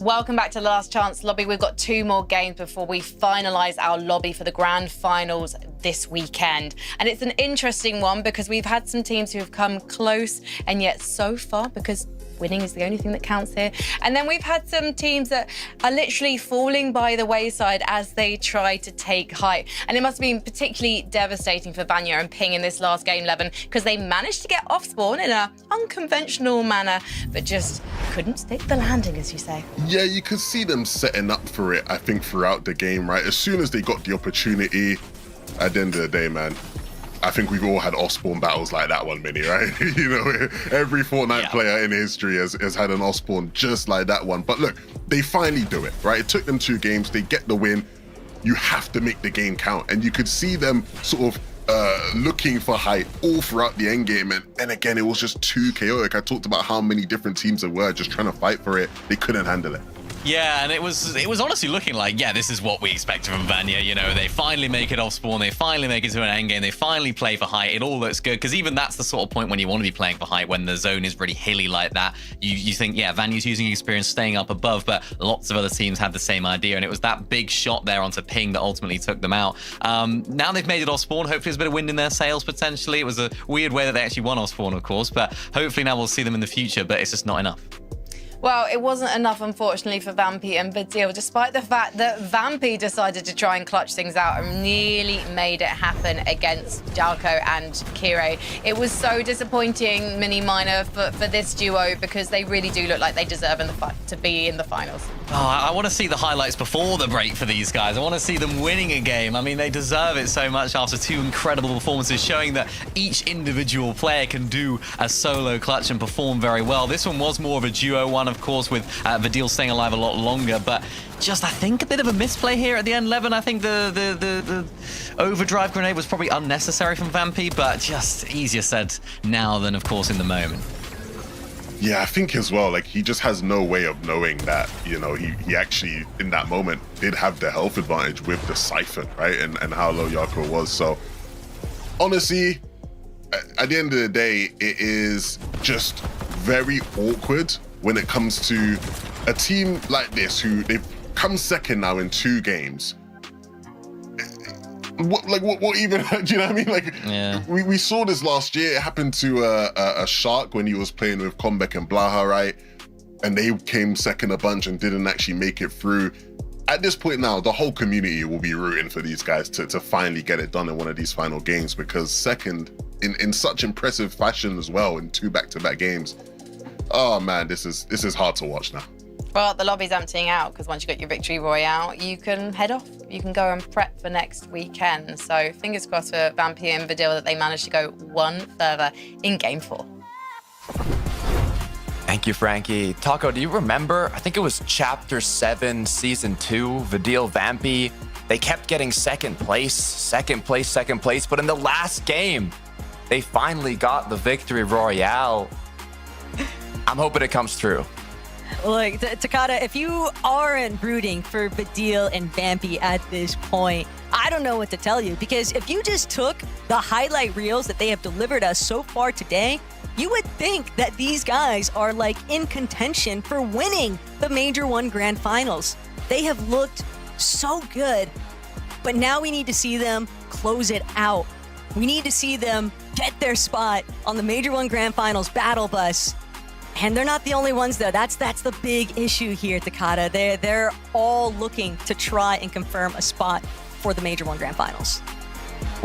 S2: Welcome back to the Last Chance Lobby. We've got 2 more games before we finalise our lobby for the grand finals this weekend. And it's an interesting one because we've had some teams who have come close and yet so far, because winning is the only thing that counts here. And then we've had some teams that are literally falling by the wayside as they try to take height. And it must have been particularly devastating for Vanya and Ping in this last game 11 because they managed to get off spawn in an unconventional manner, but just couldn't stick the landing, as you say.
S3: Yeah, you could see them setting up for it, I think, throughout the game, right? As soon as they got the opportunity, at the end of the day, man, I think we've all had off-spawn battles like that one, Minnie, right? You know, every Fortnite player in history has had an off-spawn just like that one. But look, they finally do it, right? It took them 2 games. They get the win. You have to make the game count. And you could see them sort of looking for height all throughout the end game. And again, it was just too chaotic. I talked about how many different teams there were just trying to fight for it. They couldn't handle it.
S4: Yeah, and it was honestly looking like, yeah, this is what we expected from Vanya. You know, they finally make it off spawn, they finally make it to an end game, they finally play for height. It all looks good, because even that's the sort of point when you want to be playing for height, when the zone is really hilly like that. You think, yeah, Vanya's using experience, staying up above, but lots of other teams had the same idea, and it was that big shot there onto Ping that ultimately took them out. Now they've made it off spawn. Hopefully there's a bit of wind in their sails potentially. It was a weird way that they actually won off spawn, of course, but hopefully now we'll see them in the future, but it's just not enough.
S2: Well, it wasn't enough, unfortunately, for Vampy and Vidil, despite the fact that Vampy decided to try and clutch things out and nearly made it happen against Jalko and Kire. It was so disappointing, Mini Minor, for this duo, because they really do look like they deserve to be in the finals.
S4: Oh, I want to see the highlights before the break for these guys. I want to see them winning a game. I mean, they deserve it so much after 2 incredible performances, showing that each individual player can do a solo clutch and perform very well. This one was more of a duo one, of course, with Vidil staying alive a lot longer, but just, I think, a bit of a misplay here at the end 11. I think the overdrive grenade was probably unnecessary from Vampy, but just easier said now than, of course, in the moment.
S3: Yeah, I think as well, like, he just has no way of knowing that, you know, he actually, in that moment, did have the health advantage with the Siphon, right? And how low Yako was. So, honestly, at the end of the day, it is just very awkward when it comes to a team like this, who they've come second now in 2 games. What even, do you know what I mean? Like, yeah. we saw this last year. It happened to a Shark when he was playing with Comeback and Blaha, right? And they came second a bunch and didn't actually make it through. At this point now, the whole community will be rooting for these guys to finally get it done in one of these final games, because second in such impressive fashion as well in 2 back-to-back games. Oh man, this is hard to watch now.
S2: Well, the lobby's emptying out, because once you got your victory royale, you can head off. You can go and prep for next weekend. So fingers crossed for Vampy and Vidil that they managed to go 1 further in game 4.
S6: Thank you, Frankie. Taco, do you remember? I think it was Chapter 7, Season 2, Vidil, Vampy. They kept getting second place, but in the last game, they finally got the victory royale. I'm hoping it comes through.
S5: Look, Takada, if you aren't rooting for Vidil and Vampy at this point, I don't know what to tell you, because if you just took the highlight reels that they have delivered us so far today, you would think that these guys are like in contention for winning the Major 1 Grand Finals. They have looked so good, but now we need to see them close it out. We need to see them get their spot on the Major 1 Grand Finals battle bus. And they're not the only ones, though. That's the big issue here, Takada. They're all looking to try and confirm a spot for the Major 1 Grand Finals.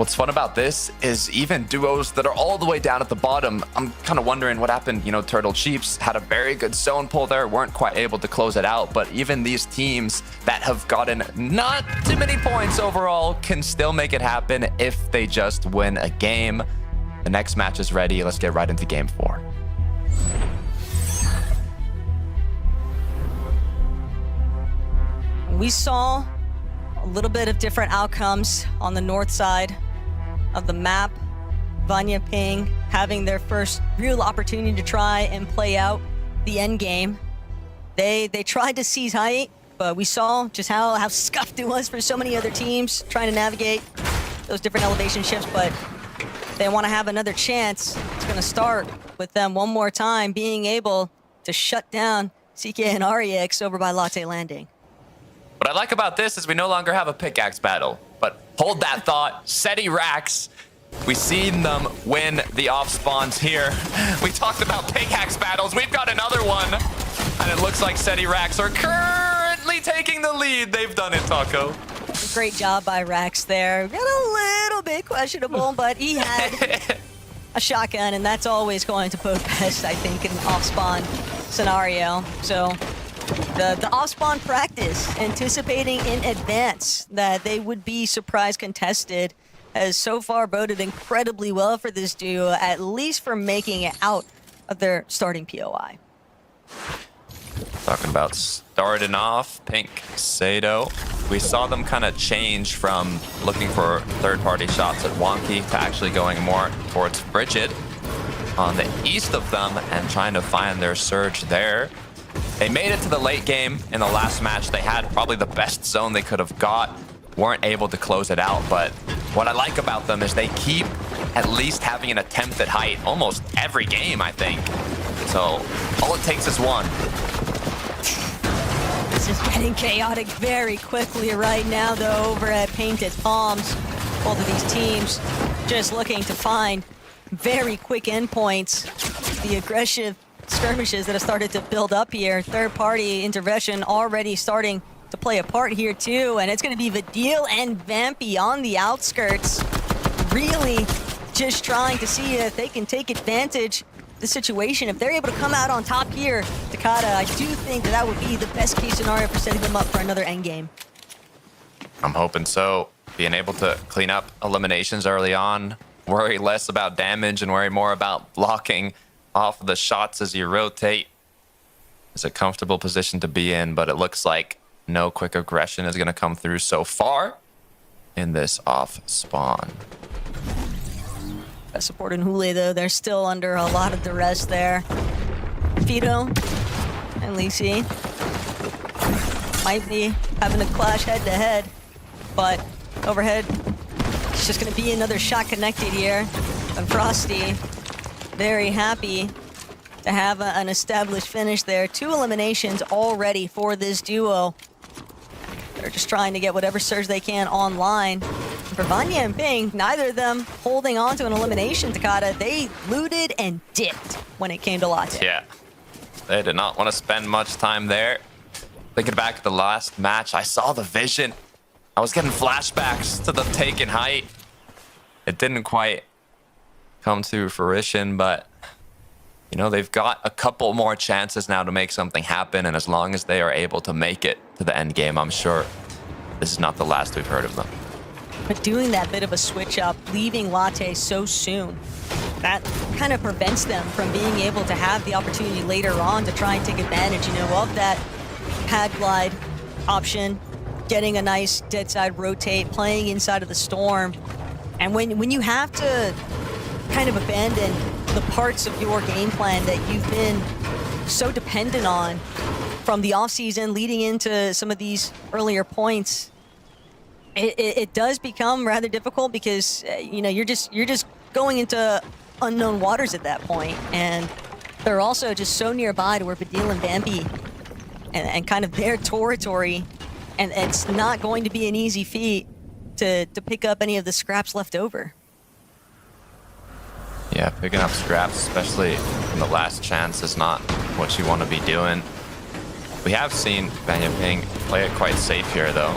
S6: what's fun about this is even duos that are all the way down at the bottom, I'm kind of wondering what happened. You know, Turtle Chiefs had a very good zone pull there, weren't quite able to close it out, but even these teams that have gotten not too many points overall can still make it happen if they just win a game. The next match is ready. Let's get right into game 4.
S5: We saw a little bit of different outcomes on the north side of the map. Vanya Ping having their first real opportunity to try and play out the end game. They tried to seize height, but we saw just how scuffed it was for so many other teams trying to navigate those different elevation shifts. But if they want to have another chance, it's going to start with them one more time being able to shut down CK and REX over by Latte Landing.
S6: What I like about this is we no longer have a pickaxe battle, but hold that thought. SETI Rax, we've seen them win the off spawns here. We talked about pickaxe battles. We've got another one, and it looks like SETI Rax are currently taking the lead. They've done it, Taco.
S5: Great job by Rax there. Got a little bit questionable, but he had a shotgun, and that's always going to bode best, I think, in an off spawn scenario. So the off-spawn practice, anticipating in advance that they would be surprise contested, has so far boded incredibly well for this duo, at least for making it out of their starting POI.
S6: Talking about starting off, Pink, Sado. We saw them kind of change from looking for third-party shots at Wonky to actually going more towards Frigid on the east of them and trying to find their surge there. They made it to the late game in the last match. They had probably the best zone they could have got. Weren't able to close it out, but what I like about them is they keep at least having an attempt at height almost every game, I think. So all it takes is one.
S5: This is getting chaotic very quickly right now, though, over at Painted Palms. Both of these teams just looking to find very quick endpoints. The aggressive skirmishes that have started to build up here. Third-party intervention already starting to play a part here too, and it's going to be Vidil and Vampy on the outskirts, really just trying to see if they can take advantage of the situation. If they're able to come out on top here, Takada, I do think that would be the best case scenario for setting them up for another endgame.
S6: I'm hoping so. Being able to clean up eliminations early on, worry less about damage and worry more about blocking off of the shots as you rotate. It's a comfortable position to be in, but it looks like no quick aggression is going to come through so far in this off spawn.
S5: Best support in Hule, though, they're still under a lot of duress there. Fido and Lisi might be having a clash head-to-head, but overhead, it's just going to be another shot connected here. And Frosty, very happy to have an established finish there. 2 eliminations already for this duo. They're just trying to get whatever surge they can online. For Vanya and Ping, neither of them holding on to an elimination, Takada. They looted and dipped when it came to Latte.
S6: Yeah, they did not want to spend much time there. Thinking back at the last match, I saw the vision. I was getting flashbacks to the taken height. It didn't quite come to fruition, but you know, they've got a couple more chances now to make something happen, and as long as they are able to make it to the end game, I'm sure this is not the last we've heard of them.
S5: But doing that bit of a switch up, leaving Latte so soon, that kind of prevents them from being able to have the opportunity later on to try and take advantage, you know, of that pad glide option, getting a nice dead side rotate, playing inside of the storm. And when you have to kind of abandon the parts of your game plan that you've been so dependent on from the offseason leading into some of these earlier points, it does become rather difficult because you know, you're just going into unknown waters at that point, and they're also just so nearby to where Vidil and Vampy and kind of their territory, and it's not going to be an easy feat to pick up any of the scraps left over.
S6: Yeah, picking up scraps, especially in the last chance, is not what you want to be doing. We have seen Vanya Ping play it quite safe here, though.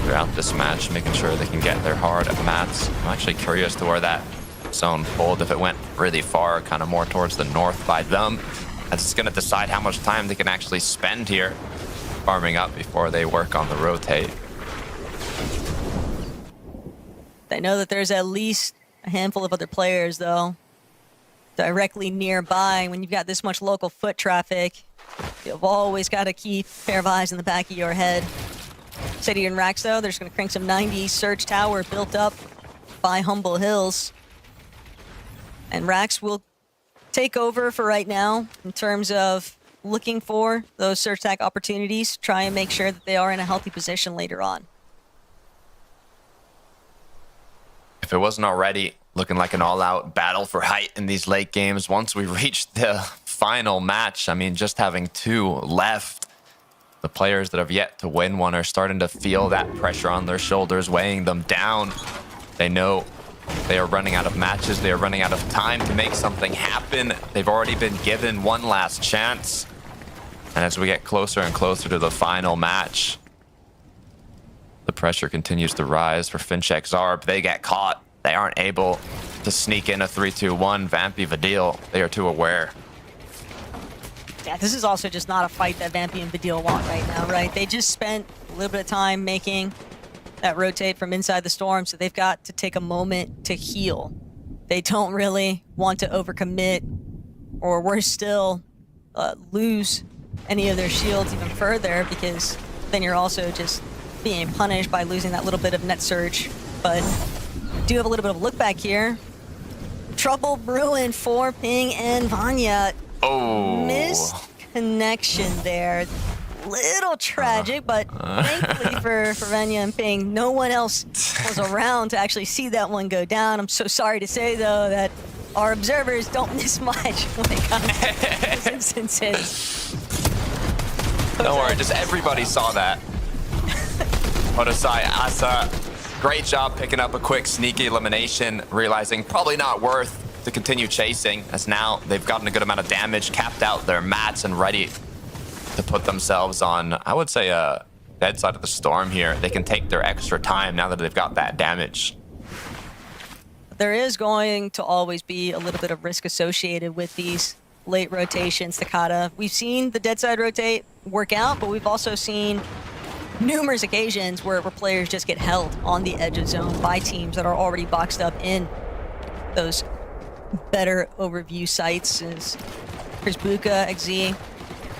S6: throughout this match, making sure they can get their hard mats. I'm actually curious to where that zone pulled, if it went really far, kind of more towards the north by them. As it's going to decide how much time they can actually spend here farming up before they work on the rotate.
S5: They know that there's at least a handful of other players, though, directly nearby. When you've got this much local foot traffic, you've always got to keep a pair of eyes in the back of your head. City and Rax, though, they're just going to crank some 90s Surge Tower built up by Humble Hills. And Rax will take over for right now in terms of looking for those Surge Attack opportunities, try and make sure that they are in a healthy position later on.
S6: If it wasn't already looking like an all-out battle for height in these late games, once we reached the final match, I mean, just having 2 left, the players that have yet to win one are starting to feel that pressure on their shoulders, weighing them down. They know they are running out of matches. They are running out of time to make something happen. They've already been given one last chance. And as we get closer and closer to the final match, the pressure continues to rise for Fincheck Zarb. They get caught. They aren't able to sneak in a 3-2-1 Vampy Vidil. They are too aware.
S5: Yeah, this is also just not a fight that Vampy and Vidil want right now, right? They just spent a little bit of time making that rotate from inside the storm, so they've got to take a moment to heal. They don't really want to overcommit, or worse still, lose any of their shields even further, because then you're also just being punished by losing that little bit of net surge. But do have a little bit of a look back here. Trouble brewing for Ping and Vanya.
S6: Oh.
S5: Missed connection there. Little tragic, but thankfully for Vanya and Ping, no one else was around to actually see that one go down. I'm so sorry to say, though, that our observers don't miss much when it comes to those instances.
S6: Don't worry, just everybody saw that. Hodosai, Asa, great job picking up a quick sneaky elimination, realizing probably not worth to continue chasing, as now they've gotten a good amount of damage, capped out their mats, and ready to put themselves on, I would say, a dead side of the storm here. They can take their extra time now that they've got that damage.
S5: There is going to always be a little bit of risk associated with these late rotations, Takata. We've seen the dead side rotate work out, but we've also seen numerous occasions where players just get held on the edge of zone by teams that are already boxed up in those better overview sites. Is Chris Buka, XZ,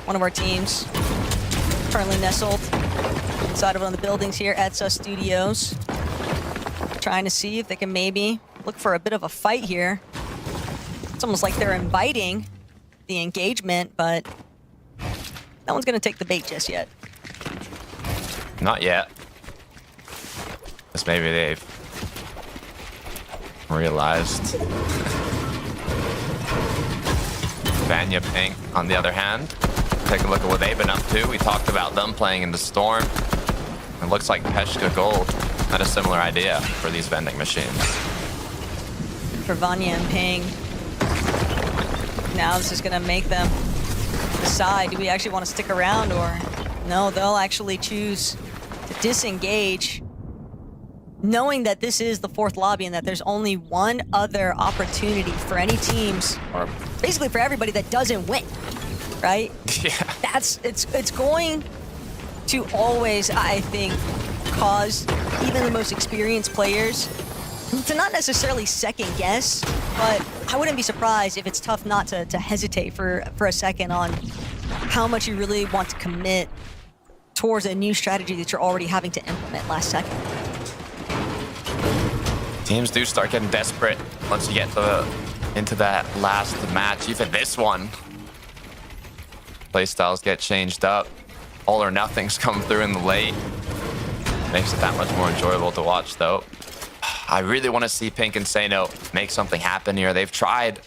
S5: one of our teams, currently nestled inside of one of the buildings here at Sus Studios, trying to see if they can maybe look for a bit of a fight here. It's almost like they're inviting the engagement, but no one's going to take the bait just yet.
S6: Not yet. Because maybe they've realized. Vanya Pink, on the other hand, take a look at what they've been up to. We talked about them playing in the storm. It looks like Peshka Gold had a similar idea for these vending machines.
S5: For Vanya and Ping, now this is going to make them decide, do we actually want to stick around, or no, they'll actually choose to disengage, knowing that this is the 4th lobby and that there's only one other opportunity for any teams, or basically for everybody that doesn't win, right?
S6: Yeah.
S5: It's going to always, I think, cause even the most experienced players to not necessarily second guess, but I wouldn't be surprised if it's tough not to hesitate for a second on how much you really want to commit towards a new strategy that you're already having to implement last second.
S6: Teams do start getting desperate once you get into that last match, even this one. Playstyles get changed up. All or nothing's come through in the late. Makes it that much more enjoyable to watch, though. I really want to see Pink and Sano make something happen here. They've tried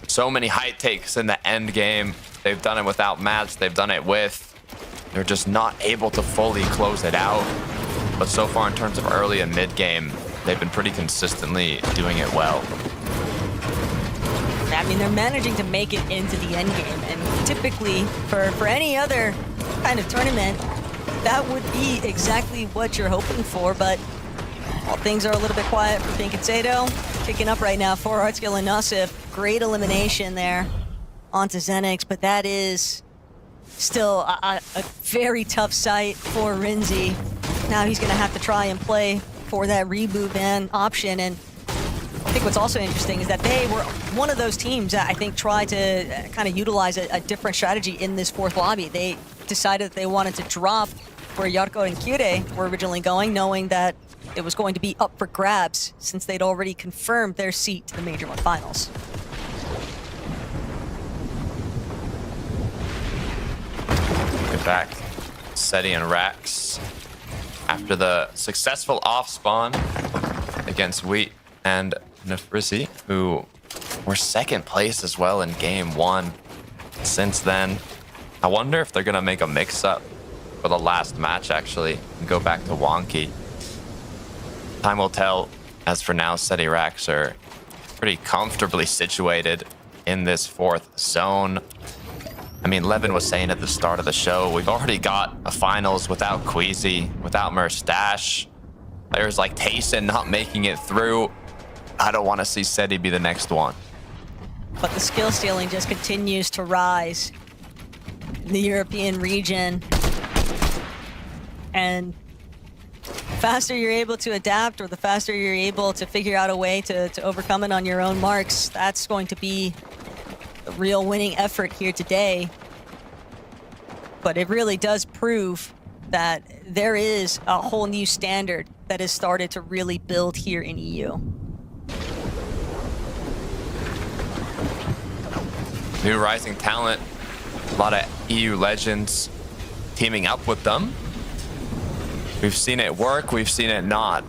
S6: so many height takes in the end game. They've done it without mats. They've done it with. They're just not able to fully close it out. But so far, in terms of early and mid game, they've been pretty consistently doing it well.
S5: I mean, they're managing to make it into the end game, and typically for any other kind of tournament, that would be exactly what you're hoping for, but while things are a little bit quiet for Pink and Sato, kicking up right now for Artskill and Nassif. Great elimination there onto Xenix, but that is still a very tough sight for Rinzi. Now he's going to have to try and play for that reboot ban option, and I think what's also interesting is that they were one of those teams that I think tried to kind of utilize a different strategy in this fourth lobby. They decided that they wanted to drop where Yarko and Kyure were originally going, knowing that it was going to be up for grabs since they'd already confirmed their seat to the Major 1 Finals.
S6: Get back. Seti and Rax after the successful off spawn against Wheat and Nefrisi, who were second place as well in game 1 since then. I wonder if they're gonna make a mix-up for the last match actually and go back to Wonky. Time will tell. As for now, Seti Rax are pretty comfortably situated in this fourth zone. I mean, Levin was saying at the start of the show, we've already got a finals without Queasy, without Merstash. Players like Tayson not making it through. I don't want to see Seti be the next one.
S5: But the skill ceiling just continues to rise in the European region. And the faster you're able to adapt, or the faster you're able to figure out a way to overcome it on your own marks, that's going to be a real winning effort here today. But it really does prove that there is a whole new standard that has started to really build here in EU.
S6: New rising talent, a lot of EU legends teaming up with them. We've seen it work, we've seen it not.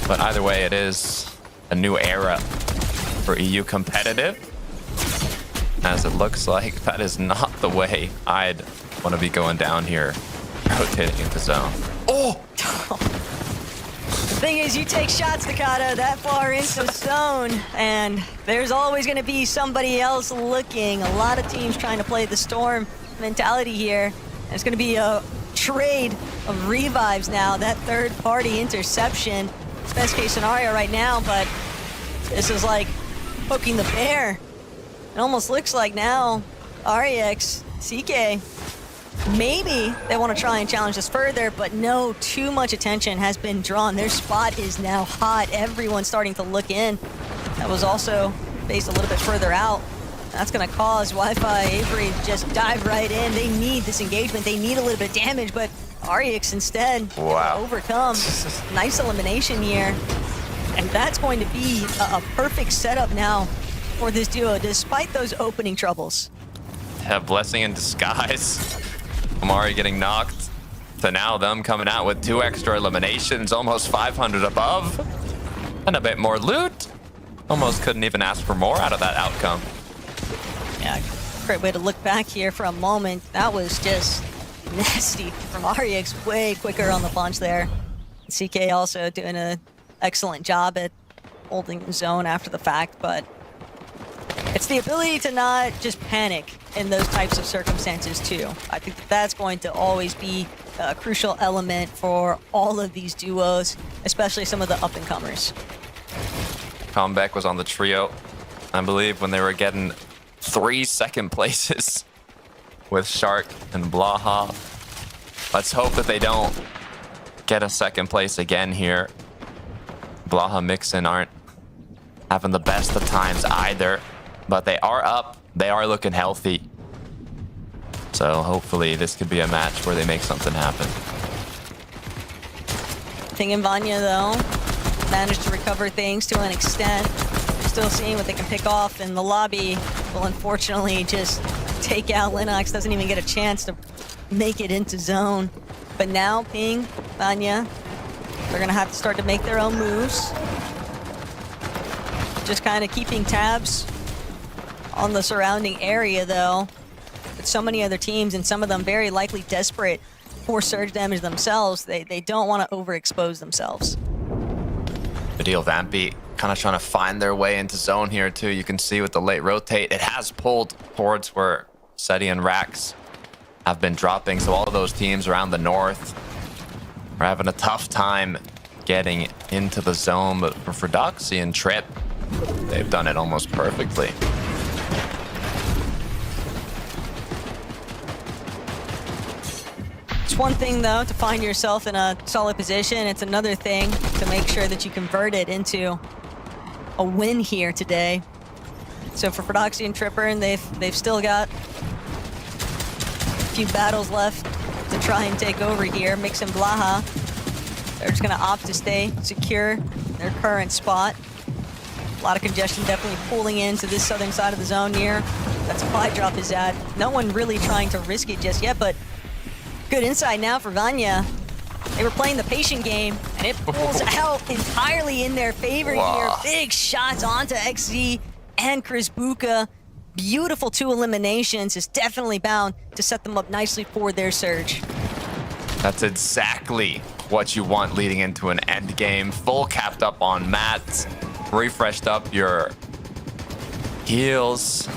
S6: But either way, it is a new era for EU competitive. As it looks like that is not the way I'd want to be going down here, rotating into zone. Oh!
S5: The thing is, you take shots, Takata, that far into zone, and there's always going to be somebody else looking. A lot of teams trying to play the Storm mentality here. And it's going to be a trade of revives now. That third-party interception. It's best case scenario right now, but this is like poking the bear. It almost looks like now REX, CK, maybe they want to try and challenge this further, but no, too much attention has been drawn. Their spot is now hot. Everyone's starting to look in. That was also based a little bit further out. That's going to cause Wi-Fi Avery to just dive right in. They need this engagement. They need a little bit of damage, but REX instead overcome. Nice elimination here. And that's going to be a perfect setup now for this duo, despite those opening troubles.
S6: A blessing in disguise. Amari getting knocked to now them coming out with 2 extra eliminations, almost 500 above, and a bit more loot. Almost couldn't even ask for more out of that outcome.
S5: Yeah, great way to look back here for a moment. That was just nasty from REX, way quicker on the punch there. CK also doing an excellent job at holding the zone after the fact, but it's the ability to not just panic in those types of circumstances too. I think that's going to always be a crucial element for all of these duos, especially some of the up-and-comers.
S6: Comeback was on the trio, I believe, when they were getting 3 second places with Shark and Blaha. Let's hope that they don't get a second place again here. Blaha Mixon aren't having the best of times either, but they are up. They are looking healthy. So hopefully this could be a match where they make something happen.
S5: Ting and Vanya, though, managed to recover things to an extent. Still seeing what they can pick off in the lobby. Will unfortunately just take out Linux. Doesn't even get a chance to make it into zone. But now Ping, Vanya, they're going to have to start to make their own moves. Just kind of keeping tabs on the surrounding area, though. With so many other teams, and some of them very likely desperate for surge damage themselves, they don't want to overexpose themselves.
S6: Video Vampy kind of trying to find their way into zone here, too. You can see with the late rotate, it has pulled towards where Seti and Rax have been dropping. So all of those teams around the north are having a tough time getting into the zone. But for Doxy and Trip, they've done it almost perfectly.
S5: It's one thing, though, to find yourself in a solid position. It's another thing to make sure that you convert it into a win here today. So for Doxy and Tripper, and they've still got a few battles left to try and take over here. Mix and Blaha, they're just going to opt to stay secure in their current spot. A lot of congestion definitely pulling into this southern side of the zone near that supply drop is at. No one really trying to risk it just yet, but good insight now for Vanya. They were playing the patient game, and it pulls out entirely in their favor here. Big shots onto XZ and Chris Buka. Beautiful 2 eliminations is definitely bound to set them up nicely for their surge.
S6: That's exactly what you want leading into an end game. Full capped up on mats, refreshed up your heals.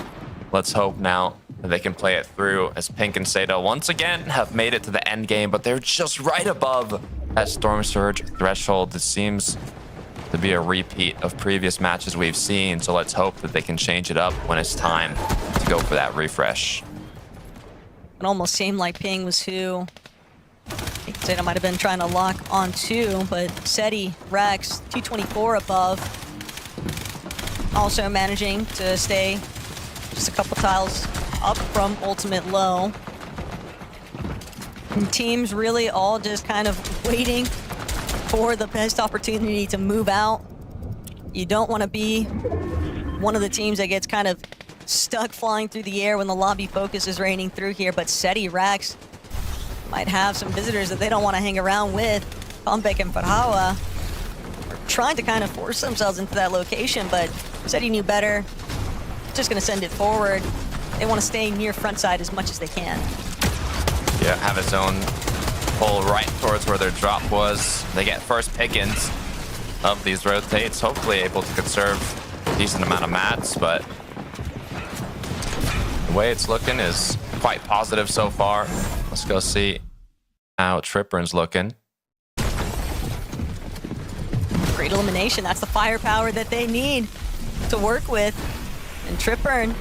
S6: Let's hope now that they can play it through, as Pink and Sato once again have made it to the end game, but they're just right above that Storm Surge threshold. It seems to be a repeat of previous matches we've seen, so let's hope that they can change it up when it's time to go for that refresh.
S5: It almost seemed like Ping was who Sato might have been trying to lock on to, but Seti, Rex, 224 above. Also managing to stay just a couple tiles up from ultimate low. And teams really all just kind of waiting for the best opportunity to move out. You don't want to be one of the teams that gets kind of stuck flying through the air when the lobby focus is raining through here, but Seti, Rax might have some visitors that they don't want to hang around with. Pumpek and Farhawa are trying to kind of force themselves into that location, but Seti knew better. Just going to send it forward. They want to stay near front side as much as they can.
S6: Yeah, have his own pull right towards where their drop was. They get first pickings of these rotates, hopefully able to conserve a decent amount of mats, but the way it's looking is quite positive so far. Let's go see how Trippern's looking.
S5: Great elimination. That's the firepower that they need to work with. And Trippern,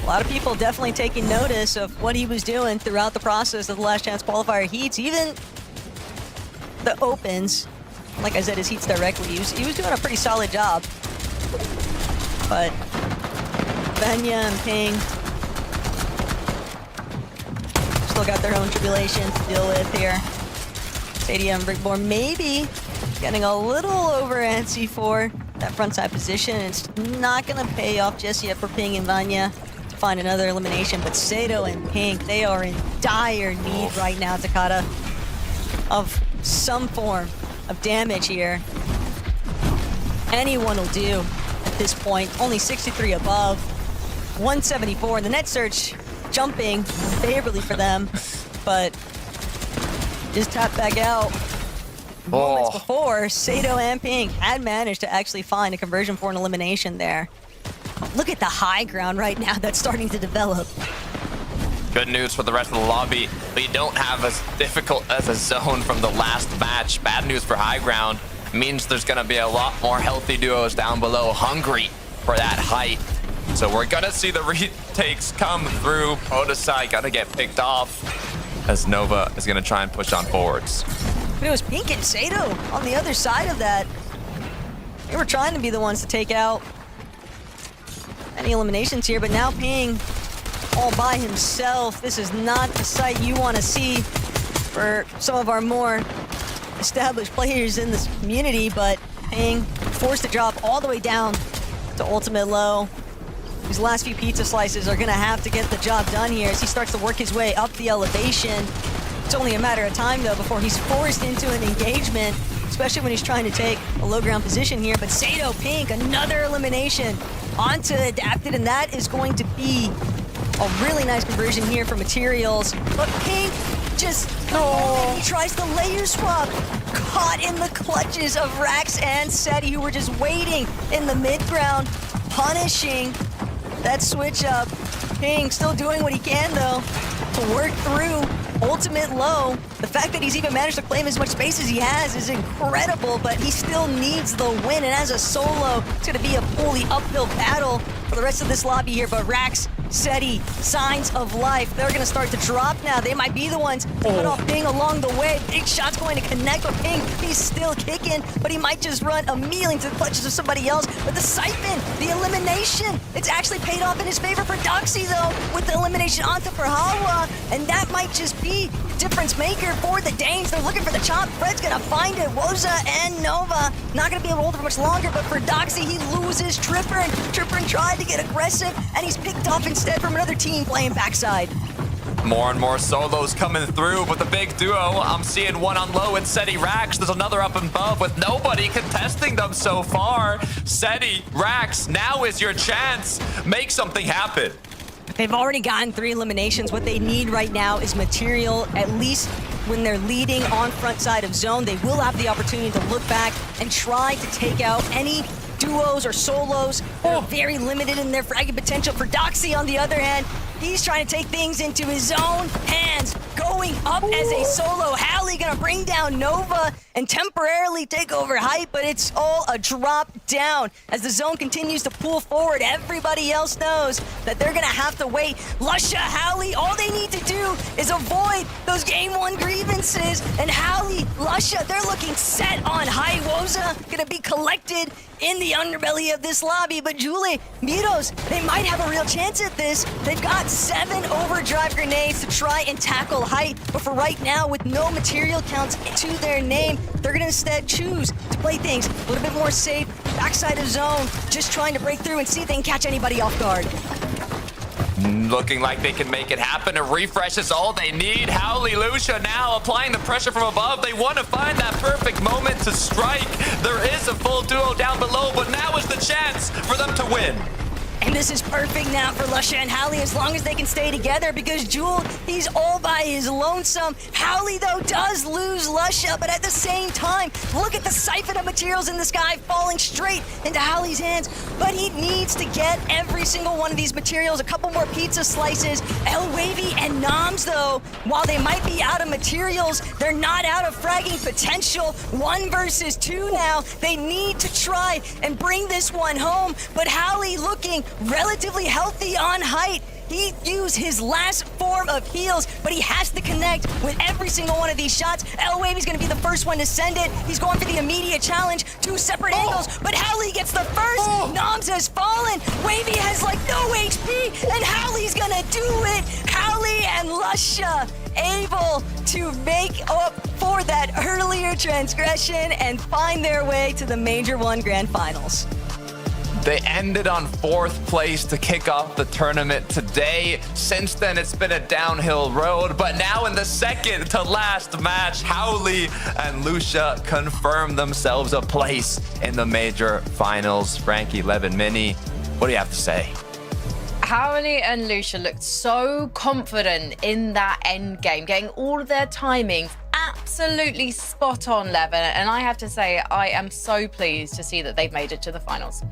S5: a lot of people definitely taking notice of what he was doing throughout the process of the last chance qualifier heats. Even the opens, like I said, his heats directly, he was doing a pretty solid job. But Vanya and Ping still got their own tribulations to deal with here. Stadium Brickborn maybe getting a little over antsy for that frontside position. It's not going to pay off just yet for Ping and Vanya to find another elimination, but Sato and Pink, they are in dire need right now, Takata, of some form of damage here. Anyone will do at this point. Only 63 above, 174, and the net search jumping favorably for them, but just tapped back out. Moments before, Sato and Pink had managed to actually find a conversion for an elimination there. Look at the high ground right now that's starting to develop.
S6: Good news for the rest of the lobby. We don't have as difficult as a zone from the last match. Bad news for high ground. Means there's going to be a lot more healthy duos down below, hungry for that height. So we're going to see the retakes come through. Podesai got to get picked off as Nova is going to try and push on forwards.
S5: But it was Pink and Sato on the other side of that. They were trying to be the ones to take out any eliminations here, but now Ping all by himself. This is not the sight you want to see for some of our more established players in this community, but Ping forced to drop all the way down to ultimate low. These last few pizza slices are going to have to get the job done here as he starts to work his way up the elevation. It's only a matter of time, though, before he's forced into an engagement, especially when he's trying to take a low ground position here. But Sato, Pink, another elimination onto Adapted, and that is going to be a really nice conversion here for materials. But Pink just he tries to layer swap, caught in the clutches of Rax and Seti, who were just waiting in the mid ground, punishing that switch up. Ping still doing what he can, though. to work through ultimate low. The fact that he's even managed to claim as much space as he has is incredible, but he still needs the win. And as a solo, it's going to be a fully uphill battle for the rest of this lobby here. But Rax, Seti, signs of life. They're going to start to drop now. They might be the ones to cut off Ping along the way. Big shot's going to connect with Ping. He's still kicking, but he might just run a meal into the clutches of somebody else. But the siphon, the elimination, it's actually paid off in his favor for Doxy, though, with the elimination onto Perhawa. And that might just be the difference maker for the Danes. They're looking for the chop. Fred's going to find it. Woza and Nova not going to be able to hold it for much longer, but for Doxy, he loses Tripper, and Tripper tried to get aggressive, and he's picked off instead from another team playing backside.
S6: More and more solos coming through, but the big duo, I'm seeing one on low with Seti Rax. There's another up above with nobody contesting them so far. Seti, Rax, now is your chance. Make something happen.
S5: They've already gotten 3 eliminations. What they need right now is material, at least when they're leading on front side of zone. They will have the opportunity to look back and try to take out any duos or solos that are very limited in their fragging potential. For Doxy, on the other hand, he's trying to take things into his own hands, going up as a solo. Hallie gonna bring down Nova and temporarily take over height, but it's all a drop down. As the zone continues to pull forward, everybody else knows that they're gonna have to wait. Lusha, Hallie, all they need to do is avoid those game 1 grievances. And Hallie, Lusha, they're looking set on high. Woza gonna be collected in the underbelly of this lobby, but Julie, Miros, they might have a real chance at this. They've got 7 overdrive grenades to try and tackle height, but for right now, with no material counts to their name, they're gonna instead choose to play things a little bit more safe, backside of zone, just trying to break through and see if they can catch anybody off guard.
S6: Looking like they can make it happen. A refresh is all they need. Howley, Lucia now applying the pressure from above. They want to find that perfect moment to strike. There is a full duo down below, but now is the chance for them to win.
S5: And this is perfect now for Lusha and Hallie, as long as they can stay together, because Jewel, he's all by his lonesome. Hallie, though, does lose Lusha, but at the same time, look at the siphon of materials in the sky falling straight into Hallie's hands. But he needs to get every single one of these materials, a couple more pizza slices. El Wavy and Noms, though, while they might be out of materials, they're not out of fragging potential. 1 versus 2 now. They need to try and bring this one home, but Hallie looking relatively healthy on height. He used his last form of heals, but he has to connect with every single one of these shots. El Wavy's going to be the first one to send it. He's going for the immediate challenge. 2 separate angles, but Hallie gets the first. Noms has fallen. Wavy has like no HP, and Hallie's going to do it. Hallie and Lusha able to make up for that earlier transgression and find their way to the Major 1 Grand Finals.
S6: They ended on 4th place to kick off the tournament today. Since then, it's been a downhill road, but now in the second to last match, Howley and Lucia confirm themselves a place in the major finals. Frankie, Levin, Mini, what do you have to say?
S2: Howley and Lucia looked so confident in that end game, getting all of their timings absolutely spot on, Levin. And I have to say, I am so pleased to see that they've made it to the finals.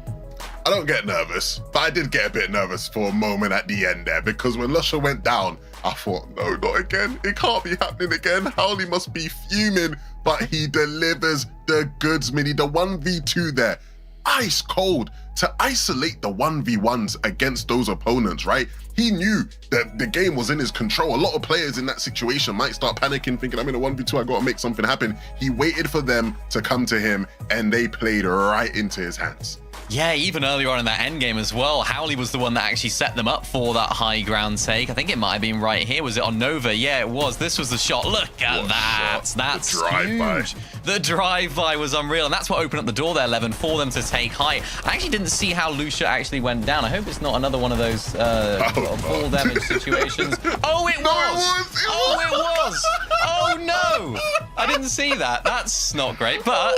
S3: I don't get nervous, but I did get a bit nervous for a moment at the end there, because when Lusha went down, I thought, no, not again. It can't be happening again. Howley must be fuming, but he delivers the goods, Mini. The 1v2 there, ice cold to isolate the 1v1s against those opponents, right? He knew that the game was in his control. A lot of players in that situation might start panicking, thinking, I'm in a 1v2, I gotta make something happen. He waited for them to come to him, and they played right into his hands.
S4: Yeah, even earlier on in that end game as well, Howley was the one that actually set them up for that high ground take. I think it might have been right here. Was it on Nova? Yeah, it was. This was the shot. Look at that. That's huge. The drive-by was unreal, and that's what opened up the door there, Levin, for them to take height. I actually didn't see how Lucia actually went down. I hope it's not another one of those ball damage situations. Oh, it was! Oh, it was! Oh, no! I didn't see that. That's not great, but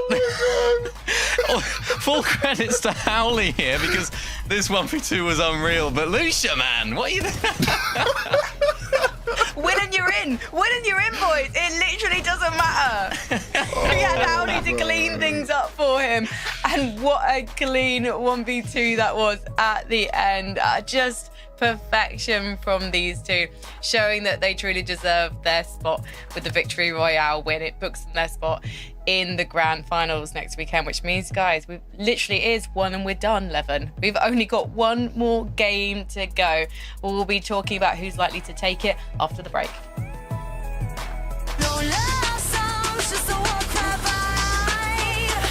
S4: full credits to Howley here, because this 1v2 was unreal. But Lucia, man, what are you doing?
S2: Win and you're in. Win and you're in, boys. It literally doesn't matter. He had Howley to clean things up for him. And what a clean 1v2 that was at the end. Just perfection from these two, showing that they truly deserve their spot with the Victory Royale win. It books them their spot in the grand finals next weekend, which means, guys, we literally is one and we're done, Levin. We've only got one more game to go. We'll be talking about who's likely to take it after the break.
S7: No love songs, just a war cry vibe.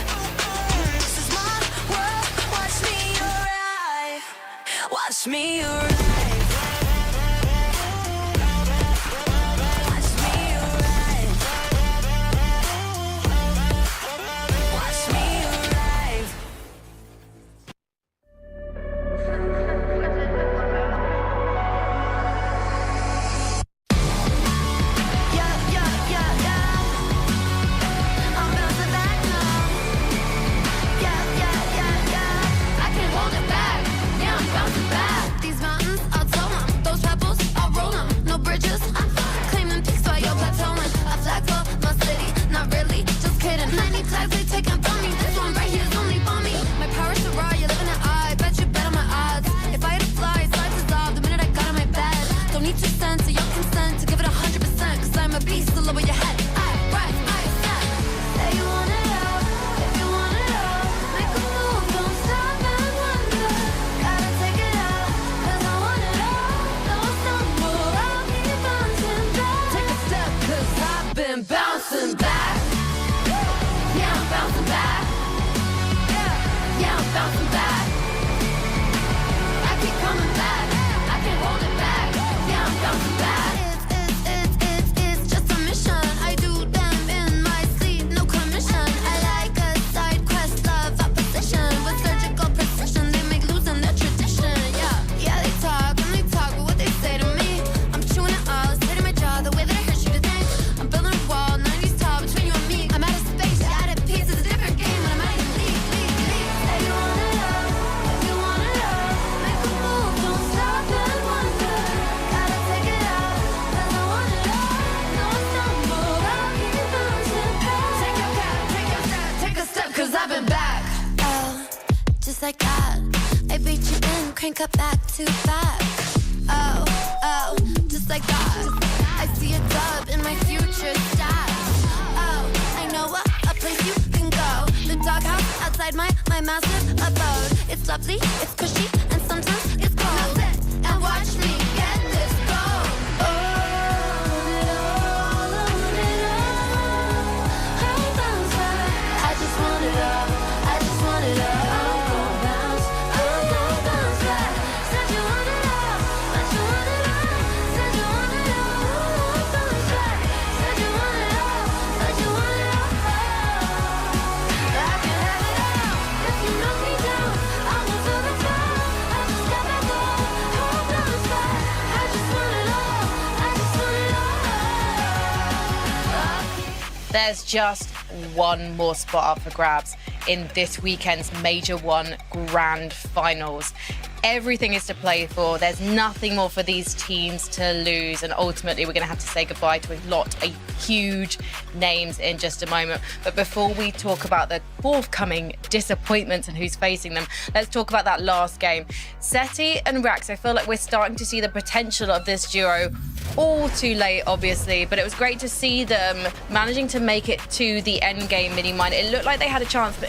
S7: This is my world, watch me arrive. Watch me arrive. Watch me arrive. Watch me arrive. Yeah, yeah, yeah, yeah. I'm bouncing back now. Yeah, yeah, yeah, yeah. I can't hold it back. Yeah, I'm bouncing back. These mountains, I'll tow 'em. Those pebbles, I'll roll 'em. No bridges, I'm claiming peaks while you're plateauing. I flag for my city, not really, just kidding. 90 flags they taking from me. This one right here is only for me. My power's so raw, you're living it. I bet you bet on my odds. If I had to fly, slides dissolve the minute I got on my bed. Don't need 2 cents or your consent to give it 100%. Cause I'm a beast, so lower your head. I rise, I stand. Say you want it all, if you want it all. Make a move, don't stop and wonder. Gotta take it out, cause I want it all. Don't stumble, I'll keep bouncing back. Take a step, cause I've been bouncing back. Yeah, I'm bouncing back. Yeah, I'm bouncing back. I keep coming back. I can't hold it back. Yeah, I'm bouncing back. It's just a mission. I do them in my sleep, no commission. I like a side quest, love opposition. With surgical precision, they make losing their tradition. Yeah, they talk, but what they say to me, I'm chewing it all, sitting my jaw, the way that I hear you to think. I'm building a wall, 90s tall between you and me. I'm out of space, you're out of peace. It's a different game, and I'm out of league. Say you want it all, if you want it all. Make a move, don't stop and wonder. Gotta take it out, cause I want it all. Don't stumble, I'll keep bouncing back. Take your cap, take your step, take a step, cause I've been back. Oh, just like that. I beat you in, crank up back to back. Oh, just like that. I see a dub in my future stats. Oh, I know a place you can go. The doghouse outside my massive abode. It's lovely, it's cushy, and sometimes it's cold. Now sit and watch me get this gold. Oh, I want it all. I bounce back. I just want it all. I just want it all. I'm gon' bounce back. Said you want it all, but you want it all. Said you want it all. Bounce back. Said you want it all, but you want it all. I can have it all. If you knock me down, I'll move to the top. I just got that gold. Oh, bounce back. I just want it all. I just want it all.
S2: There's just one more spot up for grabs in this weekend's Major 1 Grand Finals. Everything is to play for. There's nothing more for these teams to lose. And ultimately, we're going to have to say goodbye to a huge names in just a moment. But before we talk about the forthcoming disappointments and who's facing them, let's talk about that last game. Seti and Rax, I feel like we're starting to see the potential of this duo. All too late, obviously, but it was great to see them managing to make it to the end game mini-mine. It looked like they had a chance, but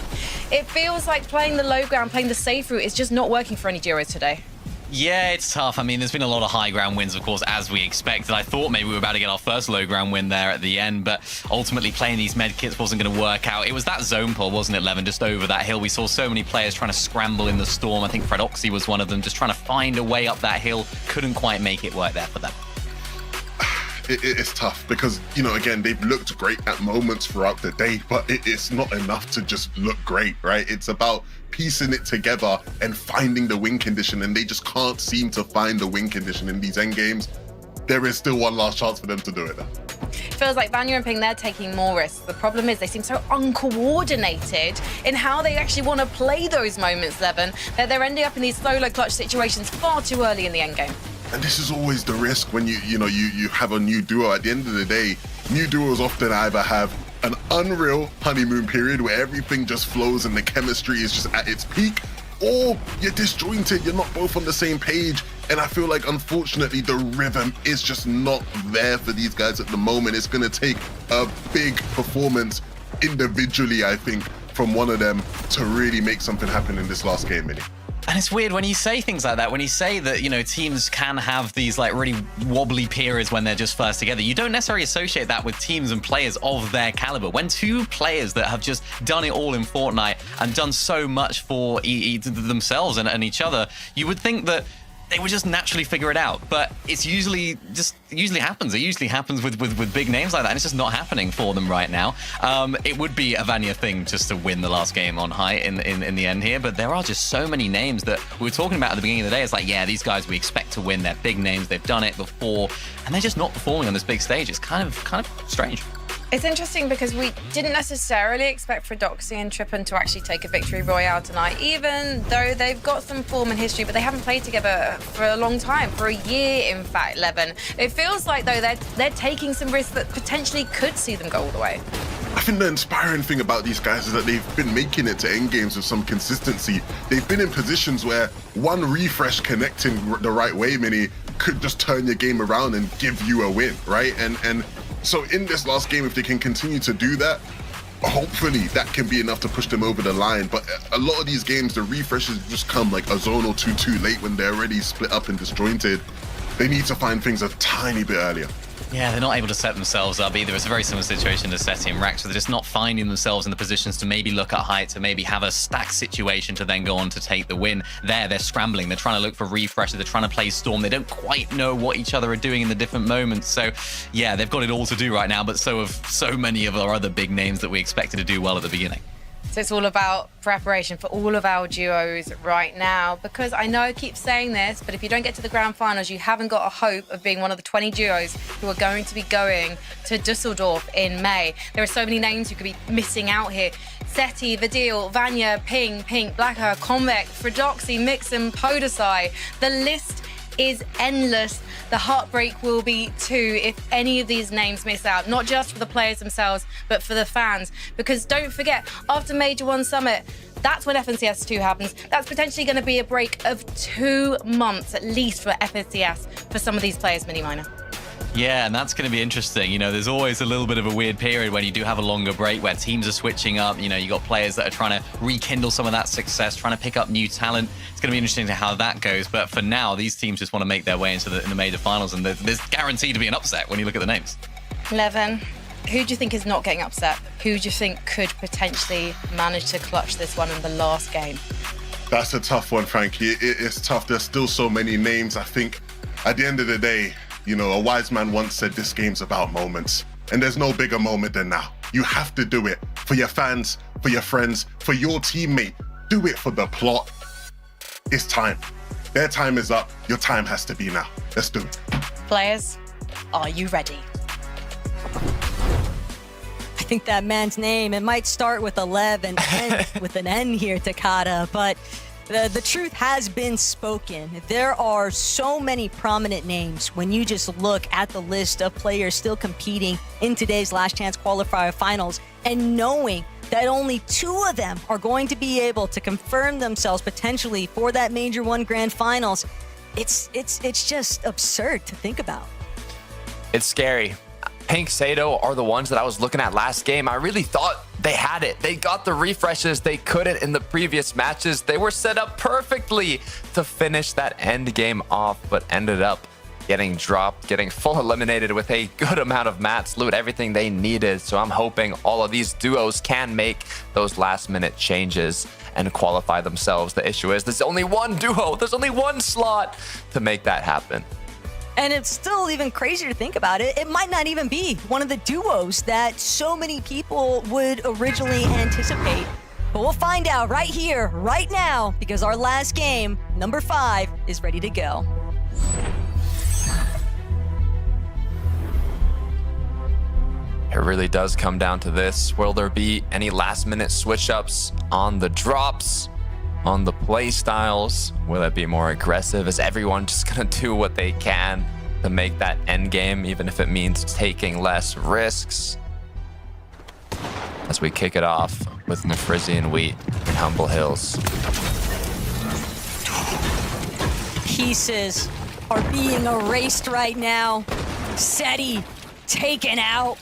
S2: it feels like playing the low ground, playing the safe route is just not working for any duos today.
S4: Yeah, it's tough. I mean, there's been a lot of high ground wins, of course, as we expected. I thought maybe we were about to get our first low ground win there at the end, but ultimately playing these med kits wasn't going to work out. It was that zone pull, wasn't it, Levin? Just over that hill. We saw so many players trying to scramble in the storm. I think Fred Oxy was one of them, just trying to find a way up that hill. Couldn't quite make it work there for them.
S3: It's tough because, you know, again, they've looked great at moments throughout the day, but it's not enough to just look great, right? It's about piecing it together and finding the win condition, and they just can't seem to find the win condition in these end games. There is still one last chance for them to do it.
S2: Feels like Vanya and Ping, they're taking more risks. The problem is they seem so uncoordinated in how they actually want to play those moments, Levin, that they're ending up in these solo clutch situations far too early in the end game.
S3: And this is always the risk when you have a new duo. At the end of the day, new duos often either have an unreal honeymoon period where everything just flows and the chemistry is just at its peak, or you're disjointed, you're not both on the same page. And I feel like, unfortunately, the rhythm is just not there for these guys at the moment. It's going to take a big performance individually, I think, from one of them to really make something happen in this last game, Minnie.
S4: And it's weird when you say things like that, when you say that, you know, teams can have these like really wobbly periods when they're just first together. You don't necessarily associate that with teams and players of their caliber. When two players that have just done it all in Fortnite and done so much for themselves and each other, you would think that they would just naturally figure it out. But it's usually happens. It usually happens with big names like that, and it's just not happening for them right now. It would be a Vanya thing just to win the last game on high in the end here, but there are just so many names that we were talking about at the beginning of the day. It's like, yeah, these guys we expect to win. They're big names. They've done it before, and they're just not performing on this big stage. It's kind of strange.
S2: It's interesting because we didn't necessarily expect Fredoxy and Trippin to actually take a victory royale tonight, even though they've got some form and history, but they haven't played together for a long time, for a year, in fact, Levin. It feels like, though, they're taking some risks that potentially could see them go all the way.
S3: I think the inspiring thing about these guys is that they've been making it to end games with some consistency. They've been in positions where one refresh connecting the right way, Minnie, could just turn your game around and give you a win, right? And so in this last game, if they can continue to do that, hopefully that can be enough to push them over the line. But a lot of these games, the refreshes just come like a zone or two too late when they're already split up and disjointed. They need to find things a tiny bit earlier.
S4: Yeah, they're not able to set themselves up either. It's a very similar situation to Seti and Rax, so they're just not finding themselves in the positions to maybe look at height, to maybe have a stack situation to then go on to take the win. They're scrambling. They're trying to look for refreshes. They're trying to play Storm. They don't quite know what each other are doing in the different moments. So, yeah, they've got it all to do right now, but so have so many of our other big names that we expected to do well at the beginning.
S2: So it's all about preparation for all of our duos right now, because I know I keep saying this, but if you don't get to the grand finals, you haven't got a hope of being one of the 20 duos who are going to be going to Dusseldorf in May. There are so many names you could be missing out here. Seti, Vidil, Vanya, Pink, Blacker, Convex, Fredoxy, Mixon, Podosai. The list is endless. The heartbreak will be too if any of these names miss out, not just for the players themselves, but for the fans. Because don't forget, after Major 1 Summit, that's when FNCS 2 happens. That's potentially going to be a break of 2 months at least for FNCS for some of these players, Mini Minor.
S4: Yeah, and that's going to be interesting. You know, there's always a little bit of a weird period when you do have a longer break where teams are switching up. You know, you got players that are trying to rekindle some of that success, trying to pick up new talent. It's going to be interesting to how that goes. But for now, these teams just want to make their way into the major finals, and there's guaranteed to be an upset when you look at the names.
S2: Levin, who do you think is not getting upset? Who do you think could potentially manage to clutch this one in the last game?
S3: That's a tough one, Frankie. It's tough. There's still so many names. I think at the end of the day, you know, a wise man once said this game's about moments, and there's no bigger moment than now. You have to do it for your fans, for your friends, for your teammate. Do it for the plot. It's time. Their time is up. Your time has to be now. Let's do it.
S2: Players, are you ready?
S5: I think that man's name, it might start with a Lev and end with an N here, Takada, but the truth has been spoken. There are so many prominent names when you just look at the list of players still competing in today's Last Chance Qualifier Finals, and knowing that only 2 of them are going to be able to confirm themselves potentially for that Major 1 Grand Finals. It's just absurd to think about.
S6: It's scary. Pink Sato are the ones that I was looking at last game. I really thought they had it. They got the refreshes they couldn't in the previous matches. They were set up perfectly to finish that end game off, but ended up getting dropped, getting full eliminated with a good amount of mats, loot, everything they needed. So I'm hoping all of these duos can make those last minute changes and qualify themselves. The issue is there's only one duo, there's only one slot to make that happen.
S5: And it's still even crazier to think about it. It might not even be one of the duos that so many people would originally anticipate. But we'll find out right here, right now, because our last game, number 5, is ready to go.
S6: It really does come down to this. Will there be any last-minute switch-ups on the drops, on the play styles? Will it be more aggressive? Is everyone just going to do what they can to make that end game, even if it means taking less risks? As we kick it off with Nefrizi and Wheat in Humble Hills.
S5: pieces are being erased right now. SETI taken out.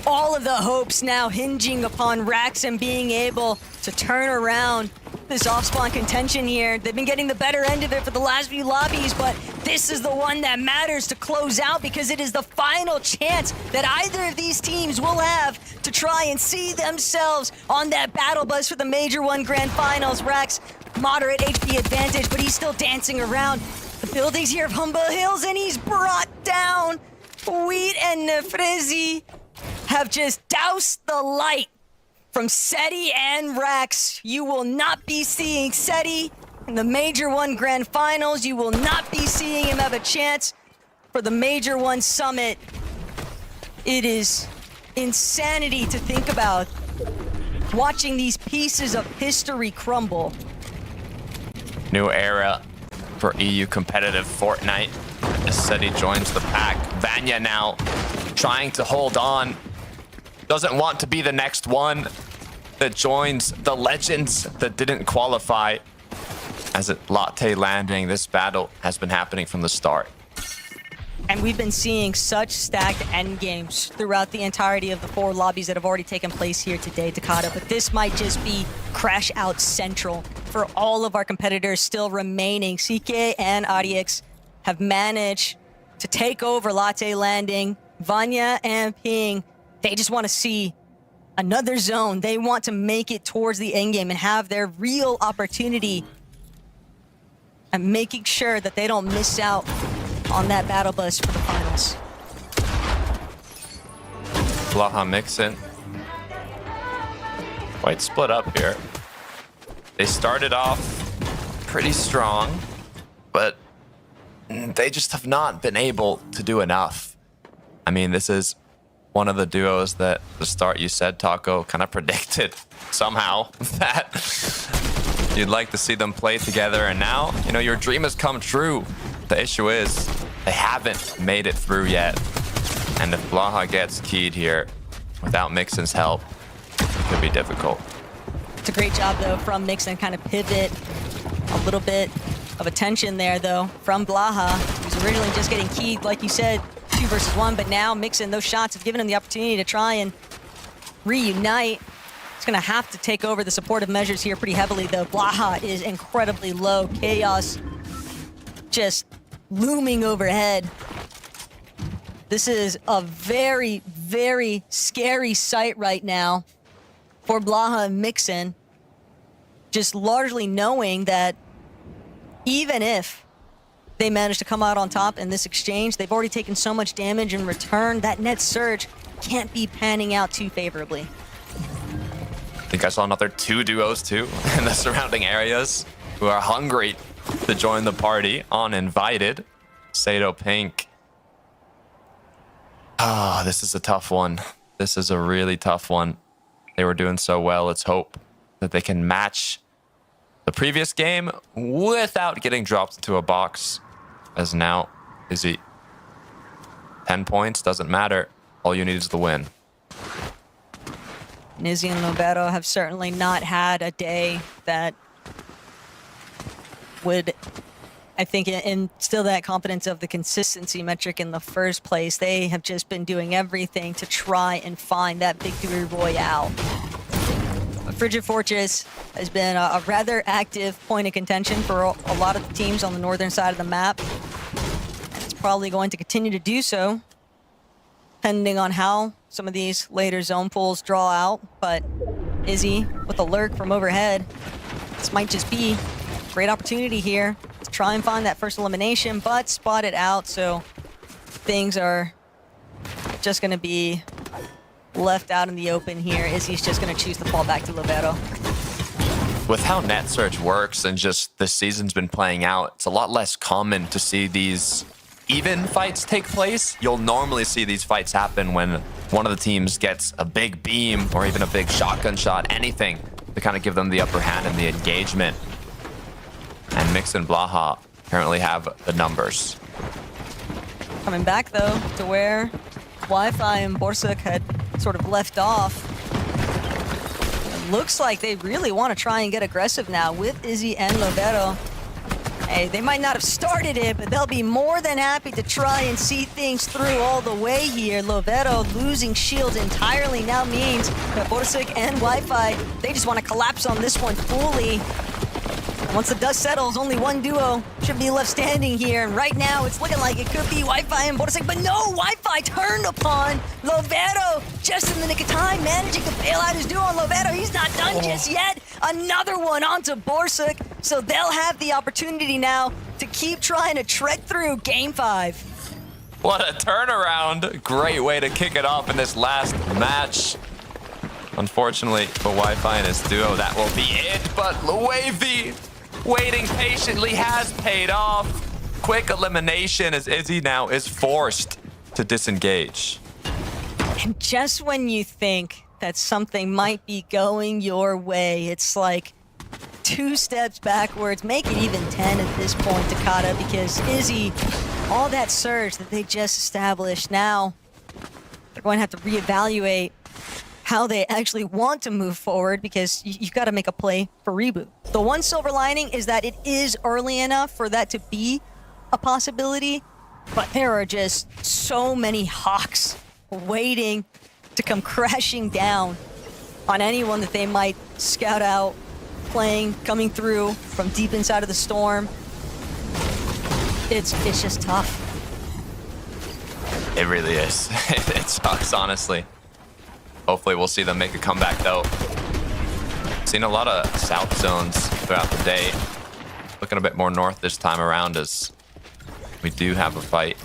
S5: All of the hopes now hinging upon Rax and being able to turn around this off-spawn contention here. They've been getting the better end of it for the last few lobbies, but this is the one that matters to close out because it is the final chance that either of these teams will have to try and see themselves on that battle bus for the Major 1 Grand Finals. Rax, moderate HP advantage, but he's still dancing around the buildings here of Humble Hills, and he's brought down. Wheat and Nefrezi have just doused the light from SETI and Rax. You will not be seeing SETI in the Major 1 Grand Finals. You will not be seeing him have a chance for the Major 1 Summit. It is insanity to think about watching these pieces of history crumble.
S6: New era for EU competitive Fortnite as SETI joins the pack. Vanya now trying to hold on. Doesn't want to be the next one that joins the legends that didn't qualify. As it latte landing, this battle has been happening from the start.
S5: And we've been seeing such stacked end games throughout the entirety of the 4 lobbies that have already taken place here today, Takata. But this might just be crash out central for all of our competitors still remaining. CK and RDX have managed to take over latte landing. Vanya and Ping, they just want to see another zone. They want to make it towards the end game and have their real opportunity and making sure that they don't miss out on that battle bus for the finals.
S6: Blaha Mixin. Quite split up here. They started off pretty strong, but they just have not been able to do enough. I mean, this is one of the duos that at the start you said, Taco, kind of predicted somehow that you'd like to see them play together. And now, you know, your dream has come true. The issue is they haven't made it through yet. And if Blaha gets keyed here without Mixon's help, it could be difficult.
S5: It's a great job, though, from Mixon. Kind of pivot a little bit of attention there, though, from Blaha. He was originally just getting keyed, like you said, 2 versus 1, but now Mixon, those shots have given him the opportunity to try and reunite. He's going to have to take over the supportive measures here pretty heavily, though. Blaha is incredibly low. Chaos just looming overhead. This is a very, very scary sight right now for Blaha and Mixon. Just largely knowing that even if they manage to come out on top in this exchange, they've already taken so much damage in return. That net surge can't be panning out too favorably.
S6: I think I saw another 2 duos too in the surrounding areas who are hungry to join the party, uninvited. Sato Pink. Ah, this is a tough one. This is a really tough one. They were doing so well. Let's hope that they can match the previous game without getting dropped into a box. As now, Izzy, 10 points, doesn't matter. All you need is the win.
S5: Nizzy and Lobeto have certainly not had a day that would, I think, instill that confidence of the consistency metric in the first place. They have just been doing everything to try and find that victory royale. Frigid Fortress has been a rather active point of contention for a lot of the teams on the northern side of the map. And it's probably going to continue to do so, depending on how some of these later zone pools draw out. But Izzy with a lurk from overhead. This might just be a great opportunity here to try and find that first elimination, but spot it out. So things are just going to be left out in the open here. Izzy's just going to choose to fall back to Lobeto.
S6: With how net search works and just this season's been playing out, it's a lot less common to see these even fights take place. You'll normally see these fights happen when one of the teams gets a big beam or even a big shotgun shot, anything to kind of give them the upper hand in the engagement. And Mix and Blaha apparently have the numbers.
S5: Coming back, though, to where Wi-Fi and Borsuk had sort of left off. It looks like they really want to try and get aggressive now with Izzy and Lobeto. Hey, they might not have started it, but they'll be more than happy to try and see things through all the way here. Lovero losing shields entirely now means that Borsig and Wi-Fi, they just want to collapse on this one fully. Once the dust settles, only one duo should be left standing here. And right now, it's looking like it could be Wi-Fi and Borsig, but no, Wi-Fi turned upon Lovero just in the nick of time, managing to bail out his duo on Lovero. He's not done just yet. Another one onto Borsig, so they'll have the opportunity now to keep trying to tread through Game 5.
S6: What a turnaround. Great way to kick it off in this last match. Unfortunately for Wi-Fi and his duo, that will be it. But Luevi, waiting patiently, has paid off. Quick elimination as Izzy now is forced to disengage.
S5: And just when you think that something might be going your way, it's like 2 steps backwards, make it even 10 at this point, Takata, because Izzy, all that surge that they just established, now they're going to have to reevaluate how they actually want to move forward, because you've got to make a play for reboot. The one silver lining is that it is early enough for that to be a possibility, but there are just so many hawks waiting to come crashing down on anyone that they might scout out, playing, coming through from deep inside of the storm. It's just tough.
S6: It really is. It sucks, honestly. Hopefully we'll see them make a comeback, though. Seen a lot of south zones throughout the day. Looking a bit more north this time around, as we do have a fight.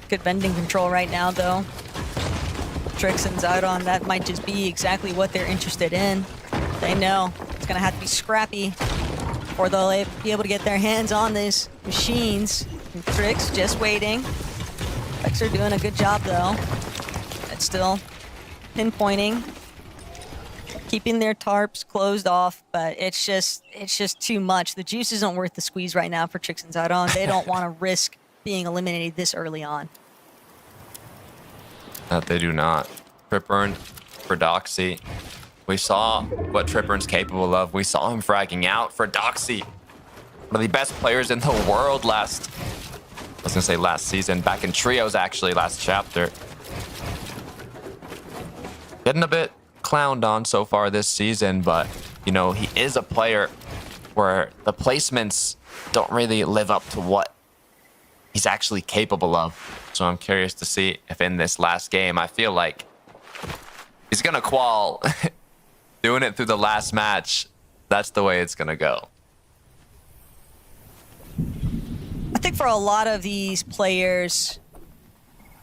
S5: Good bending control right now, though. Tricks and Zydon, that might just be exactly what they're interested in. They know it's going to have to be scrappy, or they'll be able to get their hands on these machines. And Tricks just waiting. Tricks are doing a good job, though. It's still pinpointing, keeping their tarps closed off, but it's just too much. The juice isn't worth the squeeze right now for Tricks and Zydon. They don't want to risk being eliminated this early on.
S6: That they do not. Tripburn for Doxy. We saw what Tripburn's capable of. We saw him fragging out for Doxy. One of the best players in the world last season. Back in trios, actually, last chapter. Getting a bit clowned on so far this season, but, you know, he is a player where the placements don't really live up to what he's actually capable of. So I'm curious to see if in this last game, I feel like he's going to qual. Doing it through the last match, that's the way it's going to go.
S5: I think for a lot of these players,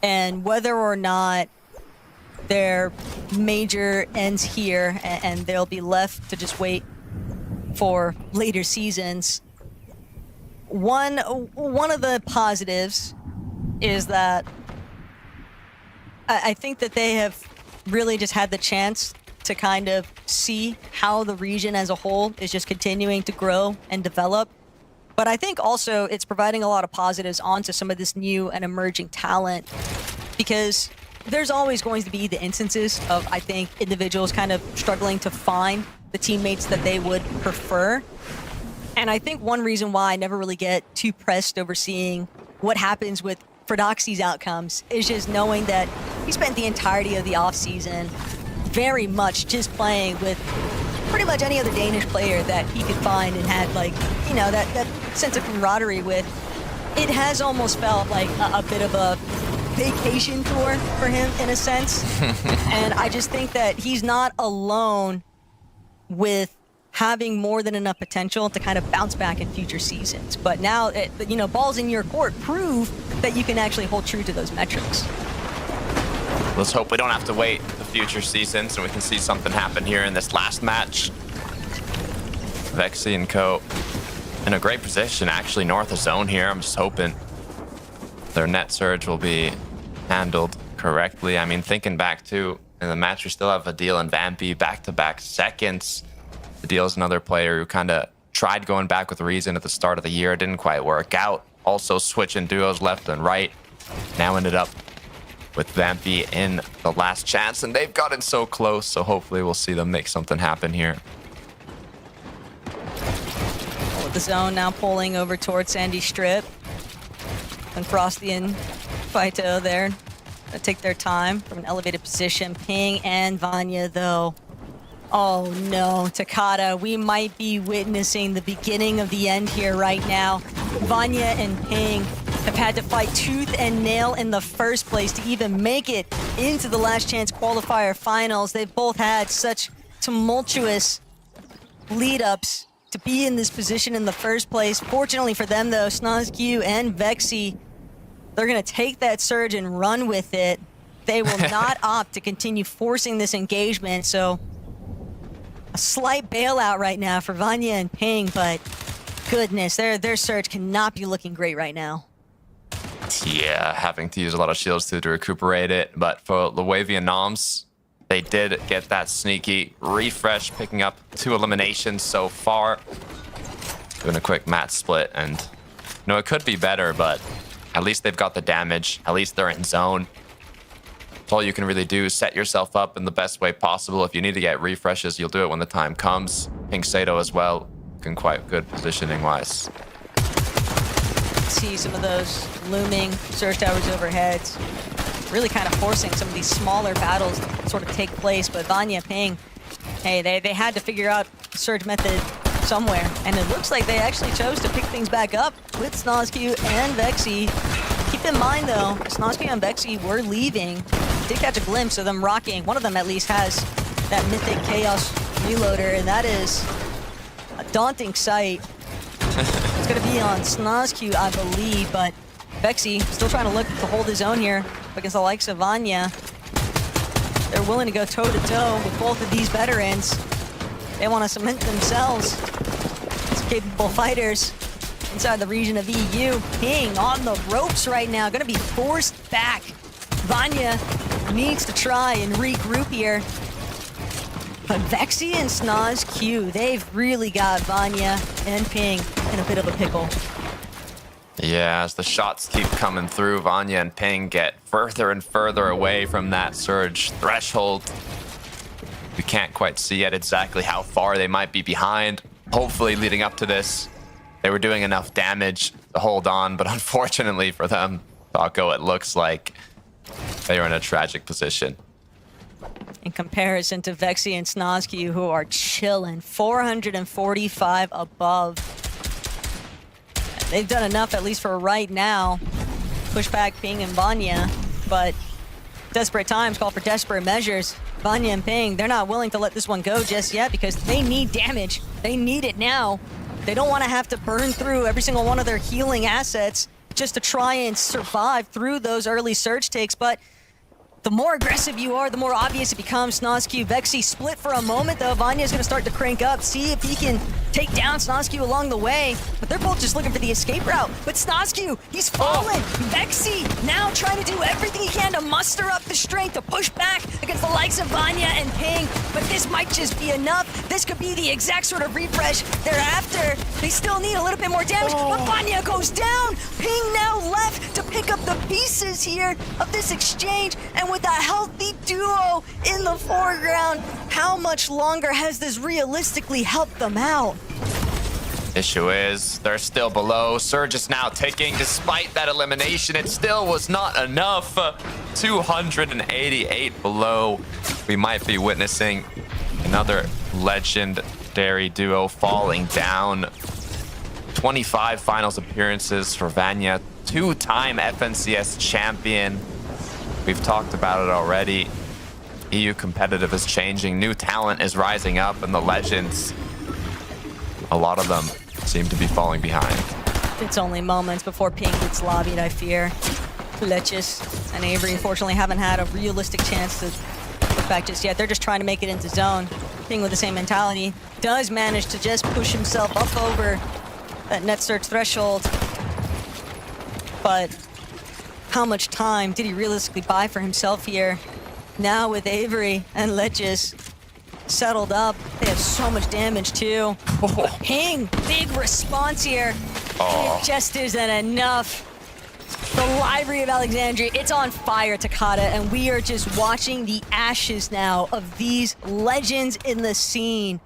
S5: and whether or not their major ends here and they'll be left to just wait for later seasons, one of the positives is that I think that they have really just had the chance to kind of see how the region as a whole is just continuing to grow and develop. But I think also it's providing a lot of positives onto some of this new and emerging talent, because there's always going to be the instances of, I think, individuals kind of struggling to find the teammates that they would prefer. And I think one reason why I never really get too pressed over seeing what happens with Doxy's outcomes is just knowing that he spent the entirety of the offseason very much just playing with pretty much any other Danish player that he could find and had, like, you know, that sense of camaraderie with. It has almost felt like a bit of a vacation tour for him in a sense. And I just think that he's not alone with having more than enough potential to kind of bounce back in future seasons. But now, you know, balls in your court prove that you can actually hold true to those metrics.
S6: Let's hope we don't have to wait the future seasons and we can see something happen here in this last match. Vexy and Co. in a great position, actually, north of zone here. I'm just hoping their net surge will be handled correctly. I mean, thinking back to in the match, we still have Adil and Vampy back-to-back seconds. Adil's another player who kind of tried going back with Reason at the start of the year. Didn't quite work out. Also switching duos left and right. Now ended up with Vampy in the last chance, and they've gotten so close, so hopefully we'll see them make something happen here.
S5: With the zone now pulling over towards Sandy Strip. And Frosty and Phyto there to take their time from an elevated position. Ping and Vanya, though. Oh no, Takata, we might be witnessing the beginning of the end here right now. Vanya and Ping have had to fight tooth and nail in the first place to even make it into the last chance qualifier finals. They've both had such tumultuous lead-ups to be in this position in the first place. Fortunately for them, though, SnozQ and Vexy, they're going to take that surge and run with it. They will not opt to continue forcing this engagement, so a slight bailout right now for Vanya and Ping, but goodness, their surge cannot be looking great right now.
S6: Yeah, having to use a lot of shields to recuperate it, but for Luavia Noms, they did get that sneaky refresh, picking up 2 eliminations so far. Doing a quick mat split, and it could be better, but at least they've got the damage. At least they're in zone. That's all you can really do. Set yourself up in the best way possible. If you need to get refreshes, you'll do it when the time comes. Pink Sato as well, looking quite good positioning-wise.
S5: See some of those looming surge towers overhead, really kind of forcing some of these smaller battles to sort of take place. But Vanya, Ping, hey, they had to figure out the surge method somewhere, and it looks like they actually chose to pick things back up with SnozQ and Vexy. Keep in mind, though, SnozQ and Vexy were leaving. Did catch a glimpse of them rocking. One of them at least has that mythic Chaos Reloader, and that is a daunting sight. It's going to be on SnozQ, I believe, but Vexy still trying to look to hold his own here against the likes of Vanya. They're willing to go toe-to-toe with both of these veterans. They want to cement themselves as capable fighters inside the region of EU. Ping on the ropes right now, going to be forced back. Vanya needs to try and regroup here. But Vexy and SnozQ, they've really got Vanya and Ping in a bit of a pickle.
S6: Yeah, as the shots keep coming through, Vanya and Ping get further and further away from that surge threshold. We can't quite see yet exactly how far they might be behind. Hopefully, leading up to this, they were doing enough damage to hold on, but unfortunately for them, Taco, it looks like they are in a tragic position.
S5: In comparison to Vexy and SnozQ, who are chilling, 445 above. They've done enough, at least for right now, push back Ping and Vanya, but desperate times call for desperate measures. Vanya and Ping, they're not willing to let this one go just yet because they need damage. They need it now. They don't want to have to burn through every single one of their healing assets just to try and survive through those early surge takes, but the more aggressive you are, the more obvious it becomes. SnozQ, Vexy split for a moment, though. Vanya's going to start to crank up, see if he can take down SnozQ along the way. But they're both just looking for the escape route. But SnozQ, he's fallen. Vexy now trying to do everything he can to muster up the strength to push back against the likes of Vanya and Ping. But this might just be enough. This could be the exact sort of refresh they're after. They still need a little bit more damage, but Vanya goes down. Ping now left to pick up the pieces here of this exchange. And with a healthy duo in the foreground, how much longer has this realistically helped them out?
S6: Issue is, they're still below. Surge is now ticking. Despite that elimination, it still was not enough. 288 below. We might be witnessing another legendary duo falling down. 25 finals appearances for Vanya, 2-time FNCS champion. We've talked about it already. EU competitive is changing. New talent is rising up, and the legends, a lot of them seem to be falling behind.
S5: It's only moments before Ping gets lobbied, I fear. Leches and Avery, unfortunately, haven't had a realistic chance to look back just yet. They're just trying to make it into zone. Ping, with the same mentality, does manage to just push himself up over that net search threshold. But how much time did he realistically buy for himself here? Now with Avery and Leches settled up, they have so much damage too. Ping, big response here. It just isn't enough. The The library of Alexandria, it's on fire, Takata, and we are just watching the ashes now of these legends in the scene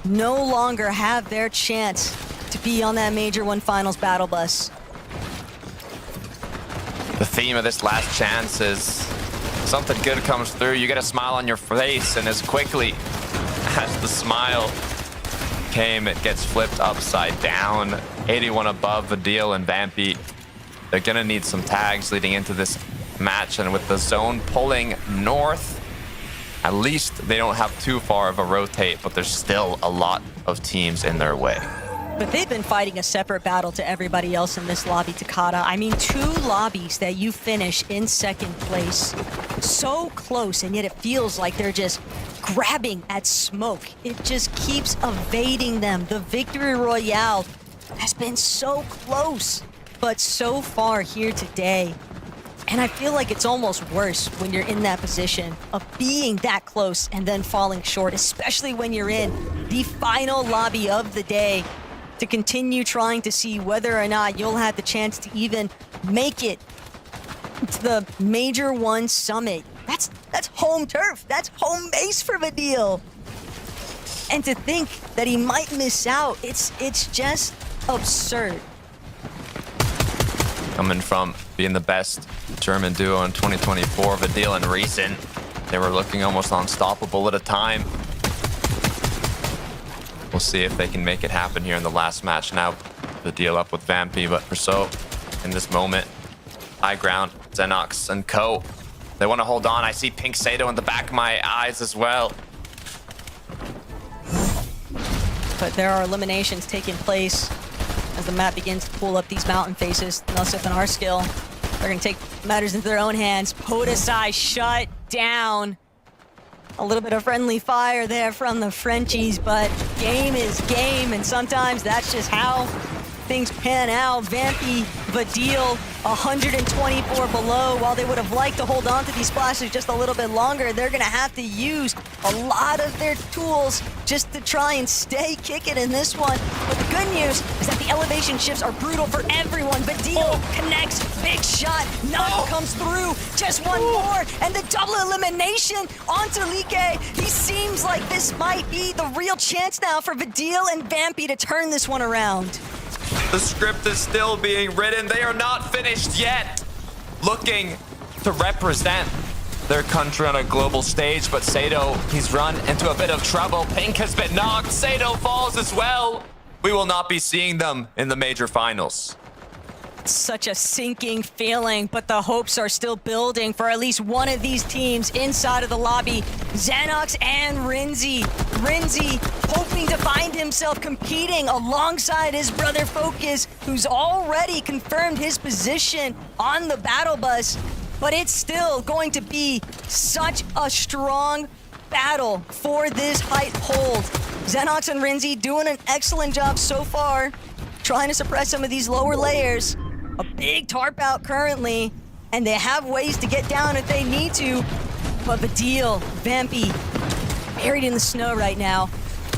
S5: no longer have their chance to be on that Major 1 Finals battle bus.
S6: The theme of this last chance is something good comes through. You get a smile on your face, and as quickly as the smile came, it gets flipped upside down. 81 above Vidil and Vampy. They're gonna need some tags leading into this match, and with the zone pulling north, at least they don't have too far of a rotate, but there's still a lot of teams in their way.
S5: But they've been fighting a separate battle to everybody else in this lobby, Takata. I mean, 2 lobbies that you finish in second place. So close, and yet it feels like they're just grabbing at smoke. It just keeps evading them. The victory royale has been so close, but so far here today. And I feel like it's almost worse when you're in that position of being that close and then falling short, especially when you're in the final lobby of the day, to continue trying to see whether or not you'll have the chance to even make it to the Major 1 Summit. That's home turf. That's home base for Vidil. And to think that he might miss out, it's just absurd.
S6: Coming from being the best German duo in 2024, Vidil and Reason, they were looking almost unstoppable at a time. We'll see if they can make it happen here in the last match. Now, Vidil up with Vampy, but for so, in this moment, high ground, Xenox and Co. They want to hold on. I see Pink Sato in the back of my eyes as well.
S5: But there are eliminations taking place as the map begins to pull up these mountain faces. Nelsif and R-Skill are going to take matters into their own hands. Podesai shut down. A little bit of friendly fire there from the Frenchies, but game is game, and sometimes that's just how things pan out. Vampy, Vidil, 124 below. While they would have liked to hold on to these splashes just a little bit longer, they're going to have to use a lot of their tools just to try and stay kicking in this one. But the good news is that the elevation shifts are brutal for everyone. Vidil connects, big shot, Nog comes through, just one more, and the double elimination onto Like. He seems like this might be the real chance now for Vidil and Vampy to turn this one around.
S6: The script is still being written. They are not finished yet. Looking to represent their country on a global stage, but Sato, he's run into a bit of trouble. Pink has been knocked. Sato falls as well. We will not be seeing them in the major finals.
S5: Such a sinking feeling, but the hopes are still building for at least one of these teams inside of the lobby. Xenox and Rinzi. Rinzi hoping to find himself competing alongside his brother Focus, who's already confirmed his position on the battle bus. But it's still going to be such a strong battle for this height hold. Xenox and Rinzi doing an excellent job so far, trying to suppress some of these lower layers. A big tarp out currently, and they have ways to get down if they need to. But Vidil, Vampy, buried in the snow right now.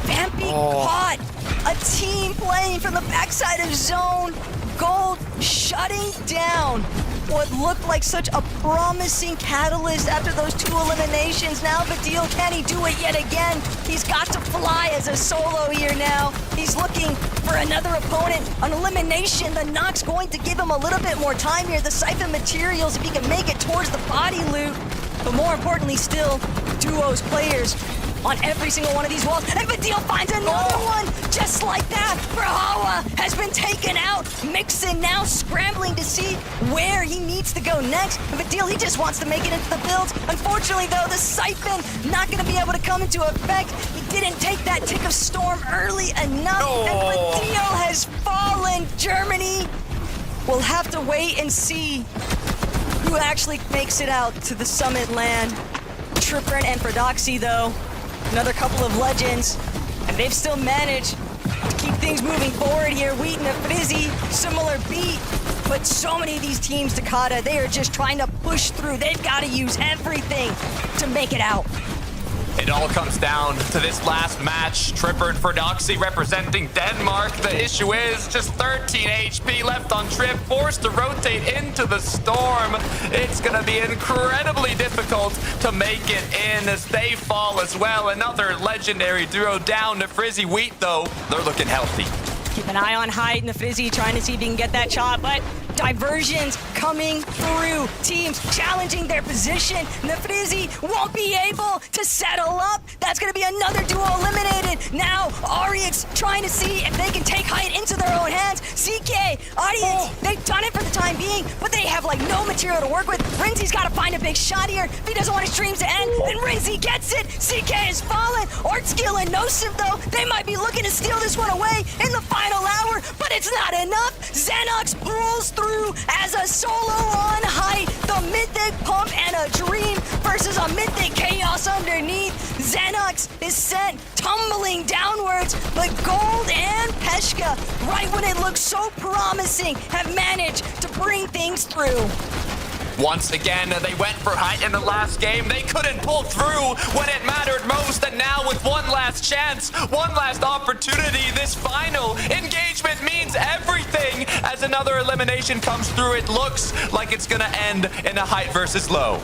S5: Vampy caught a team playing from the backside of zone. Gold shutting down what looked like such a promising catalyst after those 2 eliminations. Now Vidil, can he do it yet again? He's got to fly as a solo here now. He's looking for another opponent. An elimination, the knock's going to give him a little bit more time here. The siphon materials, if he can make it towards the body loot. But more importantly still, duos players on every single one of these walls. And Vidil finds another one! Just like that, Brahawa has been taken out. Mixon now scrambling to see where he needs to go next. And Vidil, he just wants to make it into the builds. Unfortunately, though, the siphon not going to be able to come into effect. He didn't take that tick of storm early enough. And Vidil has fallen. Germany will have to wait and see who actually makes it out to the summit land. Tripper and Prodoxy, though, another couple of legends, and they've still managed to keep things moving forward here. Wheaton and Frizzy, similar beat, but so many of these teams, Takata, they are just trying to push through. They've got to use everything to make it out.
S6: It all comes down to this last match. Tripper and Ferdoxy representing Denmark. The issue is just 13 HP left on Trip, forced to rotate into the storm. It's going to be incredibly difficult to make it in as they fall as well. Another legendary duo down to Frizzy Wheat, though. They're looking healthy.
S5: Keep an eye on Hyde and the Frizzy, trying to see if he can get that shot, but diversions coming through. Teams challenging their position. And the Frizzy won't be able to settle up. That's going to be another duo eliminated. Now, Ariix trying to see if they can take Hyde into their own hands. CK, Ariix, they've done it for the time being, but they have like no material to work with. Rinzy's got to find a big shot here. If he doesn't want his streams to end, then Rinzy gets it. CK is fallen. Artskill and Nosif, though, they might be looking to steal this one away in the final hour, but it's not enough. Xenox pulls through as a solo on Height. The Mythic Pump and a Dream versus a Mythic Chaos underneath. Xenox is sent tumbling downwards, but Gold and Peshka, right when it looks so promising, have managed to bring things through.
S6: Once again, they went for Height in the last game. They couldn't pull through when it mattered most. And now with one last chance, one last opportunity, this final engagement means everything. As another elimination comes through, it looks like it's going to end in a Height versus Low.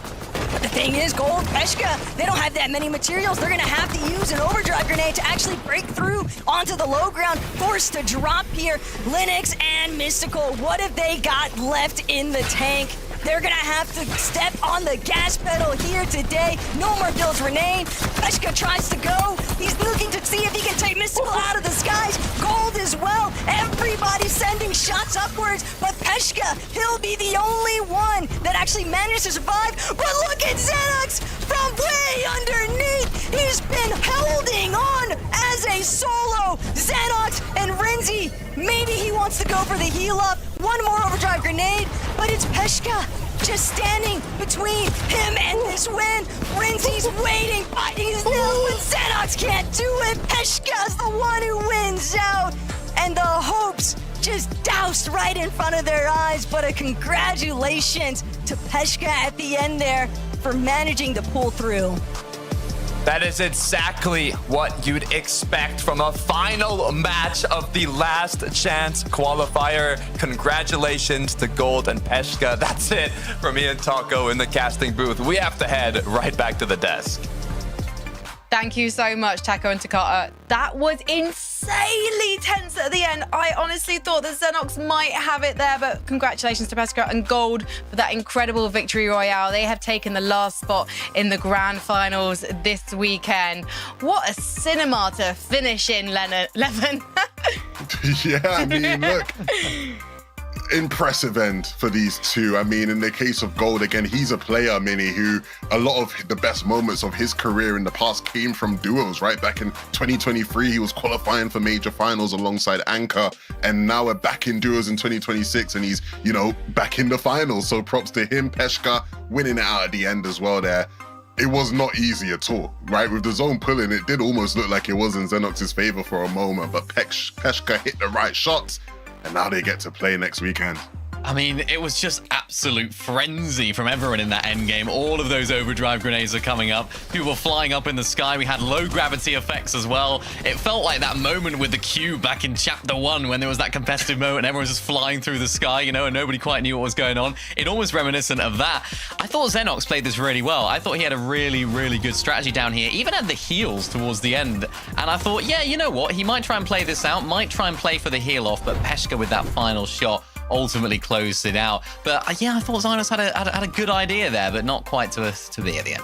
S5: But the thing is, Gold, Peshka, they don't have that many materials. They're going to have to use an overdrive grenade to actually break through onto the low ground. Forced to drop here. Linux and Mystical, what have they got left in the tank? They're gonna have to step on the gas pedal here today. No more builds remain. Peshka tries to go. He's looking to see if he can take Mystical out of the skies. Gold as well. Everybody's sending shots upwards, but Peshka, he'll be the only one that actually managed to survive. But look at Xenox from way underneath. He's been holding on as a solo. Xenox and Rinzy, maybe he wants to go for the heal up. One more overdrive grenade, but it's Peshka just standing between him and this win. Rinzy's waiting, biting his nails, but Xenox can't do it. Peshka's the one who wins out, and the hopes just doused right in front of their eyes. But a congratulations to Peshka at the end there for managing to pull through.
S6: That is exactly what you'd expect from a final match of the last chance qualifier. Congratulations to Gold and Peshka. That's it for me and Taco in the casting booth. We have to head right back to the desk.
S2: Thank you so much, Taco and Takata. That was insanely tense at the end. I honestly thought that Xenox might have it there, but congratulations to Peshka and Gold for that incredible victory royale. They have taken the last spot in the grand finals this weekend. What a cinema to finish in, Levin.
S3: Yeah, I mean, look. Impressive end for these two. I mean, in the case of Gold, again, he's a player, Mini, who a lot of the best moments of his career in the past came from duos, right? Back in 2023, he was qualifying for major finals alongside Anchor, and now we're back in duos in 2026, and he's, you know, back in the finals. So props to him. Peshka winning it out at the end as well there. It was not easy at all, right? With the zone pulling, it did almost look like it was in Xenox's favor for a moment, but Peshka hit the right shots, and now they get to play next weekend.
S4: I mean, it was just absolute frenzy from everyone in that end game. All of those overdrive grenades are coming up. People were flying up in the sky. We had low gravity effects as well. It felt like that moment with the cube back in chapter 1 when there was that competitive moment and everyone was just flying through the sky, you know, and nobody quite knew what was going on. It almost reminiscent of that. I thought Xenox played this really well. I thought he had a really, really good strategy down here. Even had the heals towards the end. And I thought, yeah, you know what? He might try and play this out, might try and play for the heal off, but Peshka with that final shot ultimately closed it out. But yeah, I thought Xynos had a good idea there, but not quite to be at the end.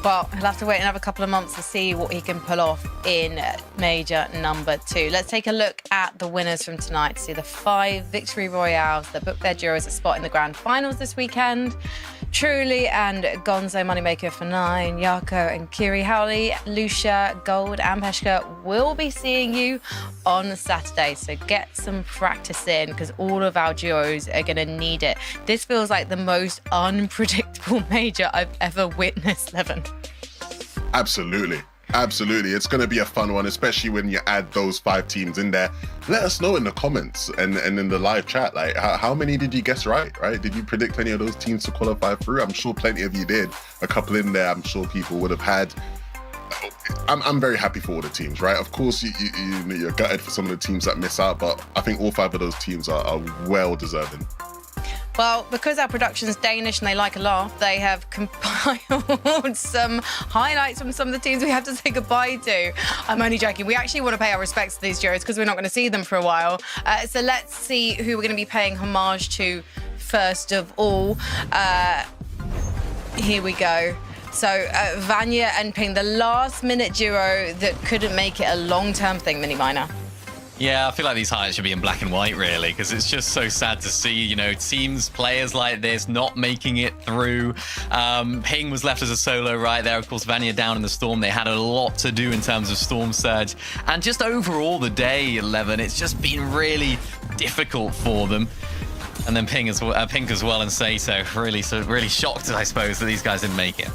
S2: Well, he'll have to wait another couple of months to see what he can pull off in major number 2. Let's take a look at the winners from tonight to see the 5 victory royales that booked their duos a spot in the grand finals this weekend. Truly and Gonzo Moneymaker for 9, Yako and Kiri Howley, Lucia, Gold and Peshka will be seeing you on Saturday. So get some practice in because all of our duos are going to need it. This feels like the most unpredictable major I've ever witnessed, Levin.
S3: Absolutely. Absolutely. It's going to be a fun one, especially when you add those 5 teams in there. Let us know in the comments and in the live chat, like how many did you guess right? Did you predict any of those teams to qualify through? I'm sure plenty of you did. A couple in there, I'm sure people would have had I'm very happy for all the teams, right? Of course, you're gutted for some of the teams that miss out, but I think all 5 of those teams are well deserving.
S2: Well, because our production's Danish and they like a laugh, they have compiled some highlights from some of the teams we have to say goodbye to. I'm only joking. We actually want to pay our respects to these Duos because we're not going to see them for a while. So let's see who we're going to be paying homage to first of all. Here we go. So Vanya and Ping, the last-minute duo that couldn't make it a long-term thing, Mini Miner.
S4: Yeah, I feel like these highlights should be in black and white, really, because it's just so sad to see, you know, teams, players like this not making it through. Ping was left as a solo right there. Of course, Vanya down in the storm. They had a lot to do in terms of storm surge. And just overall the day, 11, it's just been really difficult for them. And then Pink as well, and Sato really shocked, I suppose, that these guys didn't make it.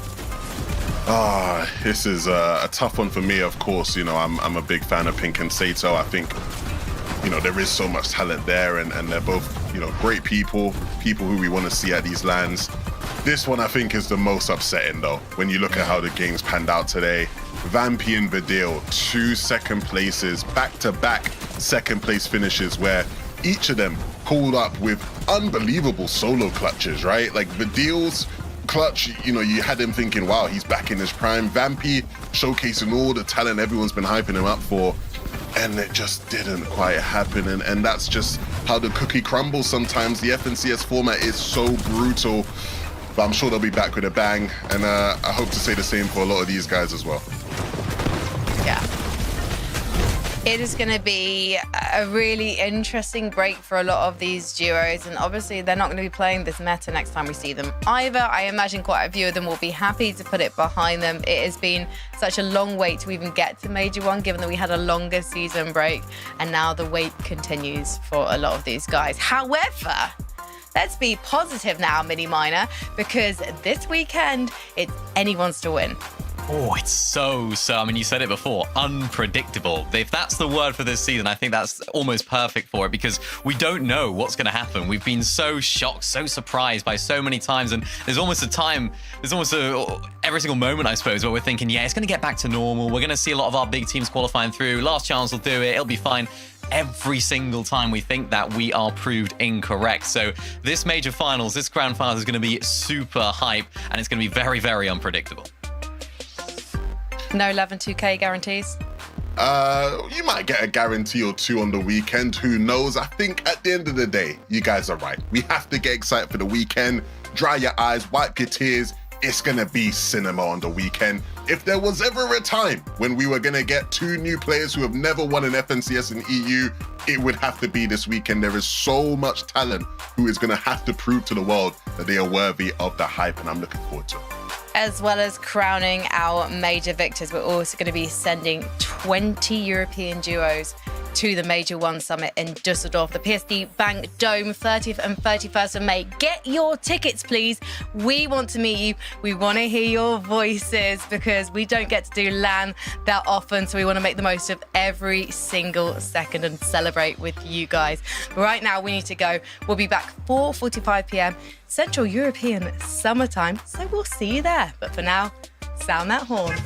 S3: This is a tough one for me, of course. You know, I'm a big fan of Pink and Sato. I think, you know, there is so much talent there, and they're both, you know, great people who we want to see at these lands. This one, I think, is the most upsetting, though, when you look at how the games panned out today. Vampy and Vidil, 2 second places, back-to-back second place finishes, where each of them pulled up with unbelievable solo clutches, right? Like Vidil's clutch, you know, you had him thinking, wow, he's back in his prime. Vampy showcasing all the talent everyone's been hyping him up for, and it just didn't quite happen. And that's just how the cookie crumbles sometimes. The FNCS format is so brutal, but I'm sure they'll be back with a bang. And I hope to say the same for a lot of these guys as well.
S2: Yeah. It is going to be a really interesting break for a lot of these duos, and obviously they're not going to be playing this meta next time we see them either. I imagine quite a few of them will be happy to put it behind them. It has been such a long wait to even get to Major 1, given that we had a longer season break, and now the wait continues for a lot of these guys. However, let's be positive now, Mini Miner, because this weekend, it's anyone's to win.
S4: Oh, it's so, I mean, you said it before, unpredictable. If that's the word for this season, I think that's almost perfect for it, because we don't know what's going to happen. We've been so shocked, so surprised by so many times, and there's almost every single moment, I suppose, where we're thinking, yeah, it's going to get back to normal. We're going to see a lot of our big teams qualifying through. Last chance will do it. It'll be fine. Every single time we think that, we are proved incorrect. So this major finals, this grand finals is going to be super hype, and it's going to be very, very unpredictable.
S2: No 11-2K guarantees?
S3: You might get a guarantee or 2 on the weekend. Who knows? I think at the end of the day, you guys are right. We have to get excited for the weekend. Dry your eyes, wipe your tears. It's going to be cinema on the weekend. If there was ever a time when we were going to get 2 new players who have never won an FNCS in EU, it would have to be this weekend. There is so much talent who is going to have to prove to the world that they are worthy of the hype, and I'm looking forward to it.
S2: As well as crowning our major victors, we're also going to be sending 20 European duos to the Major 1 Summit in Dusseldorf, the PSD Bank Dome, 30th and 31st of May. Get your tickets, please. We want to meet you. We want to hear your voices, because we don't get to do LAN that often, so we want to make the most of every single second and celebrate with you guys. But right now, we need to go. We'll be back 4:45 p.m. Central European summertime, so we'll see you there. But for now, sound that horn.